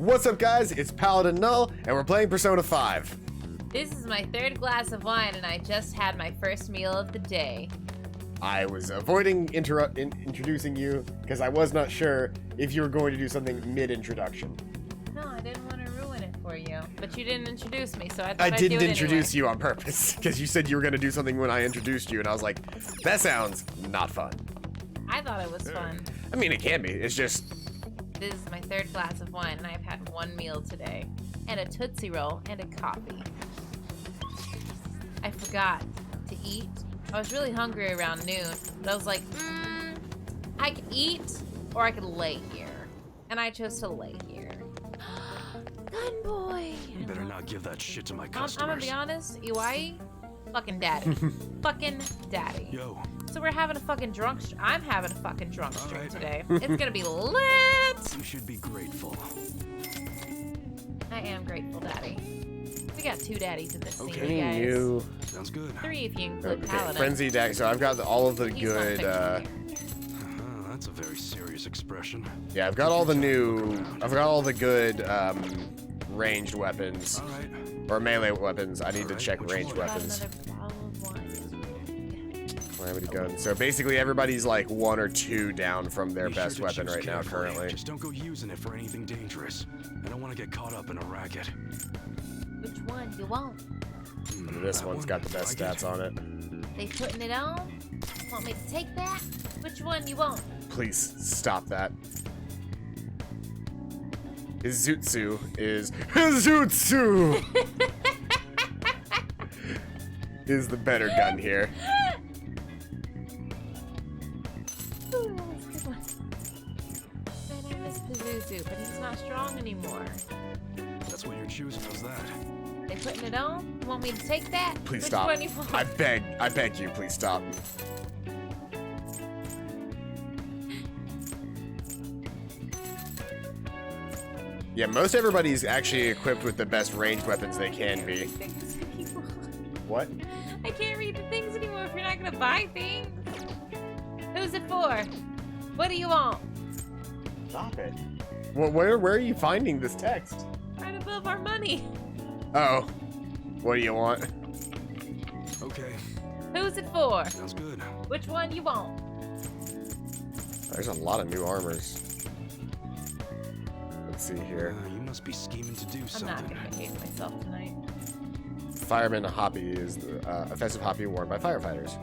What's up, guys? It's Paladin Null, and we're playing Persona 5. This is my third glass of wine, and I just had my first meal of the day. I was avoiding introducing you because I was not sure if you were going to do something mid-introduction. No, I didn't want to ruin it for you, but you didn't introduce me, so I thought I I'd do didn't it introduce anyway. you on purpose because you said you were going to do something when I introduced you, and I was like, that sounds not fun. I thought it was fun. I mean, it can be. It's just... This is my third glass of wine, and I've had one meal today, and a Tootsie Roll, and a coffee. I forgot to eat. I was really hungry around noon, but I was like, I could eat, or I could lay here. And I chose to lay here. Gun boy! You better not give that shit to my I'm customers. gonna be honest, Iwai, fucking daddy. Fucking daddy. Yo, So we're having a fucking drunk I'm having a fucking drunk stream Alright. today. It's gonna be lit! you should be grateful. I am grateful, daddy. We got two daddies in this scene, Okay. you guys. New... Sounds good. Three if you include Okay, Paladin. Frenzy deck. So I've got all of the He's not good... picturing here. That's a very serious expression. Yeah, I've got all the new... I've got all the good ranged weapons. All right. Or melee weapons. I need to Alright, check which ranged one? Got weapons. another bottle of wine. Calamity gun. So basically everybody's like 1 or 2 down from their Be best sure to weapon choose right now carefully. currently. Just don't go using it for anything dangerous. I don't want to get caught up in a racket. Which one you want? This That one's one, got the best like it. stats on it. They putting it on? Want me to take that? Which one you want? Please stop that. Izutsu is Izutsu is the better gun here. Ooh, that was a good one. Man, I miss Pazuzu, but he's not strong anymore. That's what you're choosing, was that? They putting it on? You want me to take that? Please Which stop. one you want? I beg you, please stop. Yeah, most everybody's actually equipped with the best ranged weapons they can be. Things anymore. What? I can't read the things anymore if you're not gonna buy things. Who's it for? What do you want? Stop it. Well, where are you finding this text? Right above our money. Oh, what do you want? Okay, Who's it for? sounds good. Which one you want? There's a lot of new armors. Let's see here. You must be scheming to do I'm something. not gonna behave myself tonight. Fireman Hoppy is the offensive Hoppy worn by firefighters.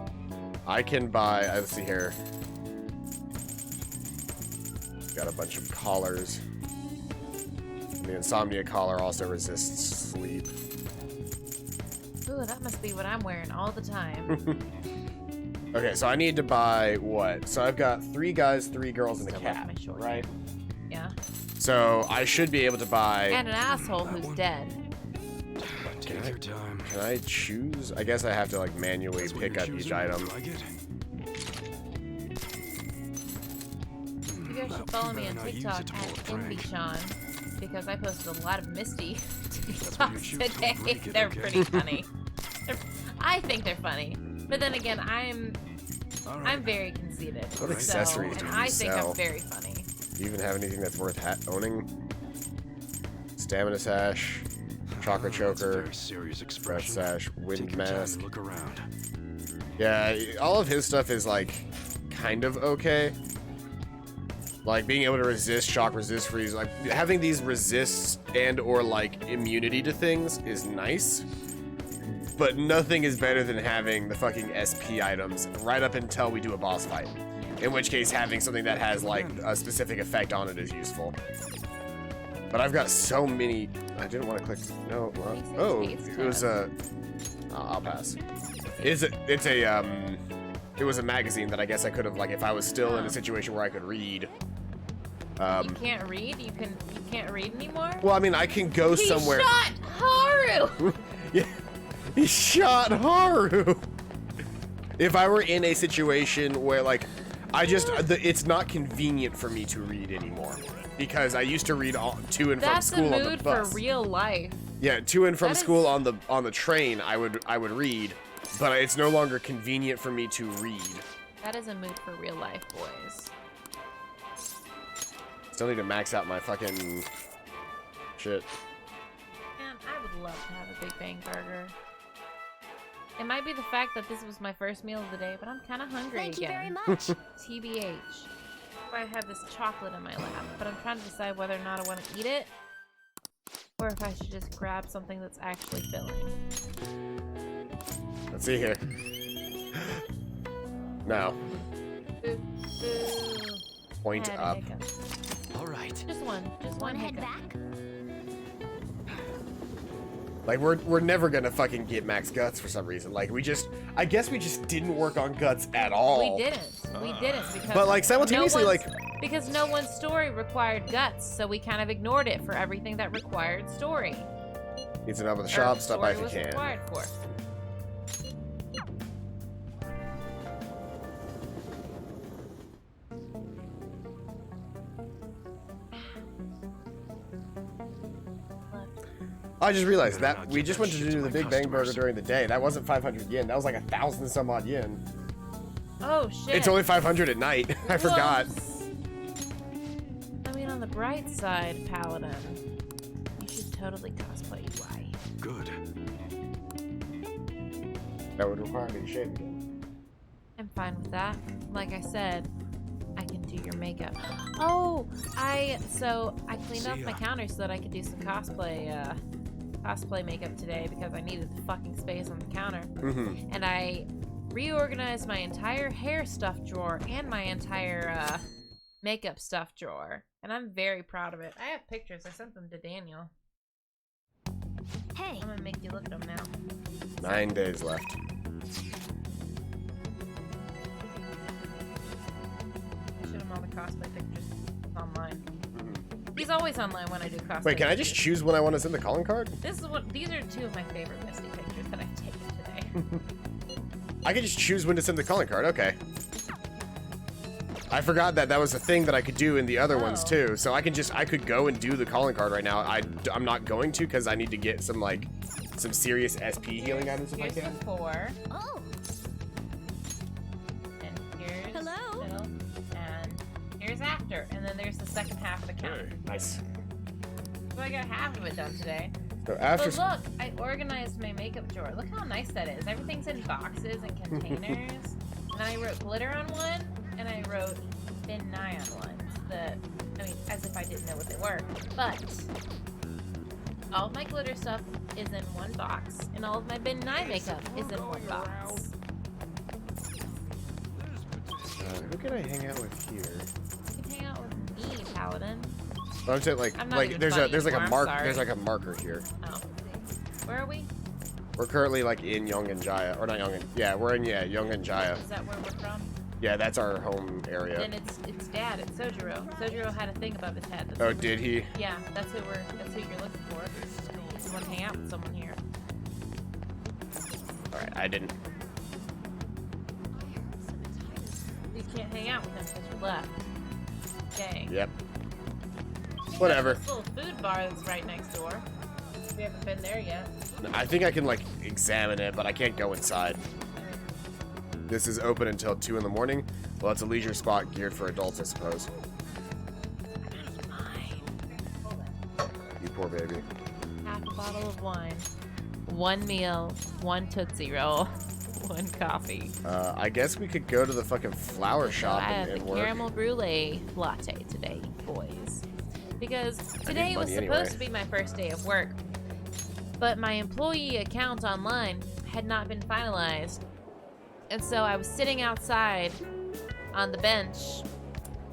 I can buy, let's see here. Got a bunch of collars. The Insomnia collar also resists sleep. Ooh, that must be what I'm wearing all the time. Okay, so I need to buy what? So I've got 3 guys, 3 girls, and a Still left cat, my shorts. right? Yeah. So I should be able to buy... And an asshole who's dead. Take your time. Can I choose? I guess I have to like manually That's what pick you're up each choosing, item. Like it? You guys should follow me on TikTok at InbySean because I posted a lot of Misty what you TikToks choose, don't today. break it, They're okay? pretty funny. I think they're funny, but then again, I'm very conceited. What accessories do and you I think sell? I'm very funny. Do you even have anything that's worth owning? Stamina sash, chakra choker, Very serious breath expression. sash, wind Take your time mask. and look around. Yeah, all of his stuff is like kind of okay. Like being able to resist shock, resist freeze, like having these resists and or like immunity to things is nice. But nothing is better than having the fucking SP items right up until we do a boss fight. In which case having something that has like a specific effect on it is useful. But I've got so many. I didn't want to click. No. Oh, it was a. I'll pass. It was a magazine that I guess I could have like if I was still in a situation where I could read. You can't read. You can't read anymore. Well, I mean, I can go He somewhere. shot Haru. Yeah, he shot Haru. If I were in a situation where like, it's not convenient for me to read anymore because I used to read to and from That's a school on the mood bus. for real life. Yeah, to and from That school is- on the train, I would read, but it's no longer convenient for me to read. That is a mood for real life, boys. Still need to max out my fucking Shit. Man, I would love to have a Big Bang Burger. It might be the fact that this was my first meal of the day, but I'm kind of hungry Thank you very again. much. TBH. I have this chocolate in my lap, but I'm trying to decide whether or not I want to eat it, or if I should just grab something that's actually filling. Let's see here. No. Boo, boo. Point I had a up. hiccup. All right. Just one Want to head hiccup. back? Like, we're never gonna fucking get max guts for some reason. Like, I guess we just didn't work on guts at all. We didn't because. But, like, simultaneously, because no one's story required guts, so we kind of ignored it for everything that required story. Needs to know about the Or shop, the stop by if story you was can. required for. I just realized Better that not we give just that went to shit do to the my Big Bang Burger customers. during the day. That wasn't 500 yen. That was like 1,000 some odd yen. Oh shit! It's only 500 at night. I forgot. Whoops. I mean, on the bright side, Paladin, you should totally cosplay UI. Good. That would require me to shave again. I'm fine with that. Like I said, I can do your makeup. Oh, I cleaned See off my ya. counter so that I could do some cosplay makeup today because I needed the fucking space on the counter. Mm-hmm. And I reorganized my entire hair stuff drawer and my entire makeup stuff drawer. And I'm very proud of it. I have pictures. I sent them to Daniel. Hey, I'm gonna make you look at them now. 9 days left. I showed him all the cosplay pictures online. He's always online when I do cosplay. Wait, can I just pictures. choose when I want to send the calling card? These are two of my favorite Misty pictures that I've taken today. I can just choose when to send the calling card. Okay. I forgot that was a thing that I could do in the other ones Oh. too. So I could go and do the calling card right now. I'm not going to because I need to get some serious SP healing items if I Here's can. before, oh, and here's Hello? middle, and here's after, and then there's the second half of the counter. Nice. So I got half of it done today. So after But look, I organized my makeup drawer. Look how nice that is. Everything's in boxes and containers. And then I wrote glitter on one, and I wrote Ben Nye on one. As if I didn't know what they were. But all of my glitter stuff is in one box, and all of my Ben Nye makeup is in one box. who can I hang out with here? You can hang out with me, Paladin. Oh, I'm saying I'm not even there's funny a anymore, I'm sorry. there's like a marker here. Oh. Where are we? We're currently in Yongan-Jaya, or not Yongan. Yeah, we're in Yongan-Jaya. Is that where we're from? Yeah, that's our home area. Then it's Dad. It's Sojiro. Sojiro had a thing above his head. That's Oh, did he? Yeah, that's who you're looking for. If you want to hang out with someone here. All right, I didn't. You can't hang out with him because you're left. Dang. Yep. Whatever. This little food bar that's right next door. We haven't been there yet. I think I can examine it, but I can't go inside. This is open until 2 in the morning. Well, it's a leisure spot geared for adults, I suppose. Fine. Hold it. You poor baby. Half a bottle of wine. 1 meal. 1 Tootsie Roll. 1 coffee. I guess we could go to the fucking flower So shop I had and the work. caramel brulee latte today, boys. Because today was money supposed anyway. to be my first day of work, but my employee account online had not been finalized. And so I was sitting outside on the bench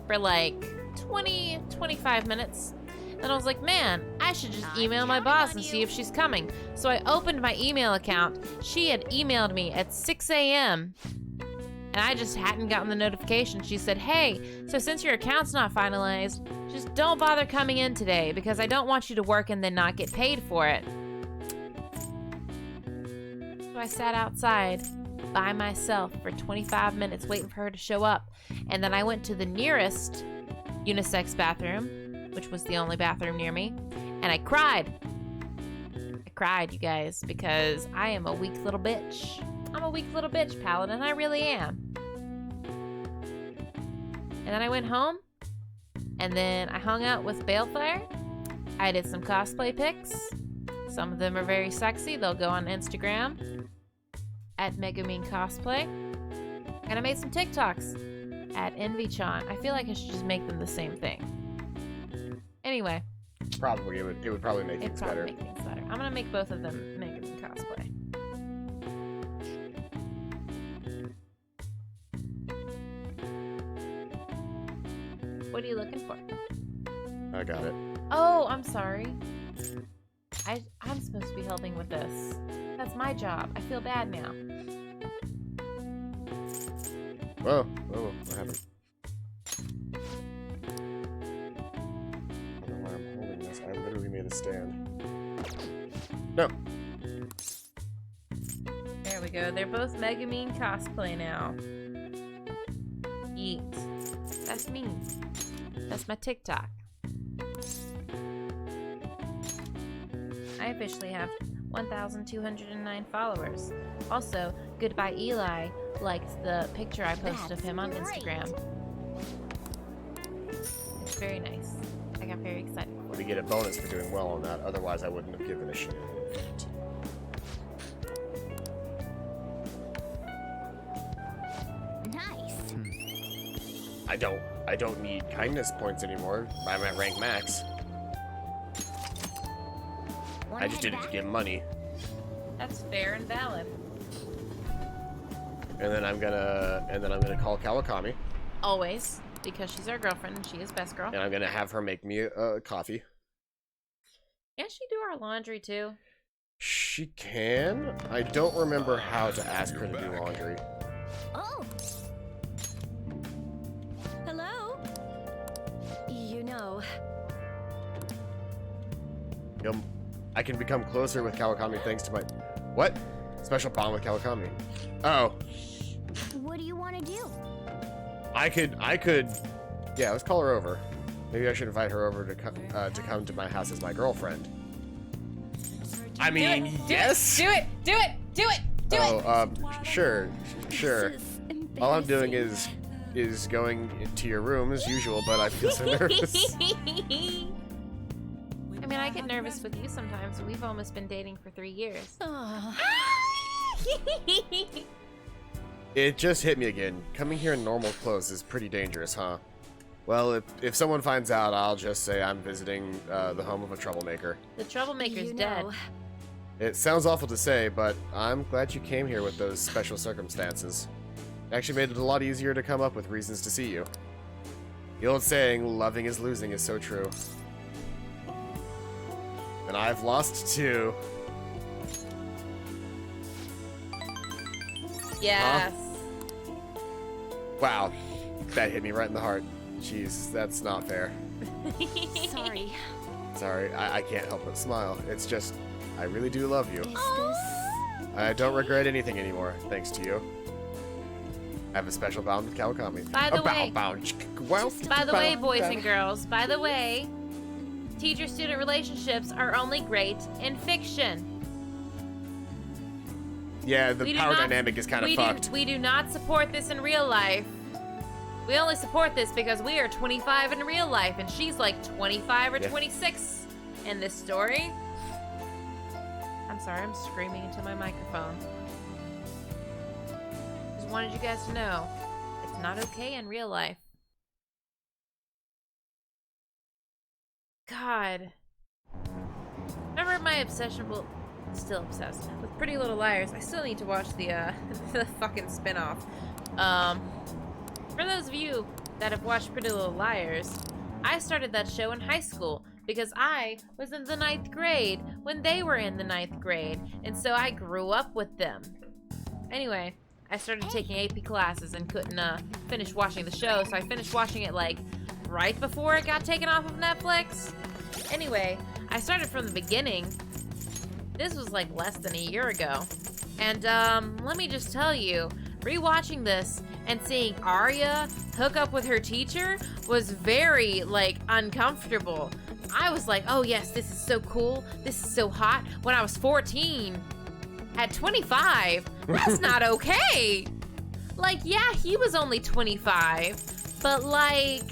for 20, 25 minutes. And I was like, man, I should just I'm email my counting boss on and you. see if she's coming. So I opened my email account. She had emailed me at 6 a.m. And I just hadn't gotten the notification. She said, hey, so since your account's not finalized, just don't bother coming in today because I don't want you to work and then not get paid for it. So I sat outside by myself for 25 minutes waiting for her to show up. And then I went to the nearest unisex bathroom, which was the only bathroom near me, and I cried. I cried, you guys, because I am a weak little bitch. I'm a weak little bitch, Paladin. I really am. And then I went home, and then I hung out with Balefire, I did some cosplay pics. Some of them are very sexy. They'll go on Instagram at Megumin Cosplay. And I made some TikToks at EnvyChan. I feel like I should just make them the same thing. Anyway. Probably. It would probably make things better. Make things better. I'm gonna make both of them Megumin Cosplay. What are you looking for? I got it. Oh, I'm sorry. I'm supposed to be helping with this. That's my job. I feel bad now. Whoa, what happened? I don't know why I'm holding this. I literally made a stand. No. There we go. They're both Megumin Cosplay now. Eat. That's me. That's my TikTok. I officially have 1,209 followers. Also, Goodbye Eli liked the picture I posted of him on Instagram. It's very nice. I got very excited for We it. get a bonus for doing well on that, otherwise I wouldn't have given a shit. Nice. I don't need kindness points anymore. I'm at rank max. I just did it to get money. That's fair and valid. And then I'm gonna call Kawakami. Always, because she's our girlfriend and she is best girl. And I'm gonna have her make me a coffee. Can she do our laundry too? She can. I don't remember how to ask her to do laundry. Oh. Hello. You know. I can become closer with Kawakami thanks to my... What? Special bond with Kawakami. Oh. What do you want to do? I could... Yeah, let's call her over. Maybe I should invite her over to come to my house as my girlfriend. I mean, yes? Do it! Do it! Do it! Do it! Sure. All I'm doing is going into your room as usual, but I feel so nervous. I mean, I get nervous with you sometimes. We've almost been dating for 3 years. It just hit me again. Coming here in normal clothes is pretty dangerous, huh? Well, if someone finds out, I'll just say I'm visiting the home of a troublemaker. The troublemaker's dead. It sounds awful to say, but I'm glad you came here with those special circumstances. It actually made it a lot easier to come up with reasons to see you. The old saying, loving is losing, is so true. And I've lost too. Yes. Wow, that hit me right in the heart. Jeez, that's not fair. Sorry. Sorry, I can't help but smile. It's just, I really do love you. Is this... I don't regret anything anymore, thanks to you. I have a special bond with Kawakami. By the way- By the way, boys and girls, by the way, teacher-student relationships are only great in fiction. Yeah, the We do power not- dynamic is kind of fucked. We do not support this in real life. We only support this because we are 25 in real life, and she's like 25 or Yeah. 26 in this story. I'm sorry, I'm screaming into my microphone. Just wanted you guys to know, it's not okay in real life. God. Remember my obsession, well, still obsessed with Pretty Little Liars. I still need to watch the the fucking spin-off. For those of you that have watched Pretty Little Liars, I started that show in high school because I was in the 9th grade when they were in the 9th grade, and so I grew up with them. Anyway, I started taking AP classes and couldn't finish watching the show, so I finished watching it like right before it got taken off of Netflix. Anyway, I started from the beginning. This was like less than a year ago. And let me just tell you, rewatching this and seeing Arya hook up with her teacher was very like uncomfortable. I was like, oh yes, this is so cool. This is so hot. When I was 14, at 25, that's not okay. Like, yeah, he was only 25, but like,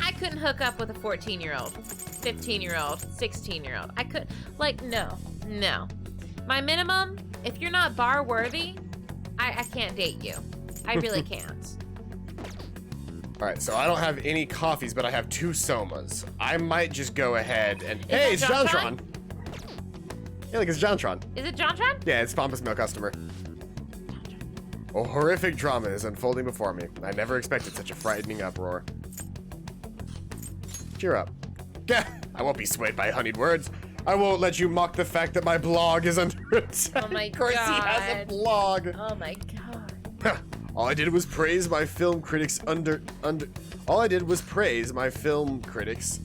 I couldn't hook up with a 14-year-old. 15-year-old, 16-year-old. I could, like, no. My minimum, if you're not bar worthy, I can't date you. I really can't. All right, so I don't have any coffees, but I have 2 somas. I might just go ahead and... that Hey, it's JonTron? JonTron. Yeah, look, it's JonTron. Is it JonTron? Yeah, it's Pompous Mail customer. A horrific drama is unfolding before me. I never expected such a frightening uproar. Cheer up. Gah! I won't be swayed by honeyed words. I won't let you mock the fact that my blog is under attack. Oh my Of course he has a God. blog. Oh my god. All I did was praise my film critics All I did was praise my film critics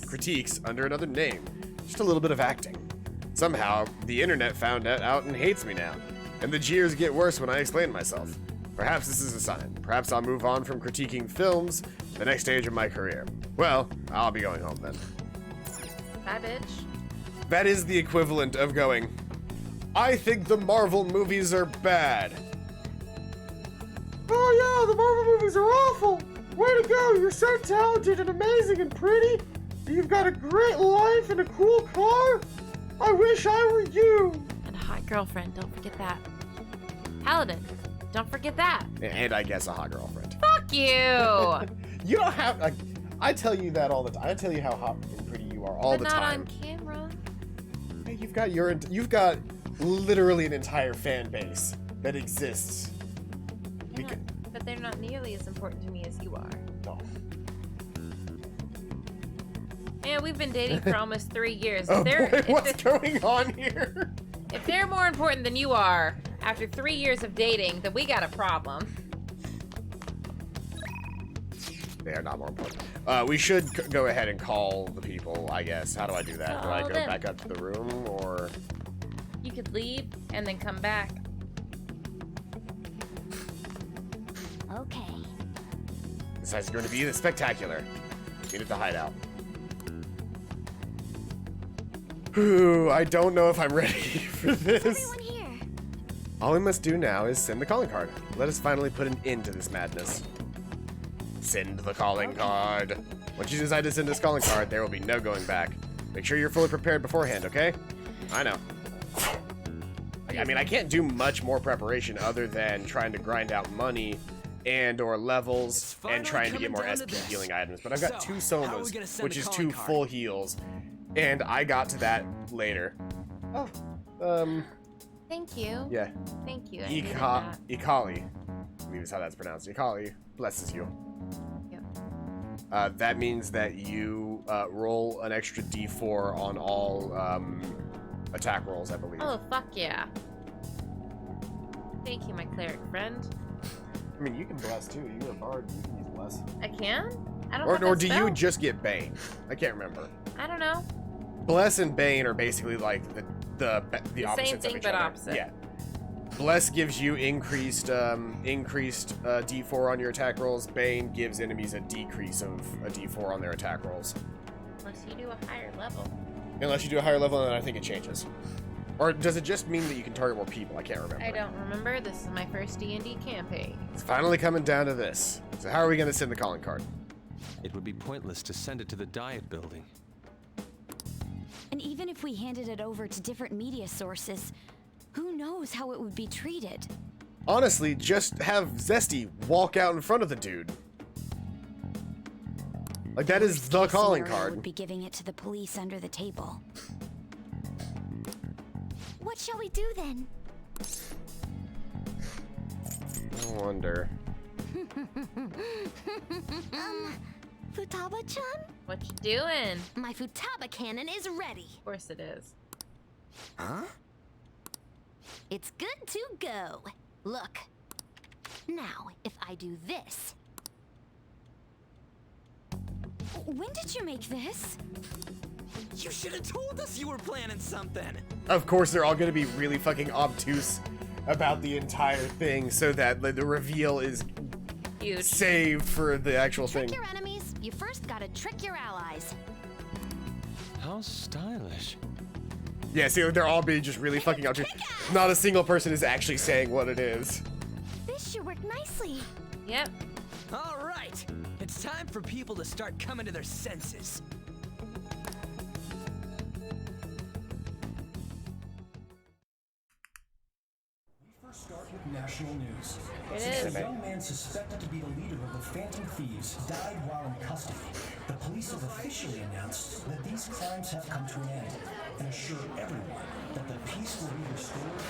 critiques under another name. Just a little bit of acting. Somehow, the internet found that out and hates me now. And the jeers get worse when I explain myself. Perhaps this is a sign. Perhaps I'll move on from critiquing films to the next stage of my career. Well, I'll be going home then. Bye, bitch. That is the equivalent of going, I think the Marvel movies are bad. Oh yeah, the Marvel movies are awful. Way to go, you're so talented and amazing and pretty. You've got a great life and a cool car. I wish I were you. And a hot girlfriend, don't forget that. Paladin, don't forget that. And I guess a hot girlfriend. Fuck you. You don't have, like, I tell you that all the time. I tell you how hot and pretty you are all But the not time. on camera. Hey, you've got literally an entire fan base that exists. They're not- but they're not nearly as important to me as you are. No. Yeah, we've been dating for almost 3 years. Oh boy, If what's going on here? if they're more important than you are after 3 years of dating, then we got a problem. They are not more important. We should go ahead and call the people, I guess. How do I do that? Do I Call go them. back up to the room, or... You could leave and then come back. Okay. This is going to be spectacular. Meet at the hideout. Ooh, I don't know if I'm ready for this. Everyone here. All we must do now is send the calling card. Let us finally put an end to this madness. Send the calling card. Once you decide to send this calling card, there will be no going back. Make sure you're fully prepared beforehand, okay? I know. I mean, I can't do much more preparation other than trying to grind out money and or levels and trying to get more SP healing items. But I've got So, 2 how are we somas, gonna send which the is calling 2 card? full heals. And I got to that later. Oh, Thank you. yeah. Thank you. I needed Ikali, that. I believe is how that's pronounced. Ikali blesses you. Yep. That means that you roll an extra D4 on all attack rolls, I believe. Oh, fuck yeah. Thank you, my cleric friend. I mean, you can bless too. You're a bard. You can use bless. I can? I don't Or, have that or do you spell. just get Bane? I can't remember. I don't know. Bless and Bane are basically like the opposites same thing, of each but other. opposite. Yeah. Bless gives you increased D4 on your attack rolls. Bane gives enemies a decrease of a D4 on their attack rolls. Unless you do a higher level. Unless you do a higher level, then I think it changes. Or does it just mean that you can target more people? I can't remember. I don't remember. This is my first D&D campaign. It's finally coming down to this. So how are we going to send the calling card? It would be pointless to send it to the Diet Building. And even if we handed it over to different media sources, who knows how it would be treated? Honestly, just have Zesty walk out in front of the dude. Like, that is the Worst case calling scenario card. would be giving it to the police under the table. What shall we do then? I wonder. Futaba-chan? What you doing? My Futaba cannon is ready. Of course it is. Huh? It's good to go. Look. Now, if I do this. When did you make this? You should have told us you were planning something. Of course, they're all going to be really fucking obtuse about the entire thing so that the reveal is Huge. saved for the actual Trick thing. your enemies, you first gotta trick your allies. How stylish. Yeah, see, they're all being just really fucking obtuse. Not a single person is actually saying what it is. This should work nicely. Yep. All right, it's time for people to start coming to their senses. Start with national news. It Since is. a young man suspected to be the leader of the Phantom Thieves died while in custody, the police have officially announced that these crimes have come to an end and assure everyone that the peace will be restored.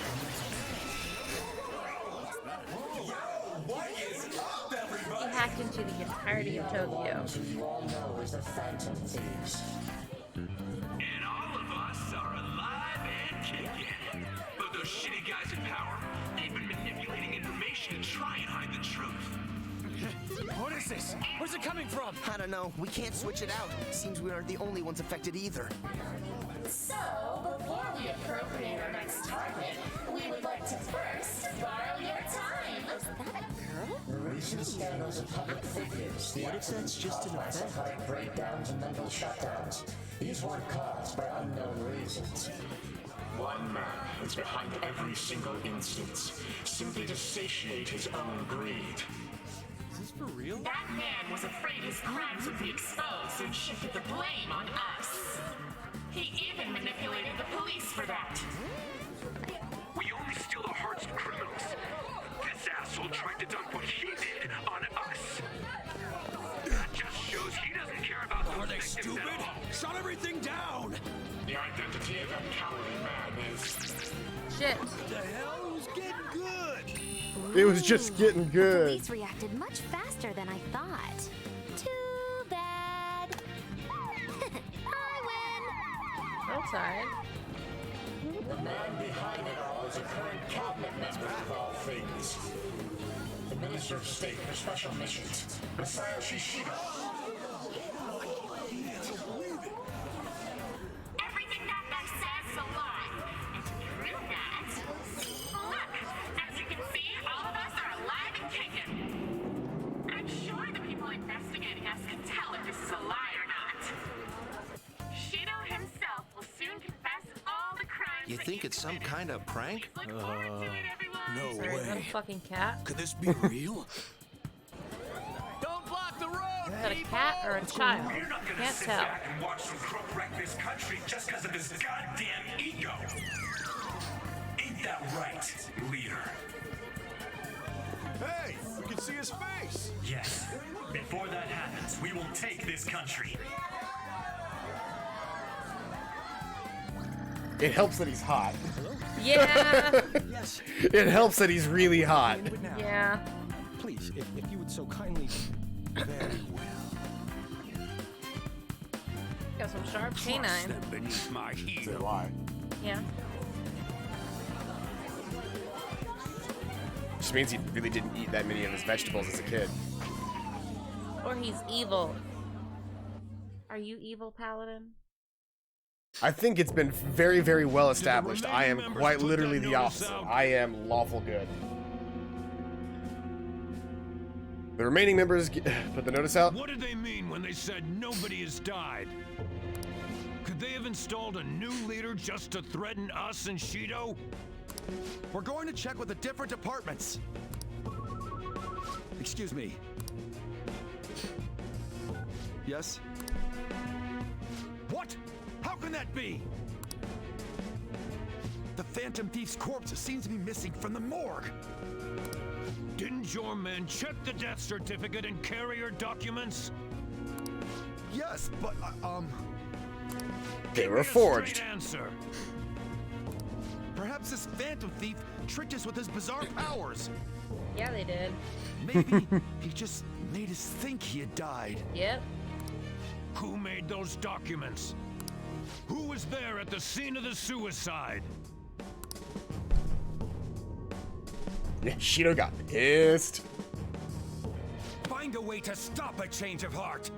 What is up, everybody? He hacked into the entirety of Tokyo. Who you all know as the Phantom Thieves. And all of us are alive and kicking. But those shitty guys in power, they've been manipulating information to try and hide the truth. What is this? Where's it coming from? I don't know. We can't switch it out. Seems we aren't the only ones affected either. So, before we appropriate our next target, we would like to first borrow your time. Is that a girl? The recent scandals of public figures, the accidents just an psychotic breakdowns and mental shutdowns. These weren't caused by unknown reasons. One man is behind every single instance, simply to satiate his own greed. Is this for real? That man was afraid his crimes would be exposed and shifted the blame on us. He even manipulated the police for that. We only steal the hearts of criminals. This asshole tried to dump what he did on us. That just shows he doesn't care about those Are they victims stupid? at all. Shut everything down! The identity of that cowardly man is... Shit. The hell? Who's getting good? It was just getting The good. police reacted much faster than I thought. Too bad. I win. Outside. The man behind it all is a current cabinet member of all things. The Minister of State for Special Missions, Messiah Shishido. Everything that guy says is a lie. And to prove that, look, as you can see, all of us are alive and kicking. I'm sure the people investigating us can tell if this is a lie or not. Shido himself will soon confess all the crimes. You that think he's it's some committed. kind of prank? Please look forward to it, everyone. No Sorry, is that a way. fucking cat? Could this be real? Don't block the road! Is that a cat or a child? We're not gonna Can't sit tell. back and watch some crook wreck this country just because of his goddamn ego. Ain't that right, leader? Hey, we can see his face! Yes. Before that happens, we will take this country. It helps that he's hot. Yeah. Yes, It helps that he's really hot. into it now. Yeah. Please, if you would so kindly. Very well. Got some sharp canines. Them beneath my heel. Why? Yeah. Which means he really didn't eat that many of his vegetables as a kid. Or he's evil. Are you evil, Paladin? I think it's been very, very well established. remaining I am members quite put literally that the notice opposite. out? I am lawful good. The remaining members put the notice out. What did they mean when they said nobody has died? Could they have installed a new leader just to threaten us and Shido? We're going to check with the different departments. Excuse me. Yes? What? How can that be? The Phantom Thief's corpse seems to be missing from the morgue. Didn't your men check the death certificate and carrier documents? Yes, but, They Give were me a forged. straight answer. perhaps this Phantom Thief tricked us with his bizarre powers. Yeah, they did. Maybe he just made us think he had died. Yep. Who made those documents? Who was there at the scene of the suicide? Yeah, Shido got pissed. Find a way to stop a change of heart.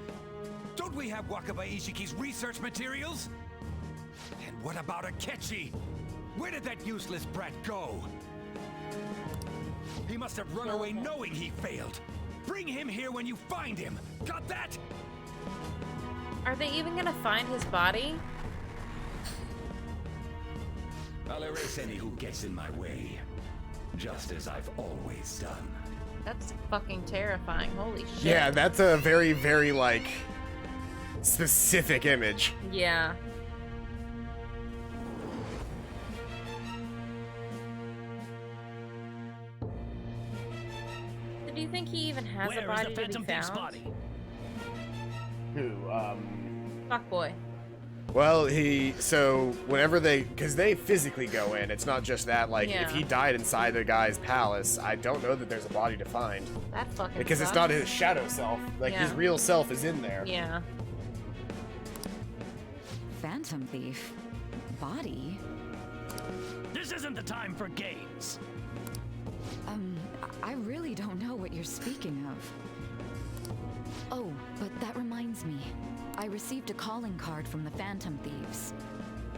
Don't we have Wakaba Ishiki's research materials? And what about Akechi? Where did that useless brat go? He must have run away knowing he failed. Bring him here when you find him. Got that? Are they even gonna find his body? I'll erase any who gets in my way. Just as I've always done. That's fucking terrifying. Holy shit. Yeah, that's a very, very, like, specific image. Yeah. Do you think he even has Where a body is the to Phantom be Thief's found? body? Who? Fuck boy. Well, so whenever because they physically go in, it's not just that, like, Yeah. if he died inside the guy's palace, I don't know that there's a body to find. That fucking Because it's sucks. not his shadow self. Like, his Yeah. real self is in there. Yeah. Phantom thief? Body? This isn't the time for games. I really don't know what you're speaking of. Oh, but that reminds me. I received a calling card from the Phantom Thieves.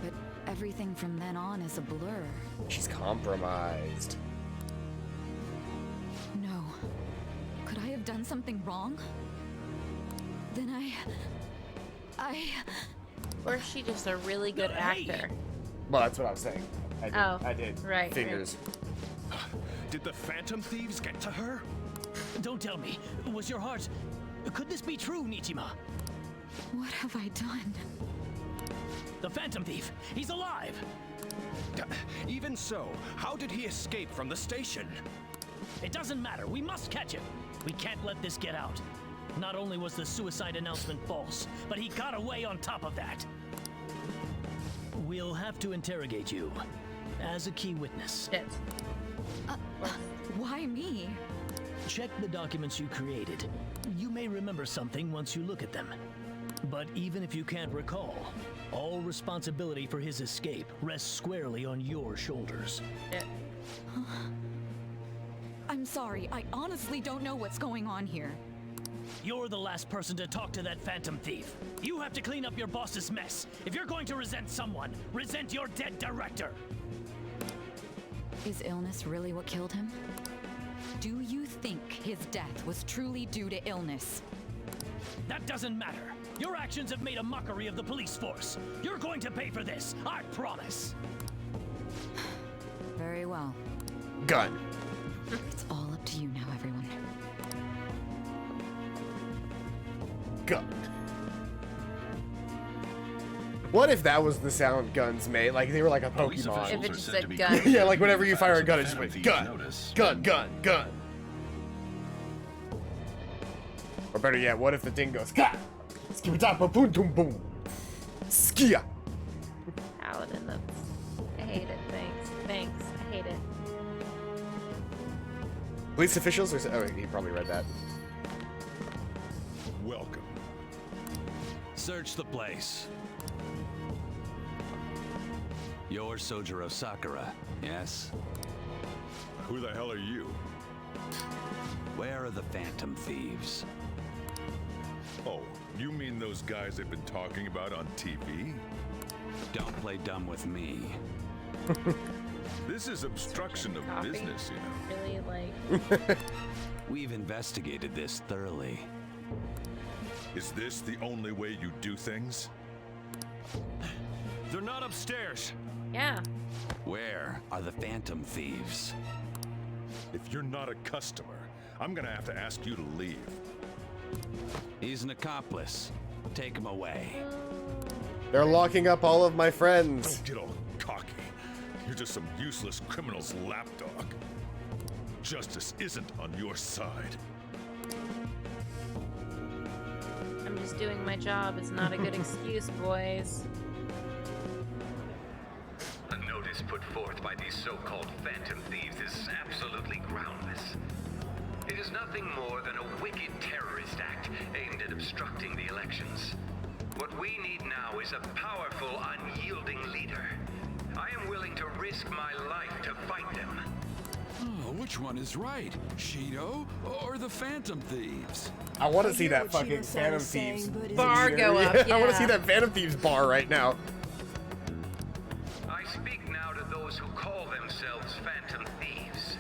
But everything from then on is a blur. She's compromised. No. Could I have done something wrong? Then Or is she just a really good actor? Well, that's what I was saying. I did. Oh, I did. right, Fingers. Did the Phantom Thieves get to her? Don't tell me. Was your heart... Could this be true, Nichima? What have I done? The Phantom Thief, he's alive! Even so, how did he escape from the station? It doesn't matter, we must catch him! We can't let this get out. Not only was the suicide announcement false, but he got away on top of that. We'll have to interrogate you as a key witness. Shit. Why me? Check the documents you created. You may remember something once you look at them. But even if you can't recall, all responsibility for his escape rests squarely on your shoulders. Shit. I'm sorry, I honestly don't know what's going on here. You're the last person to talk to that Phantom Thief. You have to clean up your boss's mess. If you're going to resent someone, resent your dead director. Is illness really what killed him? Do you think his death was truly due to illness? That doesn't matter. Your actions have made a mockery of the police force. You're going to pay for this, I promise. Very well. Gun. It's all up to you now, everyone. Gun. What if that was the sound guns made? Like, they were like a Pokemon. If it just said gun. Yeah, like whenever you fire a gun, it just went gun, gun, gun, gun. Or better yet, what if the thing goes ka, skibidapa boom boom boom, skia. Paladin, that's... I hate it. Thanks. I hate it. Police officials or oh, he probably read that. Welcome. Search the place. You're Sojiro Sakura, yes? Who the hell are you? Where are the Phantom Thieves? Oh, you mean those guys they've been talking about on TV? Don't play dumb with me. This is obstruction of Coffee. business, you know. Really, like... We've investigated this thoroughly. Is this the only way you do things? They're not upstairs. Yeah. Where are the Phantom Thieves? If you're not a customer, I'm gonna have to ask you to leave. He's an accomplice. Take him away. They're locking up all of my friends. Don't get all cocky. You're just some useless criminal's lapdog. Justice isn't on your side. I'm just doing my job. It's not a good excuse, boys. The notice put forth by these so-called Phantom Thieves is absolutely groundless. It is nothing more than a wicked terrorist act aimed at obstructing the elections. What we need now is a powerful, unyielding leader. I am willing to risk my life to fight them. Oh, which one is right? Shido or the Phantom Thieves? I want to see that fucking Phantom Thieves Bar go up, I want to yeah. see that Phantom Thieves bar right now. I speak now to those who call themselves Phantom Thieves.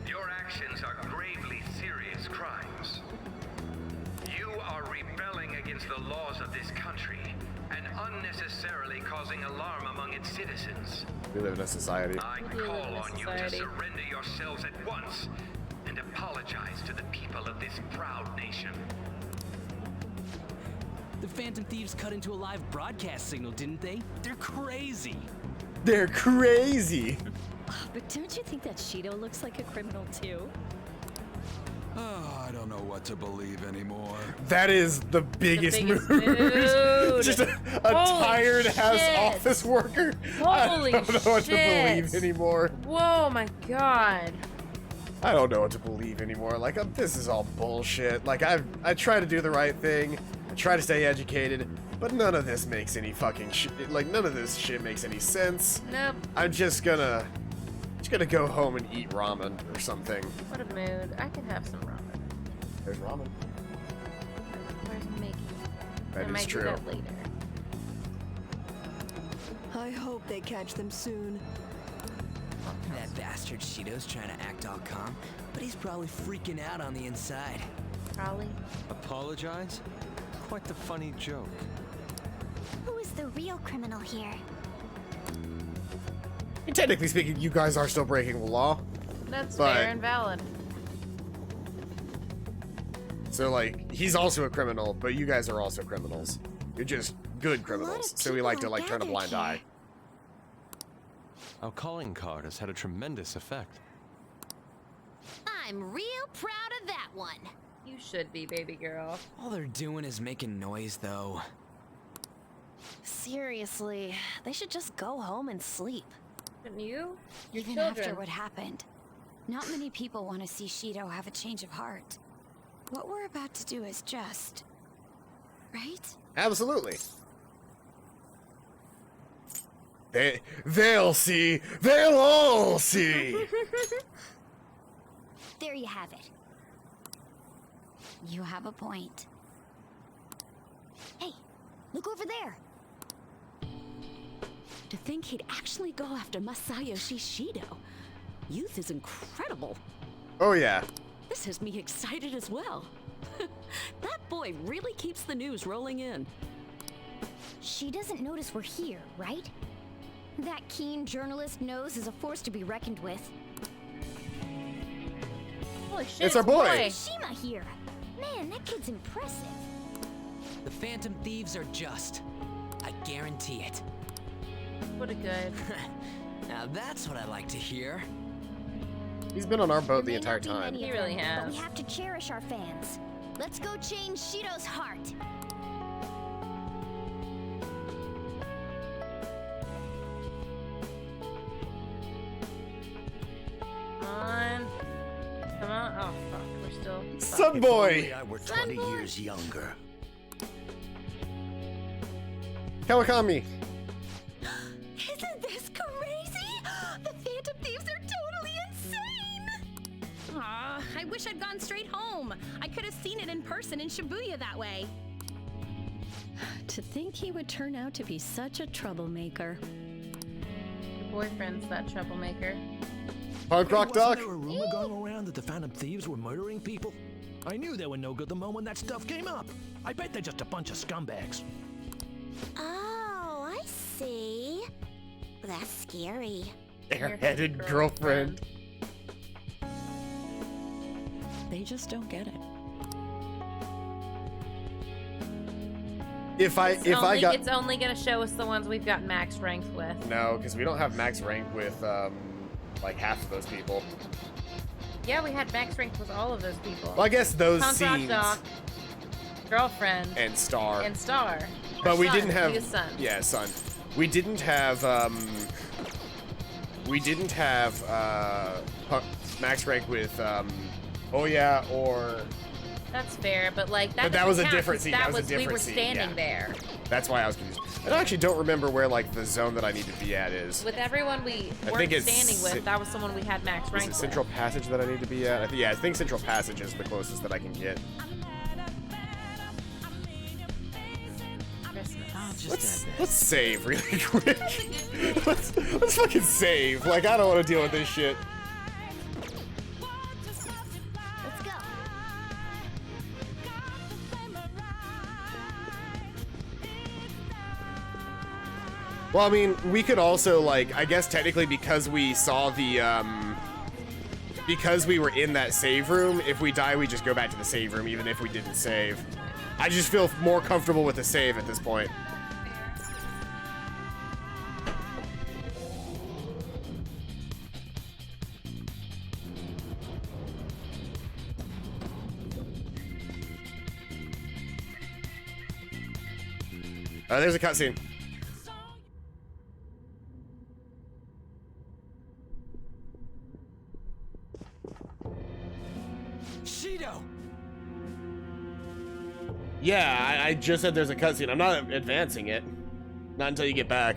Your actions are gravely serious crimes. You are rebelling against the laws of this country and unnecessarily causing alarm among its citizens. We live in a society. I We live call in a on you to society. surrender yourselves at once and apologize to the people of this proud nation. The Phantom Thieves cut into a live broadcast signal, didn't they? They're crazy. They're crazy. But don't you think that Shido looks like a criminal too? Oh, I don't know what to believe anymore. That is the biggest biggest mood. mood. Just a Holy tired ass shit. office worker. Holy I don't know what to shit. believe anymore. Whoa, my god. I don't know what to believe anymore. Like, this is all bullshit. Like, I try to do the right thing. I try to stay educated, but none of this makes any fucking shit. Like, none of this shit makes any sense. Nope. I'm just gonna go home and eat ramen or something. What a mood. I could have some ramen. There's ramen. Where's Mickey? That I is might true. do that later. I hope they catch them soon. That bastard Shido's trying to act all calm, but he's probably freaking out on the inside. Probably. Apologize? Quite the funny joke. Who is the real criminal here? And technically speaking, you guys are still breaking the law. That's But- fair and valid. So, like, he's also a criminal, but you guys are also criminals. You're just good criminals. So we like to, like, turn a blind eye. Our calling card has had a tremendous effect. I'm real proud of that one. You should be, baby girl. All they're doing is making noise, though. Seriously, they should just go home and sleep. Shouldn't you? Your Even children. after what happened, not many people want to see Shido have a change of heart. What we're about to do is just, right? Absolutely. They'll see. They'll all see. There you have it. You have a point. Hey, look over there. To think he'd actually go after Masayoshi Shido. Youth is incredible. Oh, yeah. This has me excited as well. That boy really keeps the news rolling in. She doesn't notice we're here, right? That keen journalist nose is a force to be reckoned with. Holy shit, It's our boy. Shima here. Man, that kid's impressive. The Phantom Thieves are just. I guarantee it. What a good. Now that's what I like to hear. He's been on our boat the May entire not be time. many He of really them, But has. we have to cherish our fans. Let's go change Shido's heart. Come on. Come on. Oh, fuck. We're still. Sun boy. I were 20 years younger. Kawakami. Isn't this crazy? The Phantom Thieves are totally insane! Aw, I wish I'd gone straight home. I could have seen it in person in Shibuya that way. To think he would turn out to be such a troublemaker. Your boyfriend's that troublemaker. Punk rock Wasn't doc. there a rumor going around that the Phantom Thieves were murdering people? I knew they were no good the moment that stuff came up. I bet they're just a bunch of scumbags. Oh, I see. That's scary. Airheaded girlfriend. They just don't get it. If I got It's only gonna show us the ones we've got max ranked with. no, because we don't have max rank with like half of those people. Yeah, we had max ranked with all of those people. Well, I guess those Punk rock scenes doc, girlfriend, and Star. and Star. But we Son, didn't have. he was son. Yeah, son. We didn't have. We didn't have max rank with. Oh yeah, or. That's fair, but like that. But that was a doesn't count, different 'cause scene. That That was a we different were scene, standing yeah. there That's why I was confused. I actually don't remember where like the zone that I need to be at is. with everyone we I weren't think it's standing with. That was someone we had max Is ranked it with. Central Passage that I need to be at? Yeah, I think Central Passage is the closest that I can get. Let's save really quick. let's fucking save. Like I don't want to deal with this shit. Let's go. Well, I mean, we could also like, I guess technically because we saw the because we were in that save room, if we die, we just go back to the save room, even if we didn't save. I just feel more comfortable with the save at this point. There's a cutscene. Shido! Yeah, I just said there's a cutscene. I'm not advancing it. Not until you get back.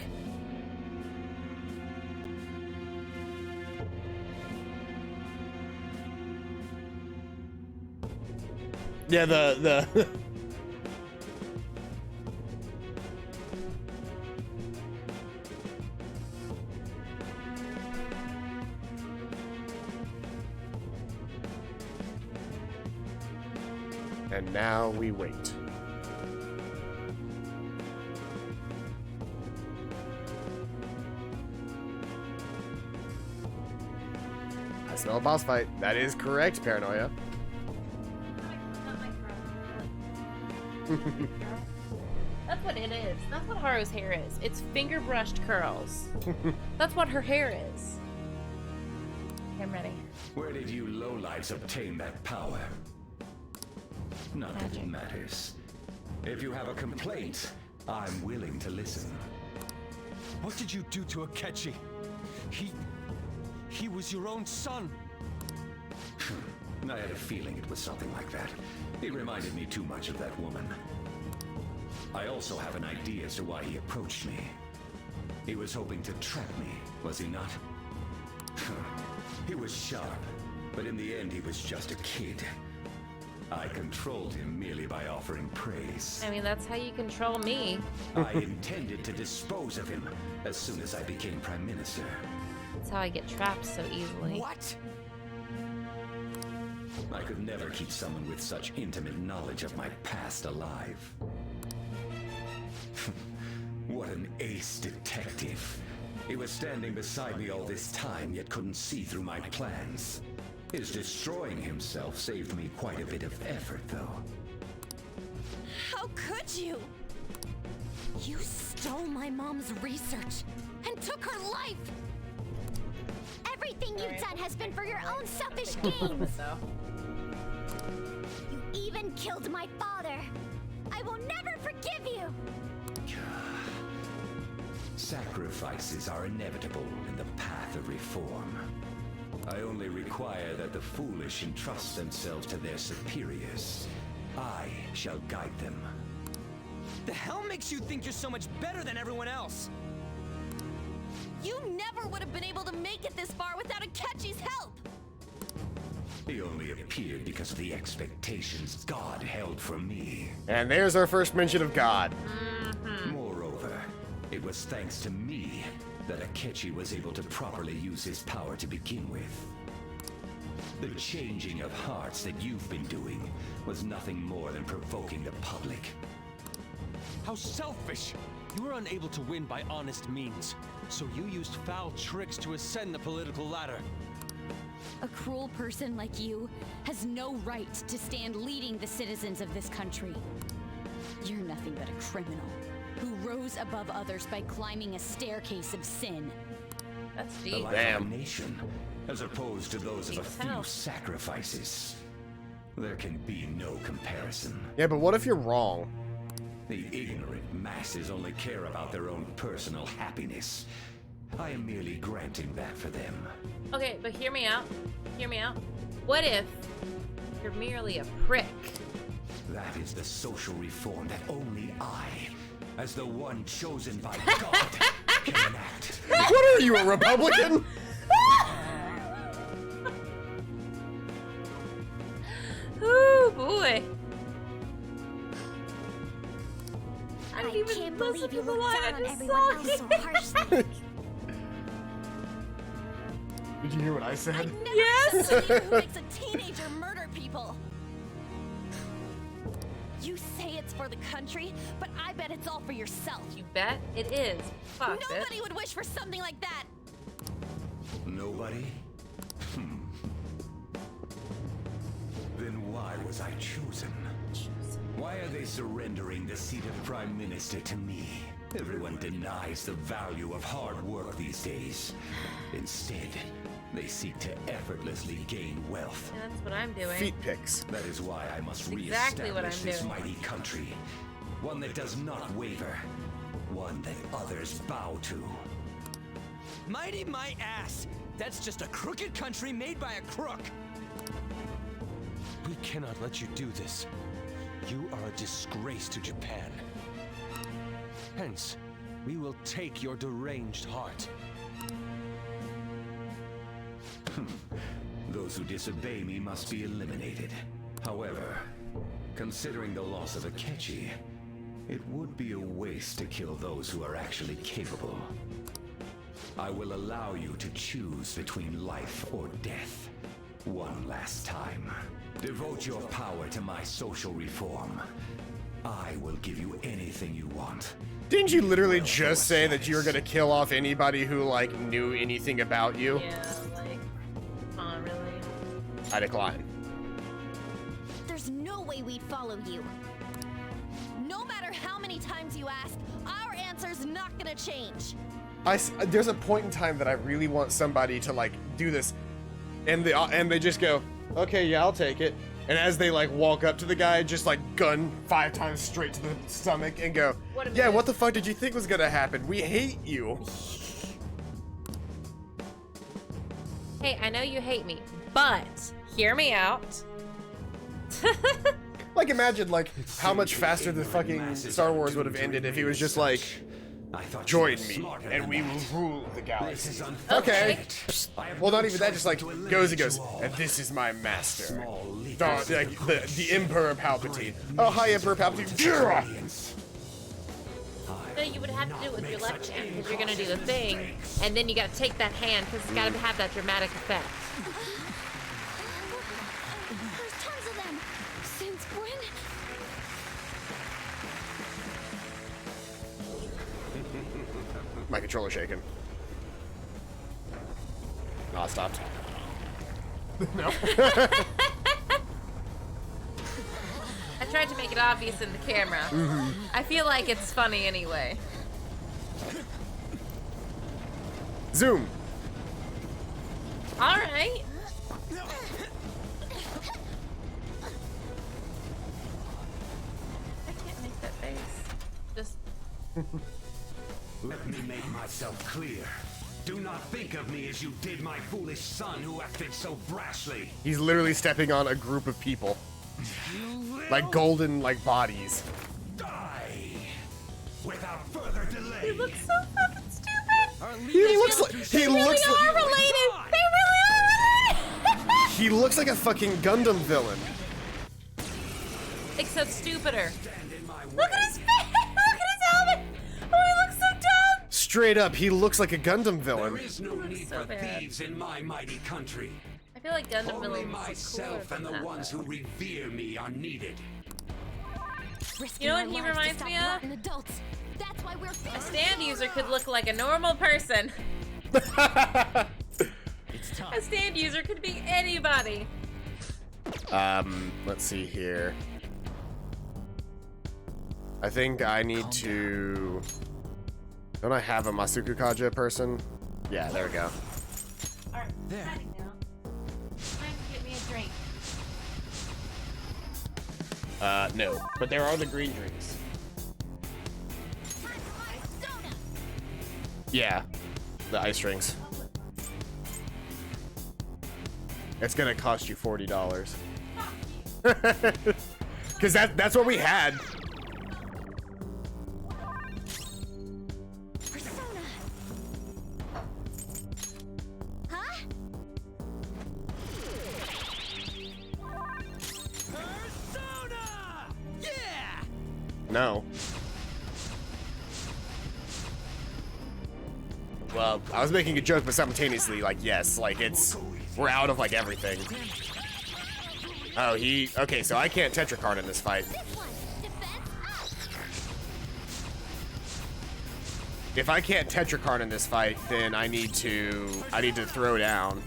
Yeah, the And now we wait. I smell a boss fight. That is correct, Paranoia. That's what it is. That's what Haru's hair is. It's finger brushed curls. That's what her hair is. Okay, I'm ready. Where did you lowlifes obtain that power? Not that it matters. If you have a complaint, I'm willing to listen. What did you do to Akechi? He was your own son. I had a feeling it was something like that. He reminded me too much of that woman. I also have an idea as to why he approached me. He was hoping to trap me, was he not? He was sharp, but in the end he was just a kid. I controlled him merely by offering praise. I mean, that's how you control me. I intended to dispose of him as soon as I became Prime Minister. That's how I get trapped so easily. What? I could never keep someone with such intimate knowledge of my past alive. What an ace detective. He was standing beside me all this time, yet couldn't see through my plans. His destroying himself saved me quite a bit of effort, though. How could you? You stole my mom's research and took her life. Everything you've done has been for your own selfish gains. You even killed my father. I will never forgive you. Sacrifices are inevitable in the path of reform. I only require that the foolish entrust themselves to their superiors. I shall guide them. The hell makes you think you're so much better than everyone else? You never would have been able to make it this far without Akechi's help. He only appeared because of the expectations God held for me. And there's our first mention of God. Moreover, it was thanks to me that Akechi was able to properly use his power to begin with. The changing of hearts that you've been doing was nothing more than provoking the public. How selfish! You were unable to win by honest means, so you used foul tricks to ascend the political ladder. A cruel person like you has no right to stand leading the citizens of this country. You're nothing but a criminal who rose above others by climbing a staircase of sin. That's The deep. life of a nation, as opposed to those of a few sacrifices. There can be no comparison. Yeah, but what if you're wrong? The ignorant masses only care about their own personal happiness. I am merely granting that for them. Okay, but hear me out. Hear me out. What if you're merely a prick? That is the social reform that only I, as the one chosen by God, can enact. What are you, a Republican? Oh boy. I didn't even can't listen believe to you the looked line. down I on just everyone saw else so it. harshly. Did you hear what I said? Yes. Who makes a teenager murder people? You say it's for the country, but I bet it's all for yourself. You bet it is. Fuck it. Nobody would wish for something like that. Nobody? Then why was I chosen? Why are they surrendering the seat of Prime Minister to me? Everyone denies the value of hard work these days. Instead, they seek to effortlessly gain wealth. Yeah, that's what I'm doing. Feet pics. That is why I must Exactly what re-establish I'm this doing. mighty country. One that does not waver, one that others bow to. Mighty my ass! That's just a crooked country made by a crook! We cannot let you do this. You are a disgrace to Japan. Hence, we will take your deranged heart. Those who disobey me must be eliminated. However, considering the loss of Akechi, it would be a waste to kill those who are actually capable. I will allow you to choose between life or death. One last time. Devote your power to my social reform. I will give you anything you want. Didn't you literally just say that you were gonna kill off anybody who, like, knew anything about you? Yeah, like, really? I decline. There's no way we'd follow you. No matter how many times you ask, our answer's not gonna change. There's a point in time that I really want somebody to, like, do this, and they just go, okay, yeah, I'll take it. And as they, like, walk up to the guy, just, like, gun 5 times straight to the stomach and go, yeah, what the fuck did you think was gonna happen? We hate you. Hey, I know you hate me, but hear me out. Like, imagine, like, how much faster the fucking Star Wars would have ended if he was just like, join me, and we will rule the galaxy. Okay. Well, not even that, just like, goes and goes, and this is my master. The Emperor Palpatine. Oh, hi, Emperor Palpatine. No, you would have to do it with your left hand, because you're gonna do the thing, and then you gotta take that hand, because it's gotta have that dramatic effect. There's tons of them. Since when? My controller's shaking. No, it stopped. No. I tried to make it obvious in the camera. Mm-hmm. I feel like it's funny anyway. Zoom. All right. I can't make that face. Just. Let me make myself clear. Do not think of me as you did my foolish son who acted so brashly. He's literally stepping on a group of people. Like golden, like, bodies. Die without further delay. He looks so fucking stupid. He looks like They really are related. They really are related. He looks like a fucking Gundam villain. Except stupider. Look at his face. Look at his helmet. Oh, he looks so dumb. Straight up, he looks like a Gundam villain. There is no need so for bad. thieves in my mighty country. I feel like Gundam Only villains myself and the ones who revere me are needed. You know what he reminds me of? Adults. That's why we're A stand user could look like a normal person. A stand user could be anybody. Let's see here. I think I need to... Don't I have a Masuku Kaja person? Yeah, there we go. Alright, there. Time to get me a drink. No. But there are the green drinks. Yeah. The ice drinks. It's gonna cost you $40. Cause that's what we had. No. Well, I was making a joke, but simultaneously, like, yes, like, we're out of, like, everything. Oh, okay, so I can't Tetracard in this fight. If I can't Tetracard in this fight, then I need to throw down.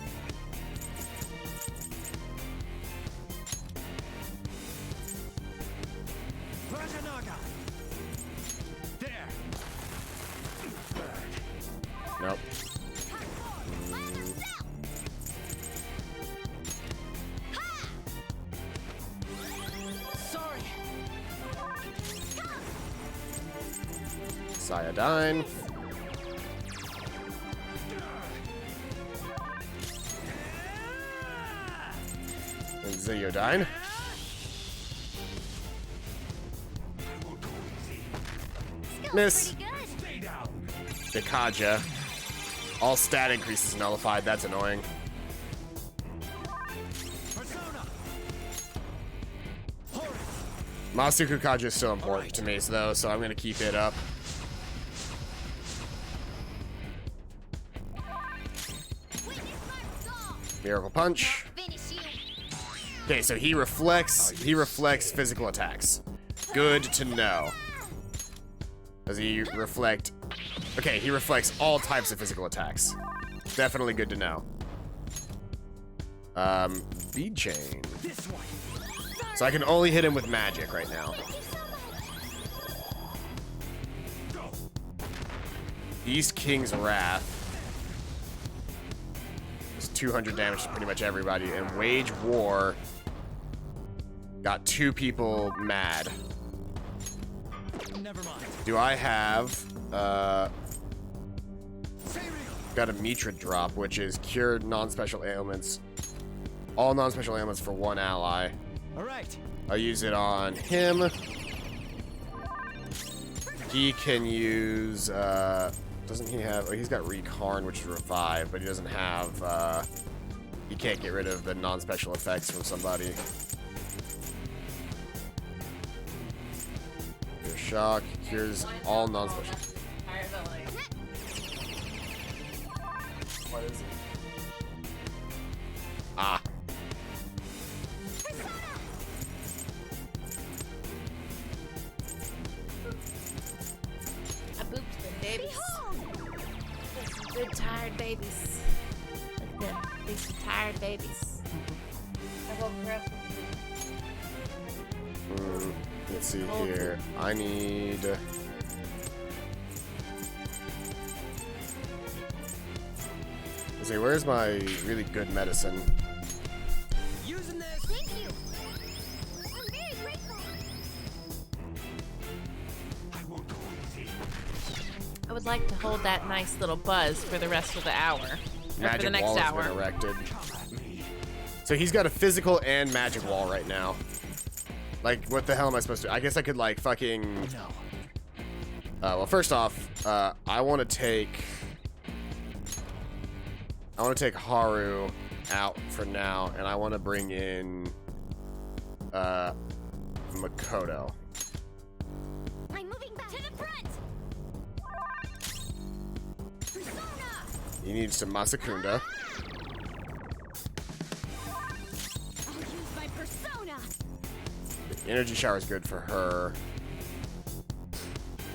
Nope. Iodine. And Ziodyne. Miss. Dekaja. All stat increases nullified. That's annoying. Masuku Kaja is still important to me, though, so I'm gonna keep it up. Miracle Punch. Okay, so he reflects physical attacks. Good to know. Does he reflect? Okay, he reflects all types of physical attacks. Definitely good to know. Bead Chain. So I can only hit him with magic right now. East King's Wrath. It's 200 damage to pretty much everybody. And Wage War got 2 people mad. Never mind. Do I have got a Mitra drop, which is cured non-special ailments. All non-special ailments for 1 ally. Alright. I'll use it on him. He can use doesn't he have, oh, he's got Recarn, which is revive, but he doesn't have he can't get rid of the non-special effects from somebody. Your shock cures all non-special. What is it? Ah. I booped them babies. Good tired babies. Look at them. These tired babies. I woke her up. Let's see here. I need. Let's see. Where's my really good medicine? Using this. Thank you. I'm very grateful. I would like to hold that nice little buzz for the rest of the hour. Or for the next Wall hour. has been erected. So he's got a physical and magic wall right now. Like, what the hell am I supposed to do? I guess I could, like, fucking... well, first off, I want to take Haru out for now, and I want to bring in Makoto. I'm moving back to the front. He needs to Masakunda. I'll use my persona. The energy shower is good for her.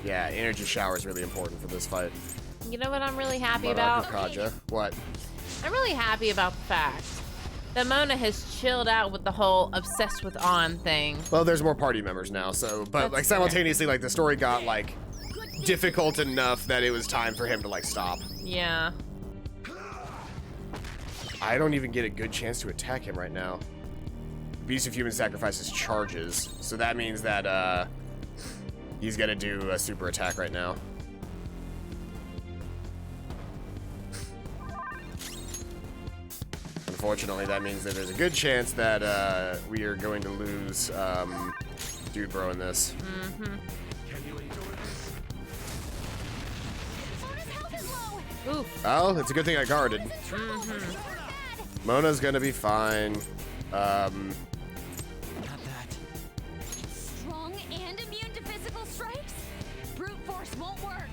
Yeah, energy shower is really important for this fight. You know what I'm really happy Maraku about? Kaja. What? I'm really happy about the fact that Mona has chilled out with the whole obsessed with On thing. Well, there's more party members now, so but That's like fair. simultaneously, like the story got like difficult enough that it was time for him to like stop. Yeah. I don't even get a good chance to attack him right now. Beast of Human sacrifices charges, so that means that he's gonna do a super attack right now. Unfortunately, that means that there's a good chance that we are going to lose Dude Bro in this. Mm-hmm. Oof. Well, it's a good thing I guarded. Mm-hmm. Mona's gonna be fine. Strong and immune to physical strikes? Brute force won't work.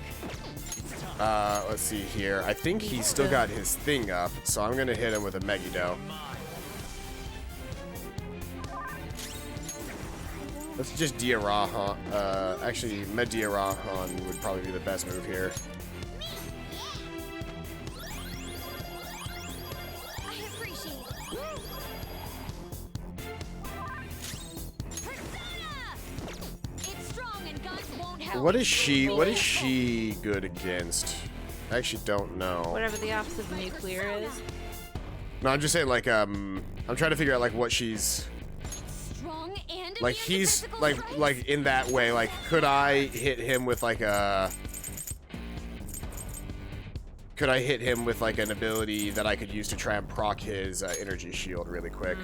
Let's see here. I think he's still got his thing up, so I'm gonna hit him with a Megiddo. Let's just Diarahan. Actually, Mediarahan would probably be the best move here. I appreciate it. Persona! It's strong and guns won't help. What is she good against? I actually don't know. Whatever the opposite of nuclear is. No, I'm just saying, like, I'm trying to figure out, like, what she's... Strong and Like, he's, like, in that way, like, could I hit him with, like, a could I hit him with like an ability that I could use to try and proc his energy shield really quick?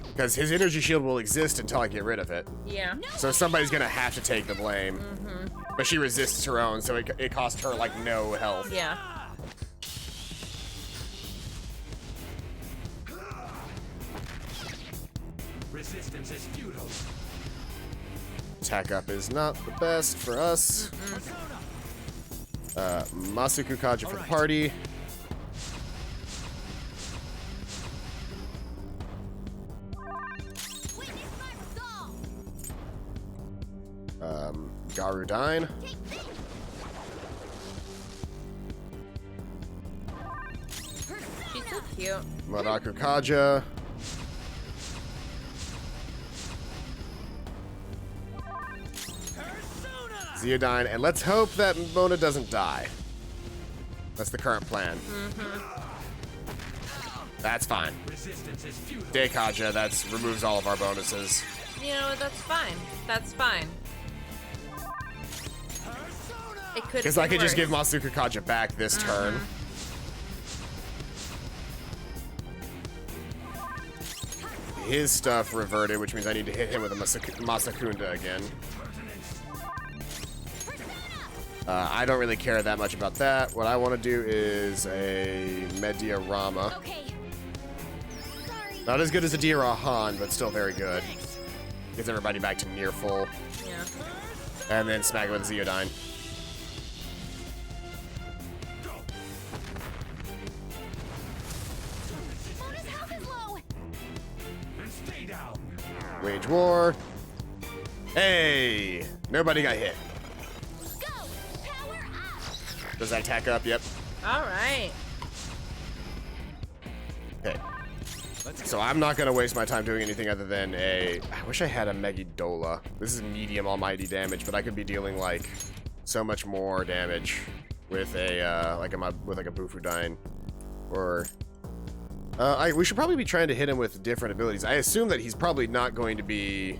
Because his energy shield will exist until I get rid of it. Yeah. So somebody's gonna have to take the blame. But she resists her own, so it costs her like no health. Yeah. Resistance is futile. Attack up is not the best for us. Masuku Kaja for the party. Garudine. She's so cute. Maraku Kaja. Zeodine, and let's hope that Mona doesn't die. That's the current plan. That's fine. Day Kaja, that removes all of our bonuses. You know what? That's fine. That's fine. It could. Because I could just give Masuku Kaja back this turn. His stuff reverted, which means I need to hit him with a Masakunda again. I don't really care that much about that. What I want to do is a Mediarama. Not as good as a Dirahan, but still very good. Gets everybody back to near full. Yeah. And then smack it with Zeodine. Wage war. Hey! Nobody got hit. Does that attack up? Yep. Alright. Okay. So I'm not going to waste my time doing anything other than I wish I had a Megidola. This is medium almighty damage, but I could be dealing like so much more damage with a Bufudine. Or we should probably be trying to hit him with different abilities. I assume that he's probably not going to be.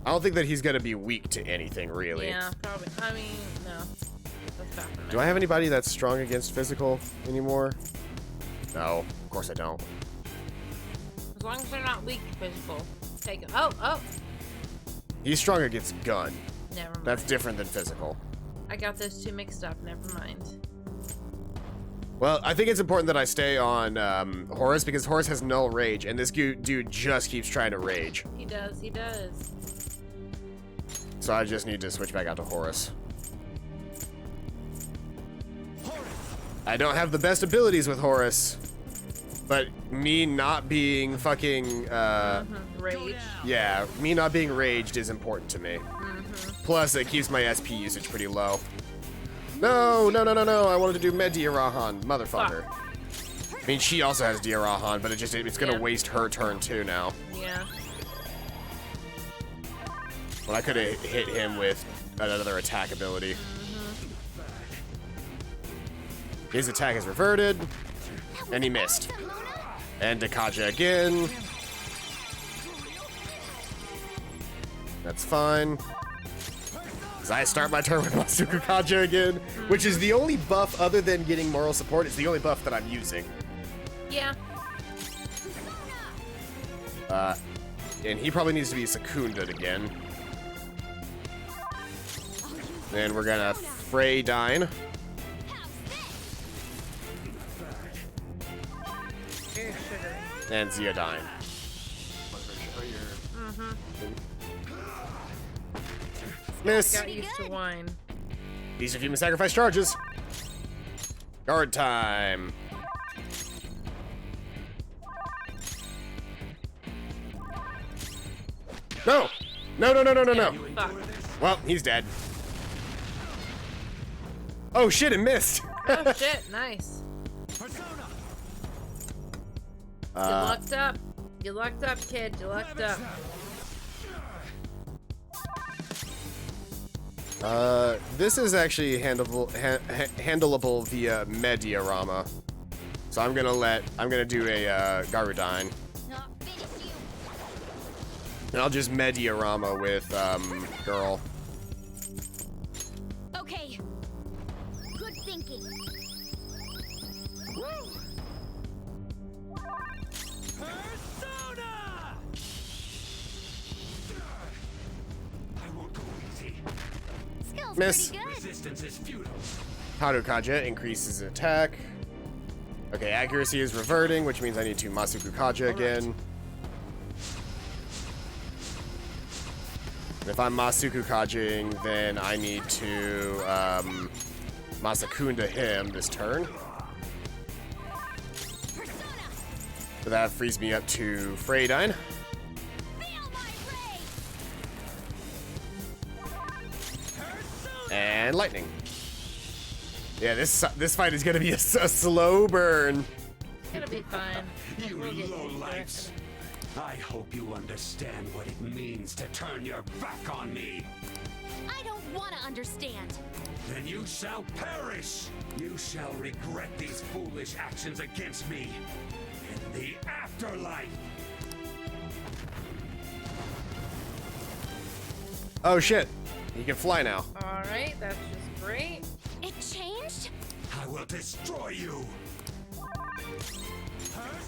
I don't think that he's going to be weak to anything, really. Yeah, probably. I mean, no. That's bad for me. Do I have anybody that's strong against physical anymore? No, of course I don't. As long as they're not weak to physical. Take it. Oh. He's strong against gun. Never mind. That's different than physical. I got those two mixed up. Never mind. Well, I think it's important that I stay on Horus because Horus has null rage, and this dude just keeps trying to rage. He does. He does. So I just need to switch back out to Horus. I don't have the best abilities with Horus, but me not being fucking rage. Yeah, me not being raged is important to me. Plus, it keeps my SP usage pretty low. No! I wanted to do Mediarahan, motherfucker. I mean, she also has Diarahan, but it's gonna waste her turn too now. Yeah. When I could have hit him with another attack ability. His attack is reverted, and he missed. And Dakaja again. That's fine. Because I start my turn with Masuku Kaja again, which is the only buff other than getting moral support. It's the only buff that I'm using. Yeah. And he probably needs to be secunded again. Then we're gonna Freydine. And Zeodine. Miss. Got used to wine. These are human sacrifice charges. Guard time. No! No. Fuck. Well, he's dead. Oh shit, it missed. Oh shit, nice. You lucked up. You lucked up, kid. You lucked up. This is actually handleable via Mediarama. So I'm gonna do a Garudine. And I'll just Mediarama with girl. Okay. Good thinking. Persona! I won't go easy. Skills Miss. pretty good. Resistance is futile. Harukaja increases attack. Okay, accuracy is reverting, which means I need to Masuku Kaja again. And if I'm Masuku Kajing, then I need to Masakunda him this turn. So that frees me up to Freydine. And lightning. Yeah, this fight is gonna be a slow burn. It'll be fine. You We'll get used to it. lowlifes. I hope you understand what it means to turn your back on me. I don't want to understand. Then you shall perish. You shall regret these foolish actions against me in the afterlife. Oh shit, he can fly now. All right, that's just great. It changed? I will destroy you.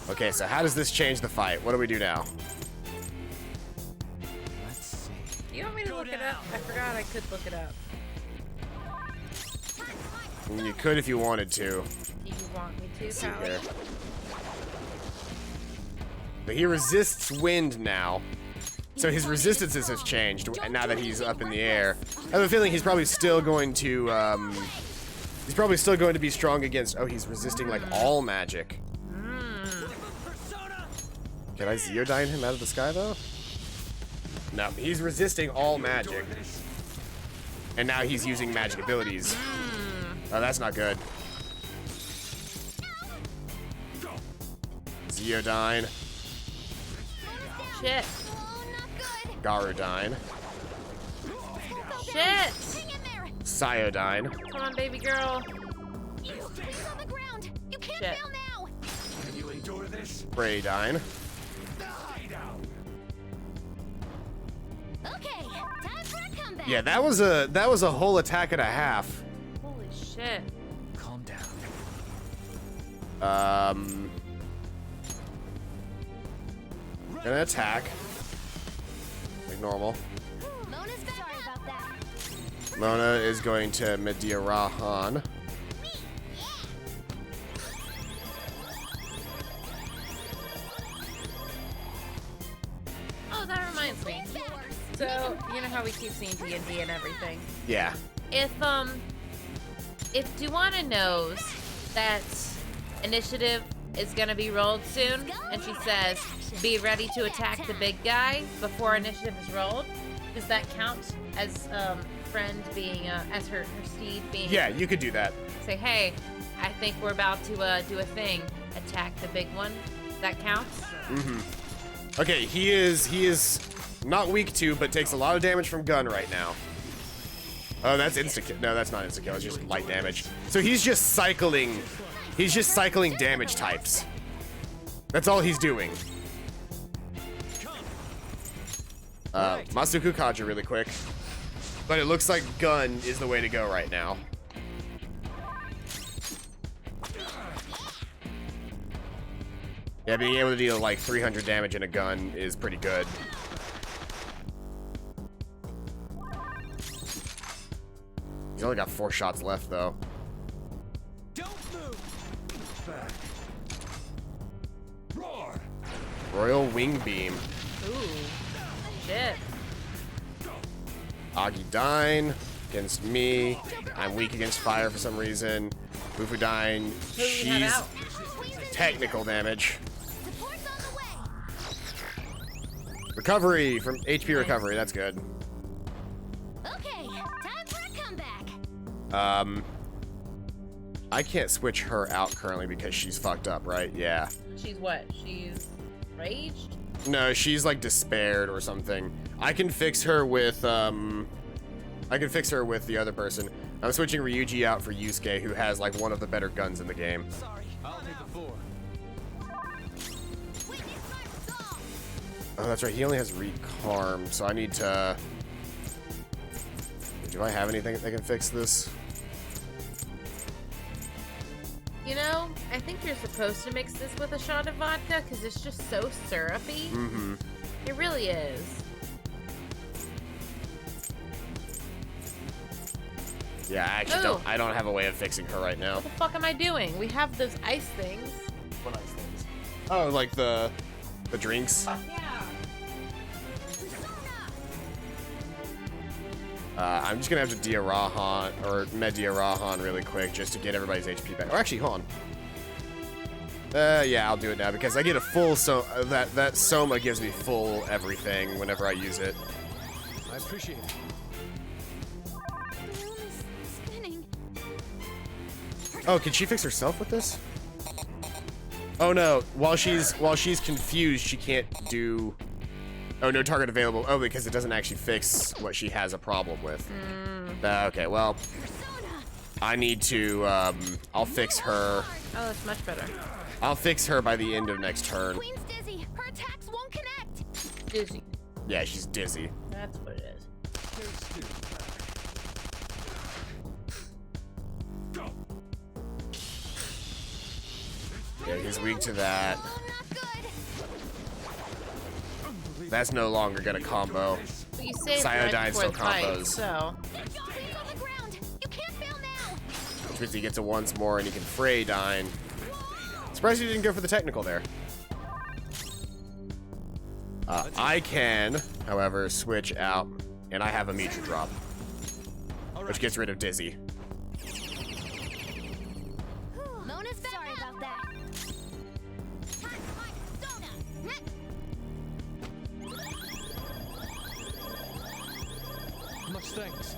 Okay, so how does this change the fight? What do we do now? Let's see. You want me to look it up? I forgot I could look it up. You could if you wanted to. Do you want me to, Let's see Callie? here. But he resists wind now. So his resistances have changed, and now that he's up in the air. I have a feeling he's probably still going to, be strong against, oh, he's resisting, like, all magic. Can I Zeodyne him out of the sky, though? No, he's resisting all magic. And now he's using magic abilities. Oh, that's not good. Zeodyne. Shit. Garudyne. Shit. Cyodyne. Come on, baby girl. He's on the ground. You can't Shit. fail now. Can you endure this? Freydine. Die down. Okay, time for a comeback. Yeah, that was a whole attack and a half. Holy shit. Calm down. Gonna attack. Like normal. Mona's back. Sorry about that. Mona is going to Medea Rahan. Oh, that reminds me. So, you know how we keep seeing D&D and everything? Yeah. If Duana knows that initiative is gonna be rolled soon, and she says, be ready to attack the big guy before initiative is rolled, does that count as friend being, as her steed being... Yeah, you could do that. Say, hey, I think we're about to do a thing. Attack the big one. That counts? Mm-hmm. Okay, he is not weak to, but takes a lot of damage from gun right now. Oh, that's insta-kill. No, that's not insta-kill. It's just light damage. So he's just cycling. He's just cycling damage types. That's all he's doing. Masuku Kaja really quick. But it looks like gun is the way to go right now. Yeah, being able to deal like 300 damage in a gun is pretty good. He's only got 4 shots left, though. Don't move. Back. Roar. Royal Wing Beam. Ooh. Shit. Agidine against me. I'm weak against fire for some reason. Bufudine, she's technical damage. Recovery from HP recovery, that's good. Okay, time for a comeback. I can't switch her out currently because she's fucked up, right? Yeah. She's what? She's raged? No, she's like despaired or something. I can fix her with the other person. I'm switching Ryuji out for Yusuke, who has like one of the better guns in the game. Sorry, I'll take the 4. Oh, that's right. He only has recarm, so I need to do I have anything that can fix this? You know, I think you're supposed to mix this with a shot of vodka because it's just so syrupy. Mm-hmm. It really is. Yeah, I actually I don't have a way of fixing her right now. What the fuck am I doing? We have those ice things. What ice things? Oh, like the drinks? Yeah. I'm just gonna have to Dia Rahan or Media Rahan really quick just to get everybody's HP back. Or actually, hold on. Yeah, I'll do it now because I get a full that Soma gives me full everything whenever I use it. I appreciate it. Oh, can she fix herself with this? Oh no, while she's confused, she can't do. Oh, no target available. Oh, because it doesn't actually fix what she has a problem with. Okay, well, I need to, I'll fix her. Oh, that's much better. I'll fix her by the end of next turn. Queen's dizzy. Her attacks won't connect. Dizzy. Yeah, she's dizzy. That's what it is. Yeah, he's weak to that. That's no longer gonna combo. But you saved Cyanide right still before the fight, combos. so. Which means he gets it once more and he can fray Dine. Surprised he didn't go for the technical there. I can, however, switch out, and I have a Mitra drop, which gets rid of Dizzy. Lona's back. Sorry about that. Much thanks.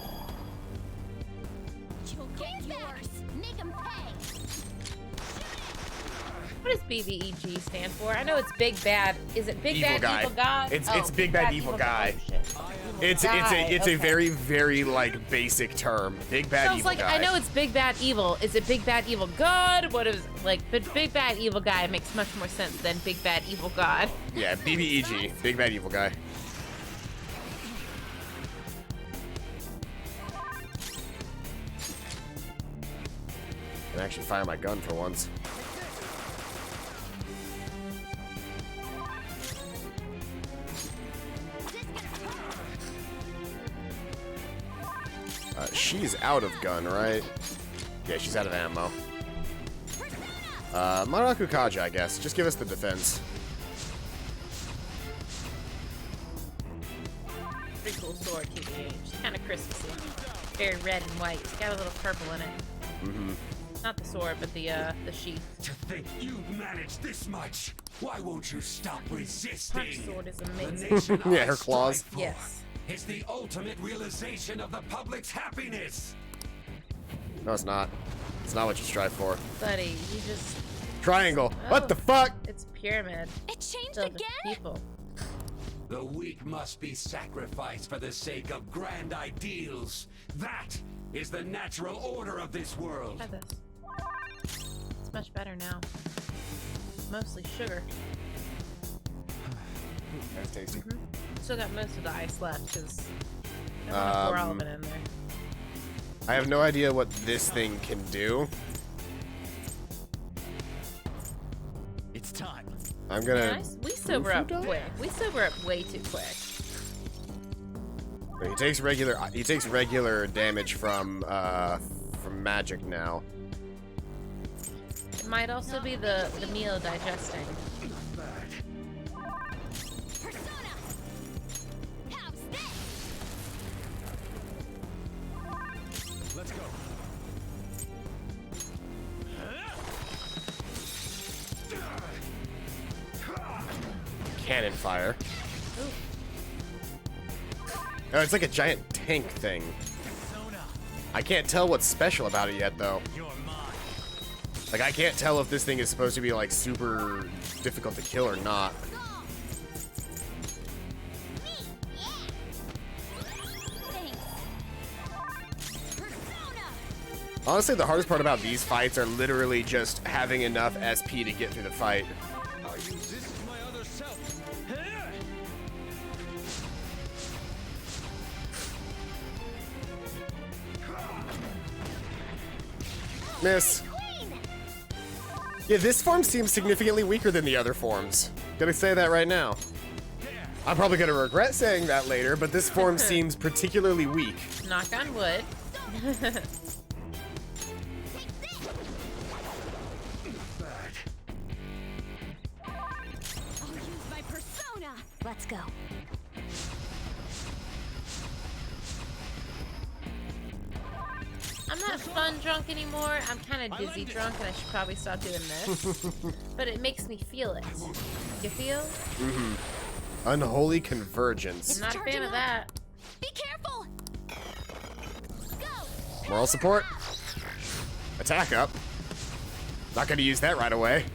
You'll get yours. Make him pay. What does BBEG stand for? I know it's Big Bad. Is it Big Evil Bad guy. Evil God? It's Big Bad Evil Guy. It's a very, very like basic term. Big Bad Sounds Evil like Guy. I know it's Big Bad Evil. Is it Big Bad Evil God? What is like? But Big Bad Evil Guy makes much more sense than Big Bad Evil God. Yeah, BBEG, Big Bad Evil Guy. I can actually fire my gun for once. She's out of gun, right? Yeah, she's out of ammo. Maraku Kaja, I guess. Just give us the defense. Pretty cool sword, TBH. It's kind of Christmassy. Very red and white. It's got a little purple in it. Mm-hmm. Not the sword, but the sheath. To think you've managed this much, why won't you stop resisting? Her sword is amazing. The nation Yeah, I her claws. strive for Yes. is the ultimate realization of the public's happiness. No, it's not. It's not what you strive for. Buddy, you just... Triangle. Oh, What the fuck? It's pyramid. It changed Filled with again? people. The weak must be sacrificed for the sake of grand ideals. That is the natural order of this world. Try this. It's much better now. Mostly sugar. That's tasty. Still got most of the ice left because I want to pour all of it in there. I have no idea what this thing can do. It's time. I'm gonna. Nice. We sober up quick. We sober up way too quick. He takes regular damage from magic now. It might also be the meal digesting. Let's go. Cannon fire. Oh, it's like a giant tank thing. I can't tell what's special about it yet, though. Like, I can't tell if this thing is supposed to be, like, super difficult to kill or not. Honestly, the hardest part about these fights are literally just having enough SP to get through the fight. I'll use this as my other self. Miss. Yeah, this form seems significantly weaker than the other forms. Gonna say that right now. I'm probably gonna regret saying that later, but this form seems particularly weak. Knock on wood. I'll use my persona. Let's go. I'm not fun drunk anymore. I'm kind of dizzy drunk, and I should probably stop doing this. But it makes me feel it. You feel? Mm-hmm. Unholy convergence. I'm not a fan of that. Be careful. Moral support. Attack up. Not gonna use that right away.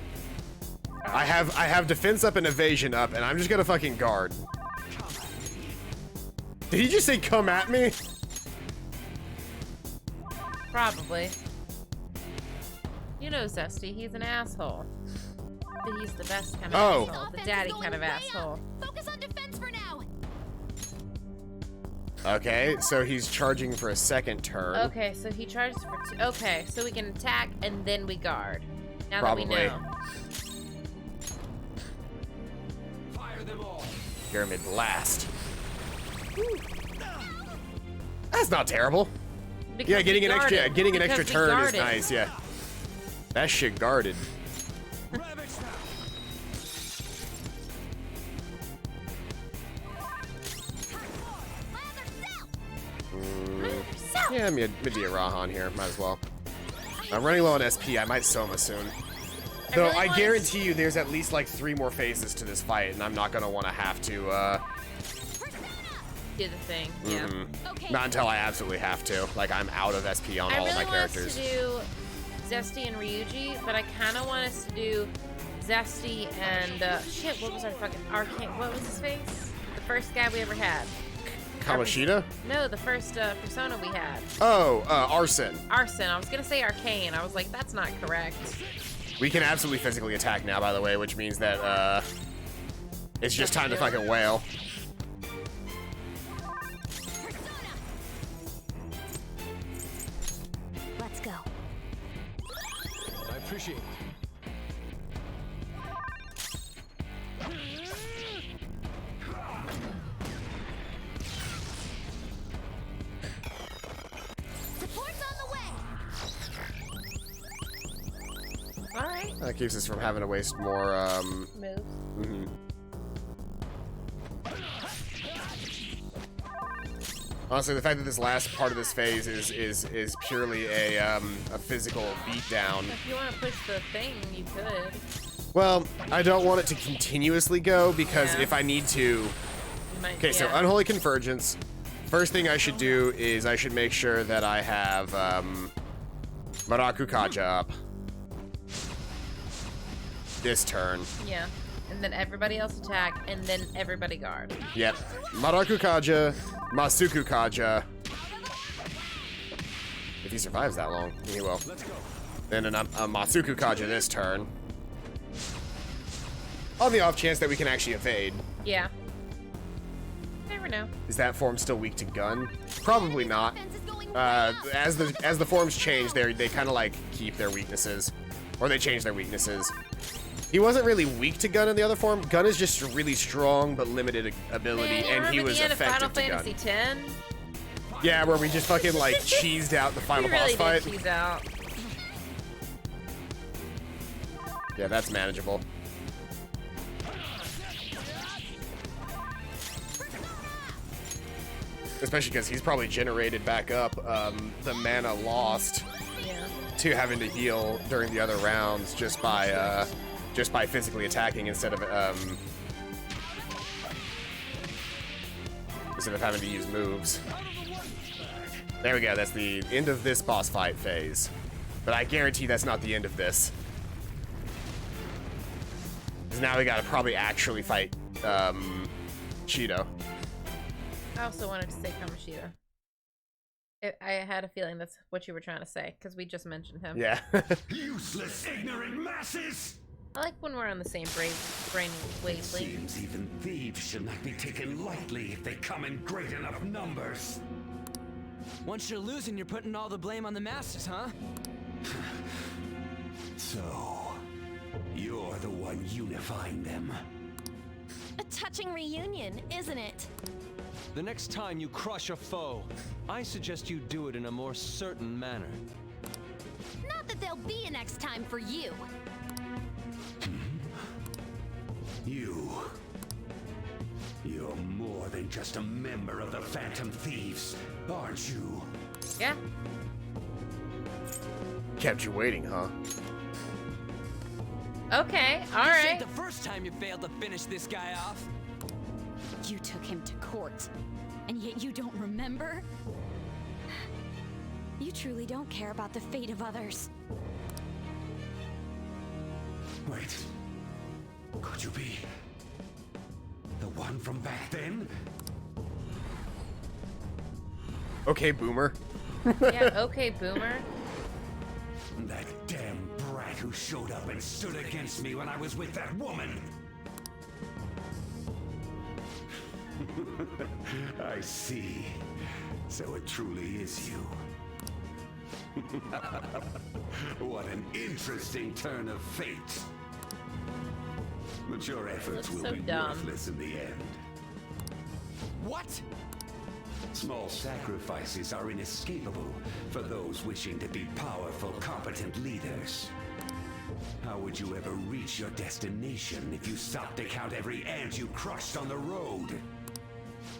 I have defense up and evasion up, and I'm just gonna fucking guard. Did he just say come at me? Probably. You know Zesty, he's an asshole. But he's the best kind of asshole. The daddy kind of asshole. Focus on defense for now. Okay, so he's charging for a second turn. Okay, so he charges for 2. Okay, so we can attack and then we guard. Now Probably. that we know. Fire them all. Pyramid blast. That's not terrible. Because yeah, getting an extra Because we turn is guarded. nice. Yeah, that shit guarded. Yeah, Medea Rahan here. Might as well. I'm running low on SP. I might Soma soon. Though I guarantee you there's at least like 3 more phases to this fight, and I'm not going to want to have to, Do the thing, yeah. Not until I absolutely have to. Like, I'm out of SP on all of my characters. I really want us to do Zesty and Ryuji, but I kind of want us to do Zesty and, shit, what was our fucking Arcane, what was his face? The first guy we ever had. Kamoshida? No, the first persona we had. Oh, Arson. Arson. I was gonna say Arcane. I was like, that's not correct. We can absolutely physically attack now, by the way, which means that, it's just time to fucking wail. Let's go. I appreciate it. Support's on the way. Alright. That keeps us from having to waste more, Moves. Mm-hmm. Honestly, the fact that this last part of this phase is purely a physical beatdown. If you want to push the thing, you could. Well, I don't want it to continuously go because if I need to... Okay, so Unholy Convergence. First thing I should do is I should make sure that I have Maraku Kaja up. This turn. Yeah. And then everybody else attack, and then everybody guard. Yep. Maraku Kaja, Masuku Kaja. If he survives that long, he will. Then a Masuku Kaja this turn. On the off chance that we can actually evade. Yeah. Never know. Is that form still weak to gun? Probably not. As the forms change, they kind of like keep their weaknesses, or they change their weaknesses. He wasn't really weak to gun in the other form. Gun is just really strong but limited ability, Man, and he was the end effective of to Final gun. Fantasy X? Yeah, where we just fucking like cheesed out the final We really boss fight. did cheese out. Yeah, that's manageable. Especially because he's probably generated back up the mana lost to having to heal during the other rounds just by physically attacking instead of having to use moves. There we go. That's the end of this boss fight phase. But I guarantee that's not the end of this. Because now we gotta probably actually fight Shido. I also wanted to say Kamoshida. I had a feeling that's what you were trying to say, because we just mentioned him. Yeah. Useless, ignorant masses! I like when we're on the same brain wavelength. Seems even thieves should not be taken lightly if they come in great enough numbers. Once you're losing, you're putting all the blame on the masters, huh? So, you're the one unifying them. A touching reunion, isn't it? The next time you crush a foe, I suggest you do it in a more certain manner. Not that there'll be a next time for you. You're more than just a member of the Phantom Thieves, aren't you? Yeah. Kept you waiting, huh? Okay, all This right. ain't the first time you failed to finish this guy off. You took him to court, and yet you don't remember? You truly don't care about the fate of others. Wait. Could you be the one from back then? Okay, boomer. Yeah, okay, boomer. That damn brat who showed up and stood against me when I was with that woman. I see. So it truly is you. What an interesting turn of fate. But your efforts That's will so be dumb. worthless in the end. What? Small sacrifices are inescapable for those wishing to be powerful, competent leaders. How would you ever reach your destination if you stopped to count every ant you crushed on the road?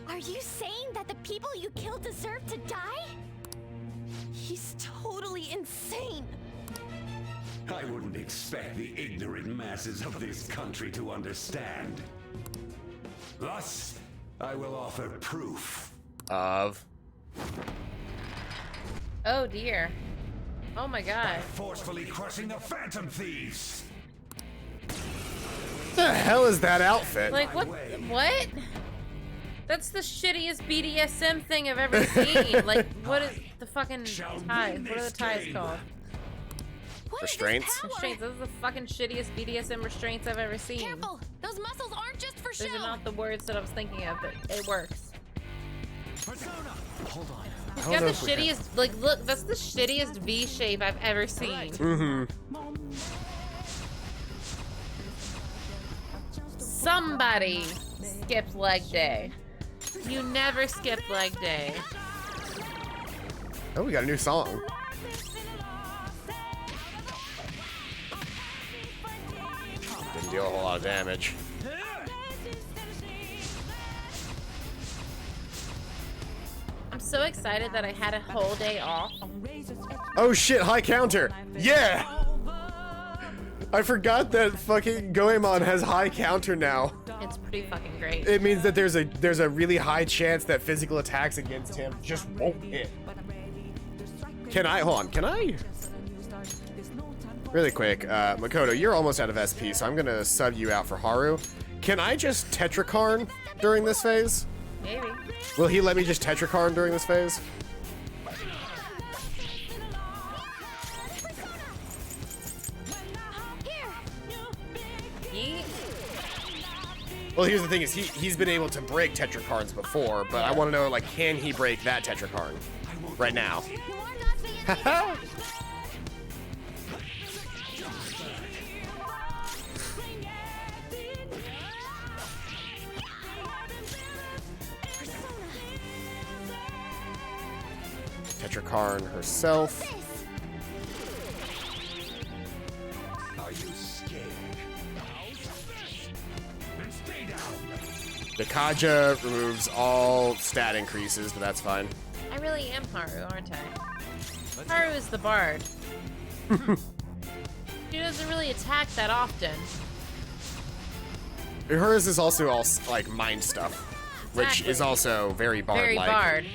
Are you saying that the people you killed deserve to die? He's totally insane. I wouldn't expect the ignorant masses of this country to understand. Thus, I will offer proof. Of. Oh dear. Oh my god. Forcefully crushing the Phantom Thieves. What the hell is that outfit? Like what? What? That's the shittiest BDSM thing I've ever seen. Like, what is the fucking ties? What are the ties called? Restraints? Restraints. Those are the fucking shittiest BDSM restraints I've ever seen. Careful! Those muscles aren't just for show! Those are not the words that I was thinking of, but it works. Hold on. It's got the shittiest, like, look, that's the shittiest V shape I've ever seen. Mm-hmm. Somebody skipped leg day. You never skip leg day. Oh, we got a new song. Didn't deal a whole lot of damage. I'm so excited that I had a whole day off. Oh shit, high counter. Yeah! I forgot that fucking Goemon has high counter now. It's pretty fucking great. It means that there's a really high chance that physical attacks against him just won't hit. Can I? Really quick, Makoto, you're almost out of SP, so I'm gonna sub you out for Haru. Can I just Tetrakarn during this phase? Maybe. Will he let me just Tetrakarn during this phase? Well, here's the thing: is he's been able to break Tetrakarns before, but I want to know, like, can he break that Tetrakarn right now? Tetrakarn herself. Are you scared? Then stay down. The Kaja removes all stat increases, but that's fine. I really am Haru, aren't I? Haru is the bard. She doesn't really attack that often. Hers is also all like mind stuff, which Exactly. is also very bard-like. Very bard.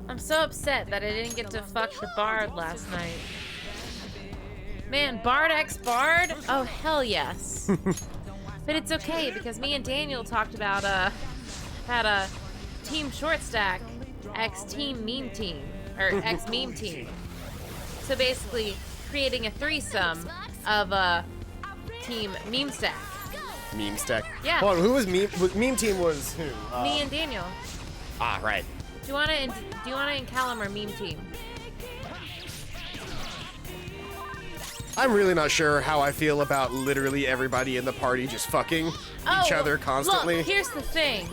I'm so upset that I didn't get to fuck the bard last night. Man, bard x bard? Oh, hell yes. But it's okay because me and Daniel talked about had a team short stack x team meme team or x meme team. So basically creating a threesome of a team meme stack. Meme stack. Yeah. Hold on, who was meme? Meme team was who? Me and Daniel. Ah, right. Do you want to Callum or meme team? I'm really not sure how I feel about literally everybody in the party just fucking each other constantly. Look, here's the thing.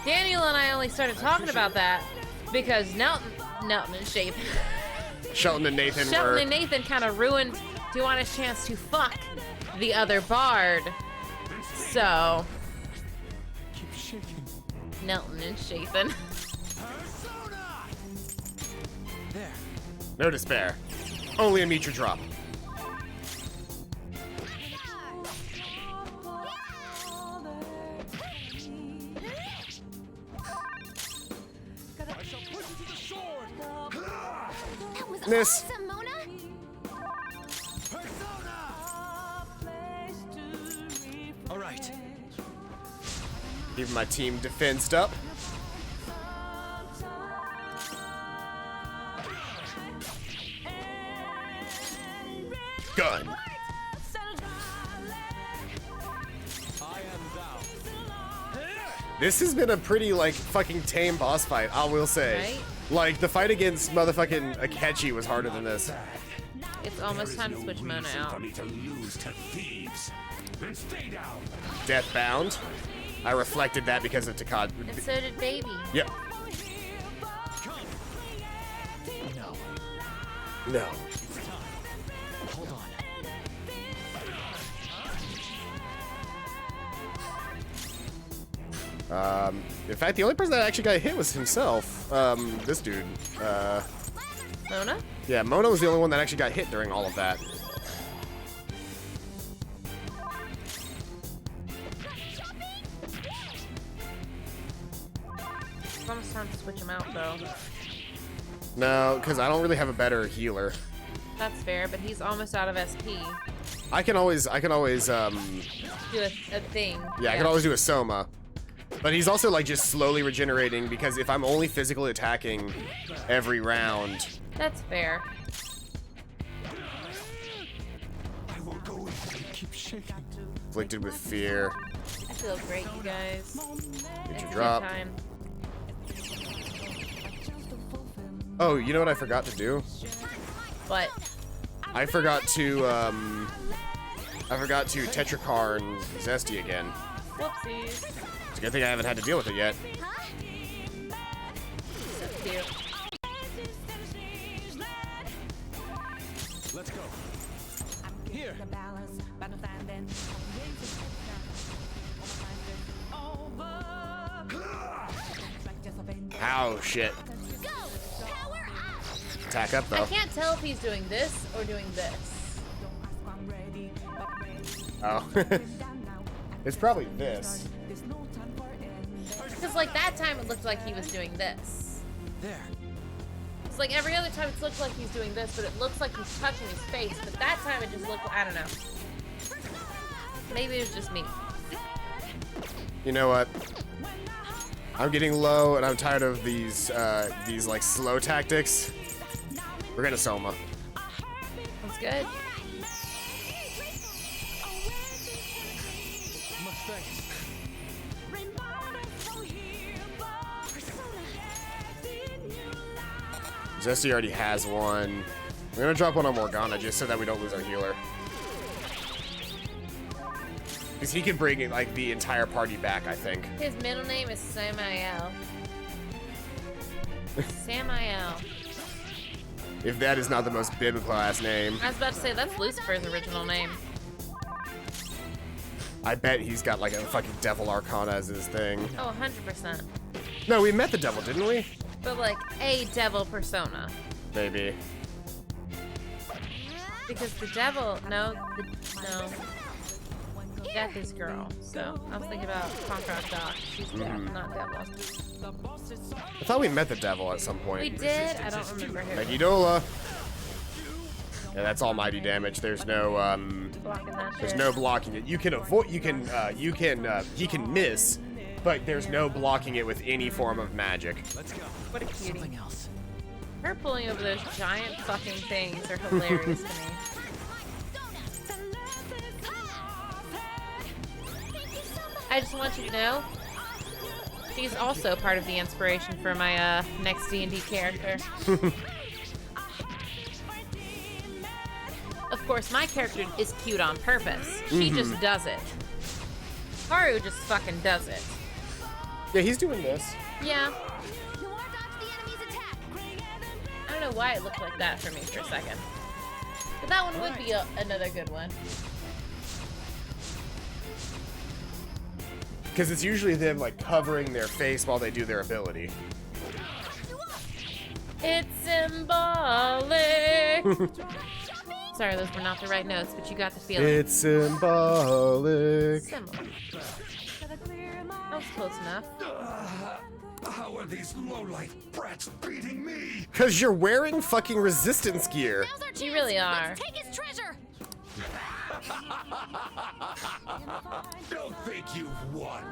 Daniel and I only started talking about that because Nelton and Shelton and Nathan Shelton and Nathan kind of ruined Duana's chance to fuck the other bard. So, Keep shaking. Nelton and Shathan. There. No despair. Only a meter drop. I shall put you to the sword. That was Miss. awesome, Mona. All right. Keeping my team defensed up. Gun. I am thou. This has been a pretty, like, fucking tame boss fight, I will say. Right? Like, the fight against motherfucking Akechi was harder than this. It's almost time to switch Mona out. Deathbound. I reflected that because of Takad. And so did Baby. Yep. No. No. Hold on. In fact, the only person that actually got hit was himself. This dude. Mona? Yeah, Mona was the only one that actually got hit during all of that. It's almost time to switch him out, though. No, because I don't really have a better healer. That's fair, but he's almost out of SP. I can always, Do a thing. yeah, I can always do a Soma. But he's also, like, just slowly regenerating, because if I'm only physically attacking every round... That's fair. I will go if you keep shaking. Afflicted with fear. I feel great, you guys. Get It's your a drop. good time. Oh, you know what I forgot to do? But I forgot to Tetrakarn Zesty again. whoopsies. It's a good thing I haven't had to deal with it yet. So cute. Let's go. Here. Ow, shit. Attack up, I though. can't tell if he's doing this or doing this. Oh. It's probably this. Because, like, that time it looked like he was doing this. There. It's like every other time it looks like he's doing this, but it looks like he's touching his face. But that time it just looked, I don't know. Maybe it was just me. You know what? I'm getting low, and I'm tired of these like, slow tactics. We're gonna Soma. That's good. Much thanks. Zesty already has one. We're gonna drop one on Morgana just so that we don't lose our healer. Because he can bring, like, the entire party back, I think. His middle name is Samael. Samael. If that is not the most biblical ass name. I was about to say, that's Lucifer's original name. I bet he's got, like, a fucking devil arcana as his thing. Oh, 100%. No, we met the devil, didn't we? But, like, a devil persona. Maybe. Because the devil, no. Death is girl. So, I was thinking about Conqueror Doc. She's death, not devil. I thought we met the devil at some point. We did? I don't remember who. Megidola. Yeah, that's almighty damage. There's no Blocking that there's shit. no blocking it. You can avoid. He can miss, but there's no blocking it with any form of magic. Let's go. What a cutie. Something else. Her pulling over those giant fucking things are hilarious to me. I just want you to know, She's also part of the inspiration for my next D&D character. Of course, my character is cute on purpose. She just does it. Haru just fucking does it. Yeah, he's doing this. Yeah. I don't know why it looked like that for me for a second. But that one would be another good one. Because it's usually them like covering their face while they do their ability. It's symbolic. Sorry, those were not the right notes, but you got the feeling. It's symbolic. Similar. That was close enough. How are these lowlife brats beating me? Because you're wearing fucking resistance gear. You really are. Let's take his treasure. Don't think you've won.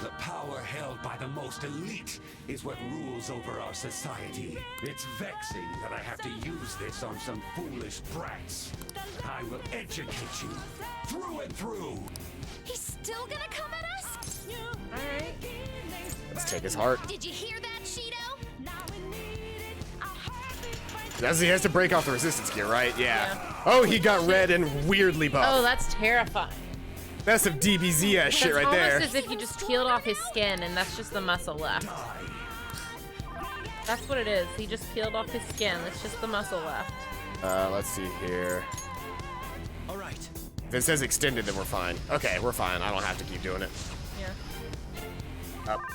The power held by the most elite is what rules over our society. It's vexing that I have to use this on some foolish brats. I will educate you through and through. He's still gonna come at us? Alright. Let's take his heart. Did you hear that, Shido? He has to break off the resistance gear, right? Yeah. Oh, he got red and weirdly buffed. Oh, that's terrifying. That's some DBZ ass shit right there. It's almost as if you just peeled off his skin and that's just the muscle left. That's what it is. He just peeled off his skin. It's just the muscle left. Let's see here. All right. If it says extended, then we're fine. Okay, we're fine. I don't have to keep doing it. Yeah.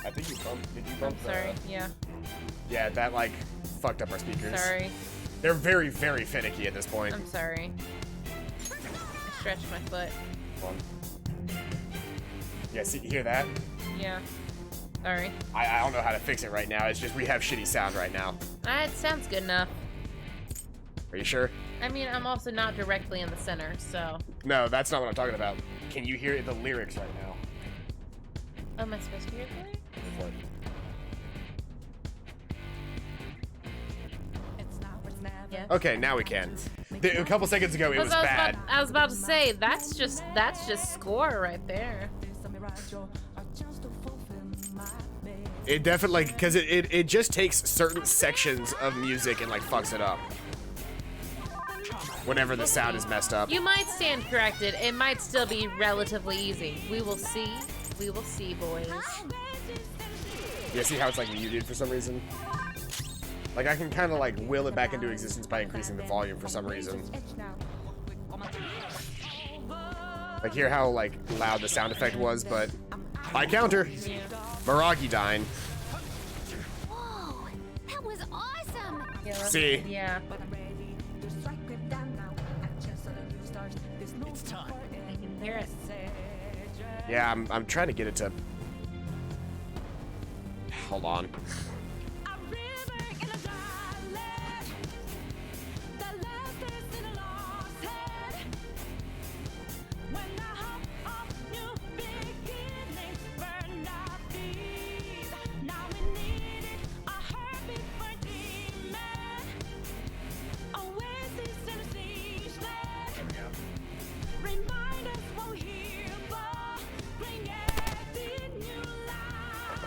I think you bumped. Did you bump? I'm sorry. Yeah. Yeah, that like fucked up our speakers. Sorry. They're very, very finicky at this point. I'm sorry. I stretched my foot. Hold on. Yeah, see, you hear that? Yeah. Sorry. I don't know how to fix it right now. It's just we have shitty sound right now. It sounds good enough. Are you sure? I mean, I'm also not directly in the center, so. No, that's not what I'm talking about. Can you hear the lyrics right now? Oh, am I supposed to hear the lyrics? What? Yeah. Okay, now we can. A couple seconds ago, it was bad. I was about to say that's just score right there. It definitely, because it just takes certain sections of music and like fucks it up. Whenever the sound is messed up. You might stand corrected. It might still be relatively easy. We will see. We will see, boys. Yeah, see how it's like muted for some reason? Like I can kind of like will it back into existence by increasing the volume for some reason. Like hear how like loud the sound effect was, but I counter. Miragi dying. Whoa, that was awesome. See? Yeah. It's time. I can hear it. Yeah, I'm trying to get it to. Hold on.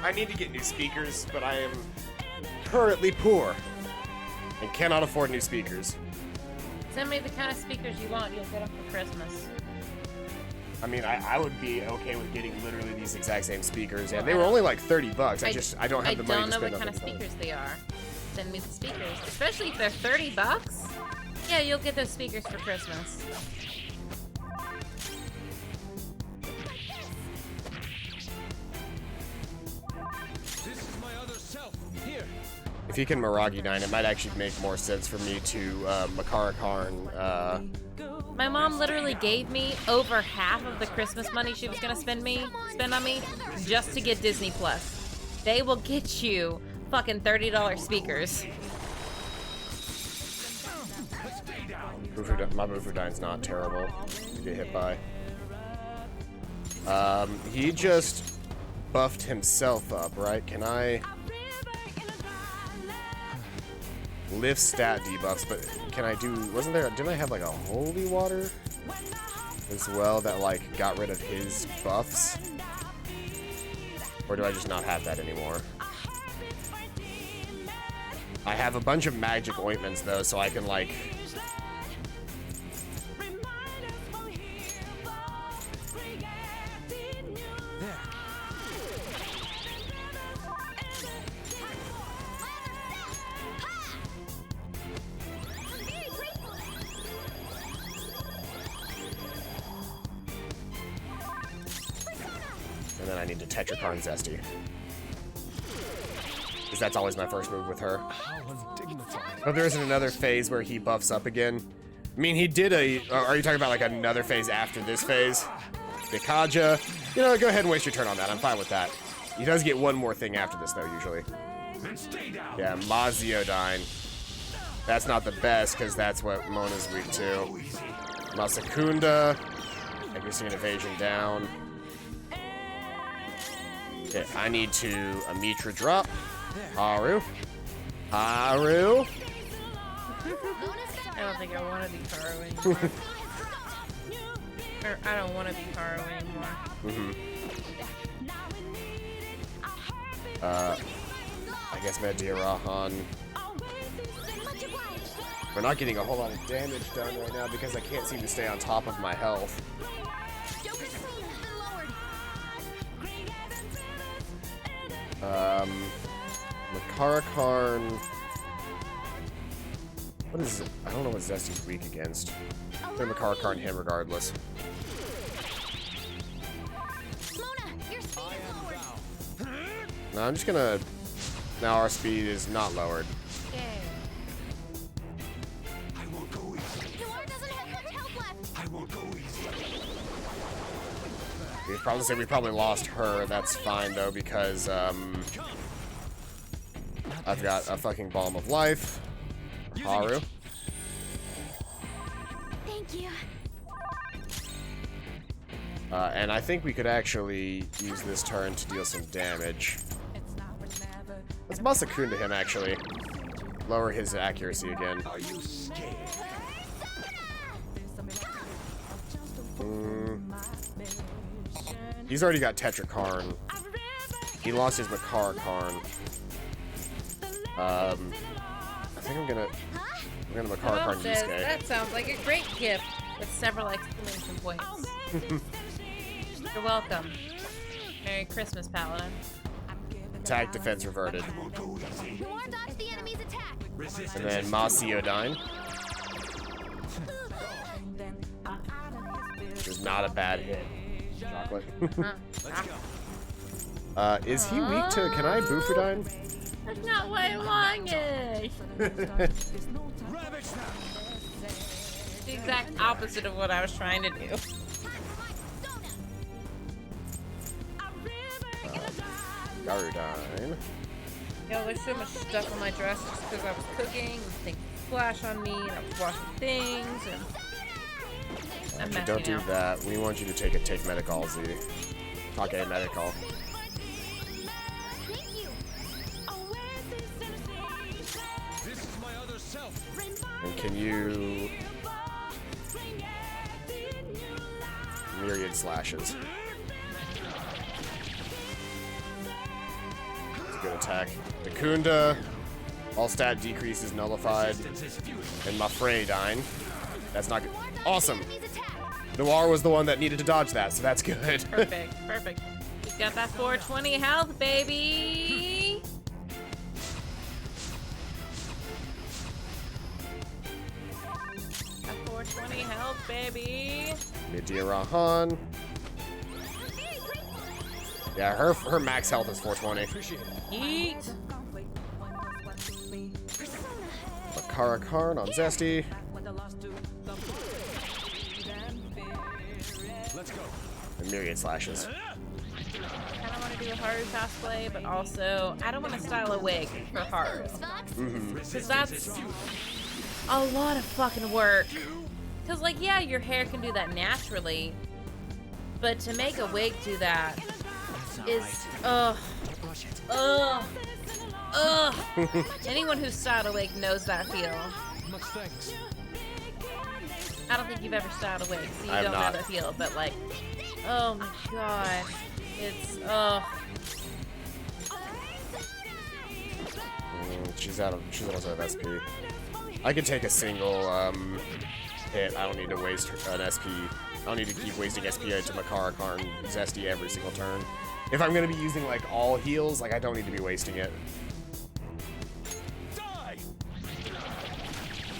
I need to get new speakers, but I am currently poor and cannot afford new speakers. Send me the kind of speakers you want. You'll get them for Christmas. I mean, I would be okay with getting literally these exact same speakers, and they were only like $30. I don't have the money to spend on them. I don't know what kind of speakers they are. Send me the speakers, especially if they're $30. Yeah, you'll get those speakers for Christmas. If you can Miragi 9, it might actually make more sense for me to Makara Karn. My mom literally gave me over half of the Christmas money she was gonna spend on me just to get Disney Plus. They will get you fucking $30 speakers. My Bufudyne's not terrible to get hit by. He just buffed himself up, right? Can I lift stat debuffs? But can I do? Didn't I have like a holy water as well that like got rid of his buffs? Or do I just not have that anymore? I have a bunch of magic ointments, though, so I can, like... And then I need to Tetrakarn Zesty. Because that's always my first move with her. But there isn't another phase where he buffs up again. I mean, he did a... Are you talking about, like, another phase after this phase? Bikaja. You know, go ahead and waste your turn on that. I'm fine with that. He does get one more thing after this, though, usually. Yeah, Maziodyne. That's not the best, because that's what Mona's weak to. Masakunda. Accuracy and evasion down. Okay, I need to Amitra drop. Haru. Haru. I don't think I want to be Haru anymore. Or I don't want to be Haru anymore. I guess Media Rahan. We're not getting a whole lot of damage done right now because I can't seem to stay on top of my health. Makarakarn. What is it? I don't know what Zesty's weak against. They're Makarakarn him regardless. No, I'm just gonna... Now our speed is not lowered. We'd probably say we probably lost her. That's fine though because I've got a fucking Balm of Life. Haru. Thank you. And I think we could actually use this turn to deal some damage. Let's Masakunda him actually. Lower his accuracy again. Are you scared? He's already got Tetrakarn. He lost his Makarakarn. I think I'm gonna Makarakarn Yusuke. That sounds like a great gift with several exclamation points. You're welcome. Merry Christmas, Paladin. Attack, defense reverted. Dodge the enemy's attack. And then Maziodyne. Which is not a bad hit. Chocolate. Is he weak to... Can I Bufudyne? That's not what I wanted. The exact opposite of what I was trying to do. Garudine. Yo, there's so much stuff on my dress just because I was cooking and things splash on me and I was washing things and I'm messy Don't do now. that. We want you to take Medical Z. Okay, Medical. And can you... Myriad Slashes. That's a good attack. Nakunda. All stat decreases nullified. And Mafredyne. That's not good. Awesome! Noir was the one that needed to dodge that, so that's good. Perfect, perfect. He's got that 420 health, baby! That 420 health, baby! Media Rahan. Yeah, her max health is 420. Eat! Makarakarn on Zesty. Let's go. And Myriad Slashes. I kind of want to do a Haru cosplay, but also I don't want to style a wig for Haru. Because that's a lot of fucking work. Because, like, yeah, your hair can do that naturally, but to make a wig do that is, Anyone who's styled a wig knows that feel. Much thanks. I don't think you've ever styled a wig, so you I have don't know not. that feel, but, like, oh my god. It's, She's almost out of SP. I could take a single hit. I don't need to waste an SP. I don't need to keep wasting SP to Makara Karn Zesty every single turn. If I'm gonna be using like all heals, like I don't need to be wasting it.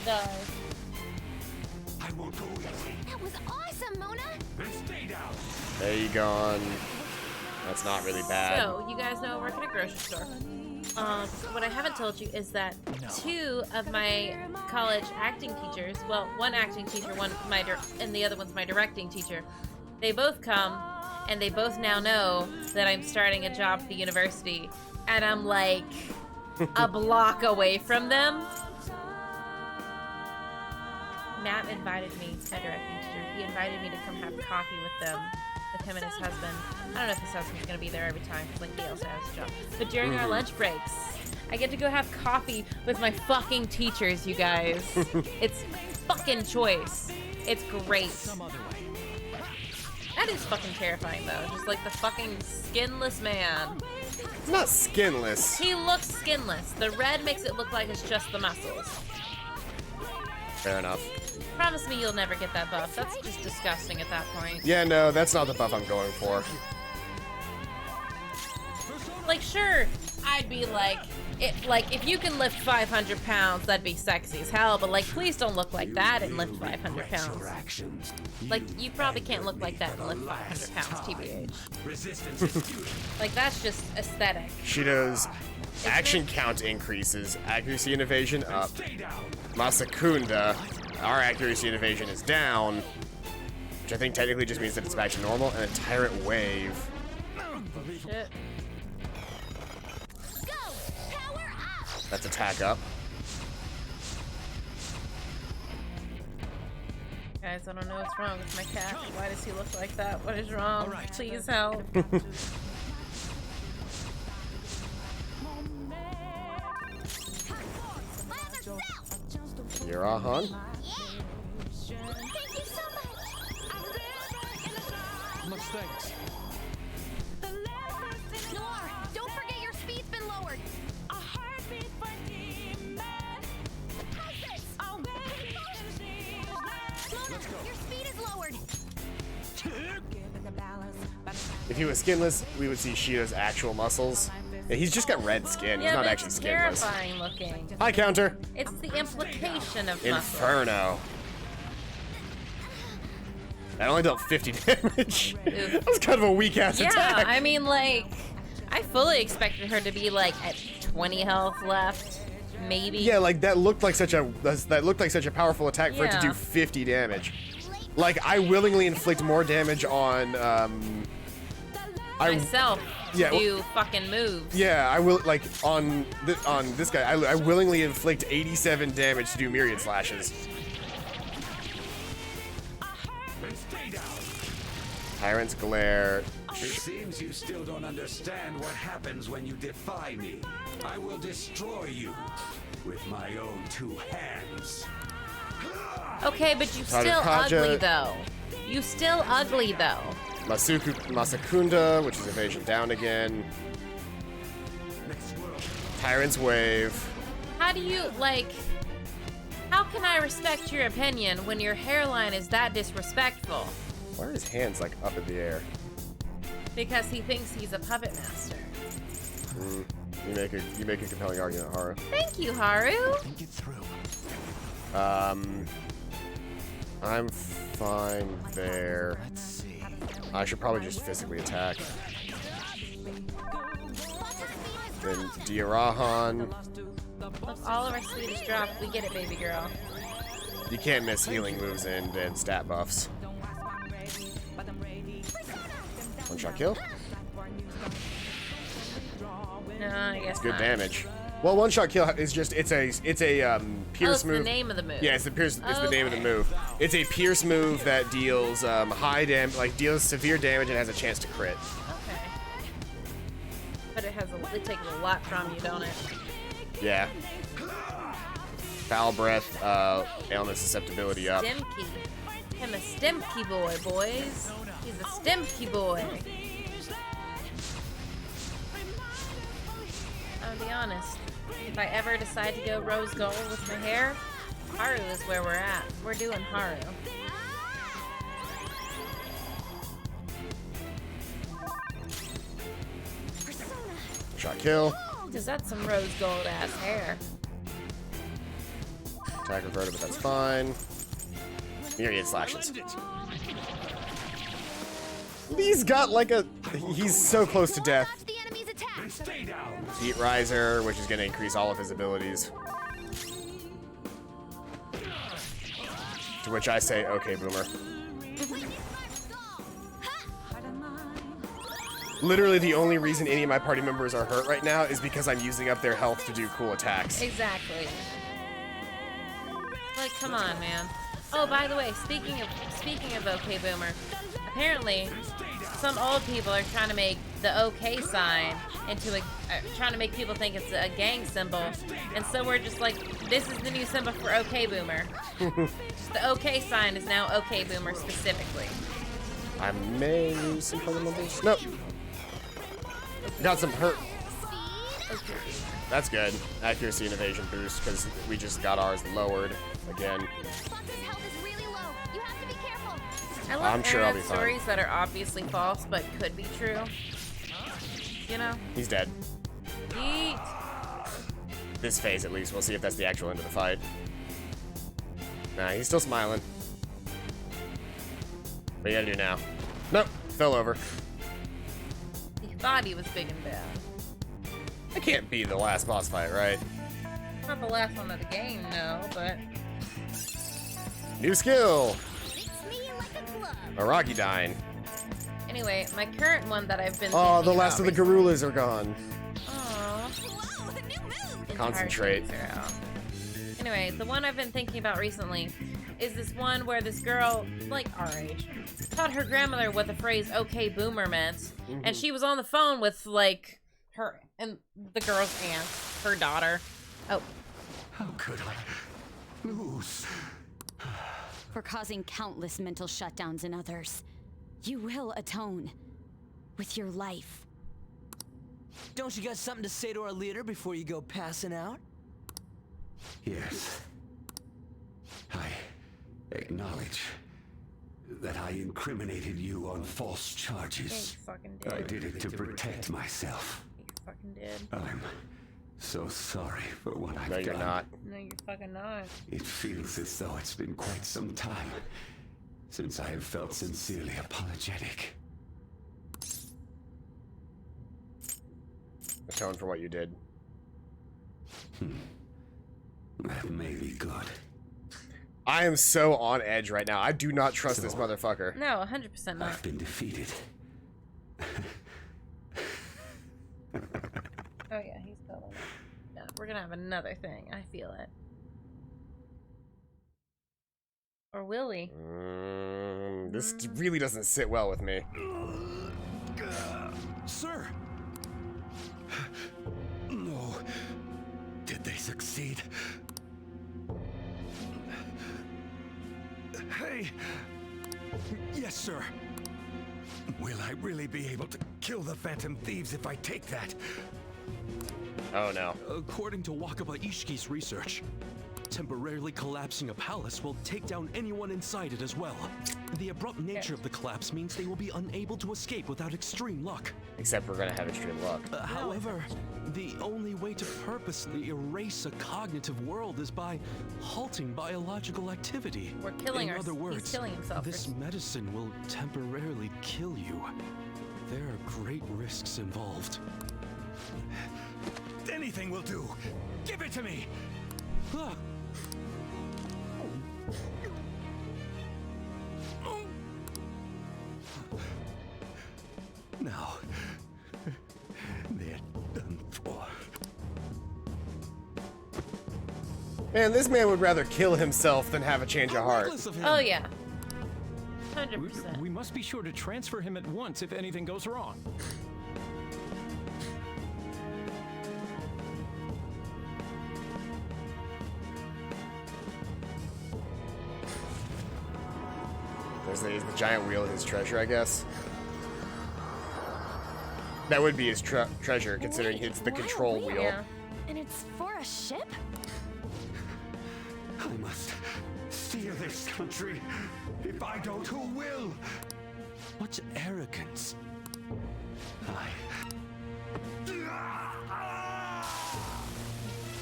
Die. I won't go easy. That was awesome, Mona! Stay down. There you gone. That's not really bad. So, you guys know I work at a grocery store. What I haven't told you is that 2 of my college acting teachers, well, one acting teacher, and the other one's my directing teacher, they both come, and they both now know that I'm starting a job at the university, and I'm like a block away from them. Matt invited me, my directing teacher, he invited me to come have coffee with them, with him and his husband. I don't know if his husband's gonna be there every time, because like he also has a job. But during our lunch breaks, I get to go have coffee with my fucking teachers, you guys. It's fucking choice. It's great. That is fucking terrifying though, just like the fucking skinless man. It's not skinless. He looks skinless. The red makes it look like it's just the muscles. Fair enough. Promise me you'll never get that buff. That's just disgusting at that point. Yeah, no, that's not the buff I'm going for. Like, sure, I'd be like, if you can lift 500 pounds, that'd be sexy as hell, but like, please don't look like that and lift 500 pounds. Like, you probably can't look like that and lift 500 pounds, TBH. Like, that's just aesthetic. Shido's action count increases, accuracy and evasion up. Masakunda, our accuracy and evasion is down, which I think technically just means that it's back to normal, and a Tyrant Wave. Shit. That's attack up. Guys, I don't know what's wrong with my cat. Why does he look like that? What is wrong? Please help. Yurahan? Thank you so much! Much thanks. Noir, don't forget your speed's been lowered! Mona, your speed is lowered! If he was skinless, we would see Shido's actual muscles. Yeah, he's just got red skin. He's not actually skinless. Terrifying looking. Hi, counter. It's the implication of muscle. Inferno. That only dealt 50 damage. That was kind of a weak ass attack. Yeah, I mean, like, I fully expected her to be like at 20 health left, maybe. Yeah, like that looked like such a powerful attack for it to do 50 damage. Like I willingly inflict more damage on myself. Yeah, do fucking moves. Yeah, I will like on this guy. I willingly inflict 87 damage to do myriad slashes. Tyrant's Glare. It seems you still don't understand what happens when you defy me. I will destroy you with my own 2 hands. Okay, but you still ugly though. You still ugly though. Masakunda, which is evasion down again. Tyrant's Wave. How do you, like, how can I respect your opinion when your hairline is that disrespectful? Why are his hands like up in the air? Because he thinks he's a puppet master. You make a compelling argument, Haru. Thank you, Haru. Get through. I'm fine there. I should probably just physically attack. Then Diarahan. If all of our speed is dropped, we get it, baby girl. You can't miss healing moves and stat buffs. One shot kill. No, I guess It's good not. damage. Well, one shot kill is just it's a pierce move. It's the name of the move. Yeah, it's the name of the move. It's a pierce move that deals high damage, like deals severe damage and has a chance to crit. Okay. But it takes a lot from you, don't it? Yeah. Foul breath, ailment susceptibility up. Stimkey. Him a Stimkey boy, boys. He's a Stimkey boy. gotta be honest. If I ever decide to go rose gold with my hair, Haru is where we're at. We're doing Haru. Shot kill. Cause that's some rose gold ass hair. Attack reverted, but that's fine. Myriad slashes. He's got like a... He's so close to death. Heat Riser, which is going to increase all of his abilities. To which I say, okay, Boomer. Literally the only reason any of my party members are hurt right now is because I'm using up their health to do cool attacks. Exactly. Like, come on, man. Oh, by the way, speaking of OK Boomer, apparently some old people are trying to make the OK sign into a trying to make people think it's a gang symbol, and so we're just like, this is the new symbol for OK Boomer. The OK sign is now OK Boomer specifically. I may lose some party members. Nope. Got some hurt. That's good. Accuracy and evasion boost, because we just got ours lowered again. I love I'm sure I'll be fine. stories that are obviously false but could be true. You know? He's dead. Yeet. This phase, at least. We'll see if that's the actual end of the fight. Nah, he's still smiling. What you gotta do now? Nope. Fell over. He thought he was big and bad. That can't be the last boss fight, right? Not the last one of the game, no, but... New skill! Aragi dying. Anyway, my current one that I've been Oh, the thinking last of the about Garulas are gone. recently- Concentrate. Anyway, the one I've been thinking about recently is this one where this girl, like our age, taught her grandmother what the phrase "Okay, Boomer" meant, and she was on the phone with like her and the girl's aunt, her daughter. Oh, How could I lose? For causing countless mental shutdowns in others. You will atone with your life. Don't you got something to say to our leader before you go passing out? Yes. I acknowledge that I incriminated you on false charges. yeah, you fucking did. I did it to protect myself. You fucking did. I'm so sorry for what I've No, done. you're not. No, you're fucking not. It feels as though it's been quite some time since I have felt sincerely apologetic. Atone for what you did. That may be good. I am so on edge right now. I do not trust this motherfucker. No, 100% not. I've been defeated. Oh yeah, he's going. Yeah, we're gonna have another thing. I feel it. Or will we? This really doesn't sit well with me. Sir! No. Did they succeed? Hey! Yes, sir. Will I really be able to kill the Phantom Thieves if I take that? Oh no. According to Wakaba Ishiki's research, temporarily collapsing a palace will take down anyone inside it as well. The abrupt nature of the collapse means they will be unable to escape without extreme luck. Except we're gonna have extreme luck. However, the only way to purposely erase a cognitive world is by halting biological activity. We're killing In our- other he's words, killing himself. this medicine will temporarily kill you. There are great risks involved. Anything will do. Give it to me. Ah. Now, they're done for. Man, this man would rather kill himself than have a change of heart. Oh yeah. 100%. We must be sure to transfer him at once if anything goes wrong. There's the giant wheel of his treasure, I guess. That would be his treasure, considering it's the control wheel. Yeah. And it's for a ship? I must steer this country. If I don't, who will? What arrogance.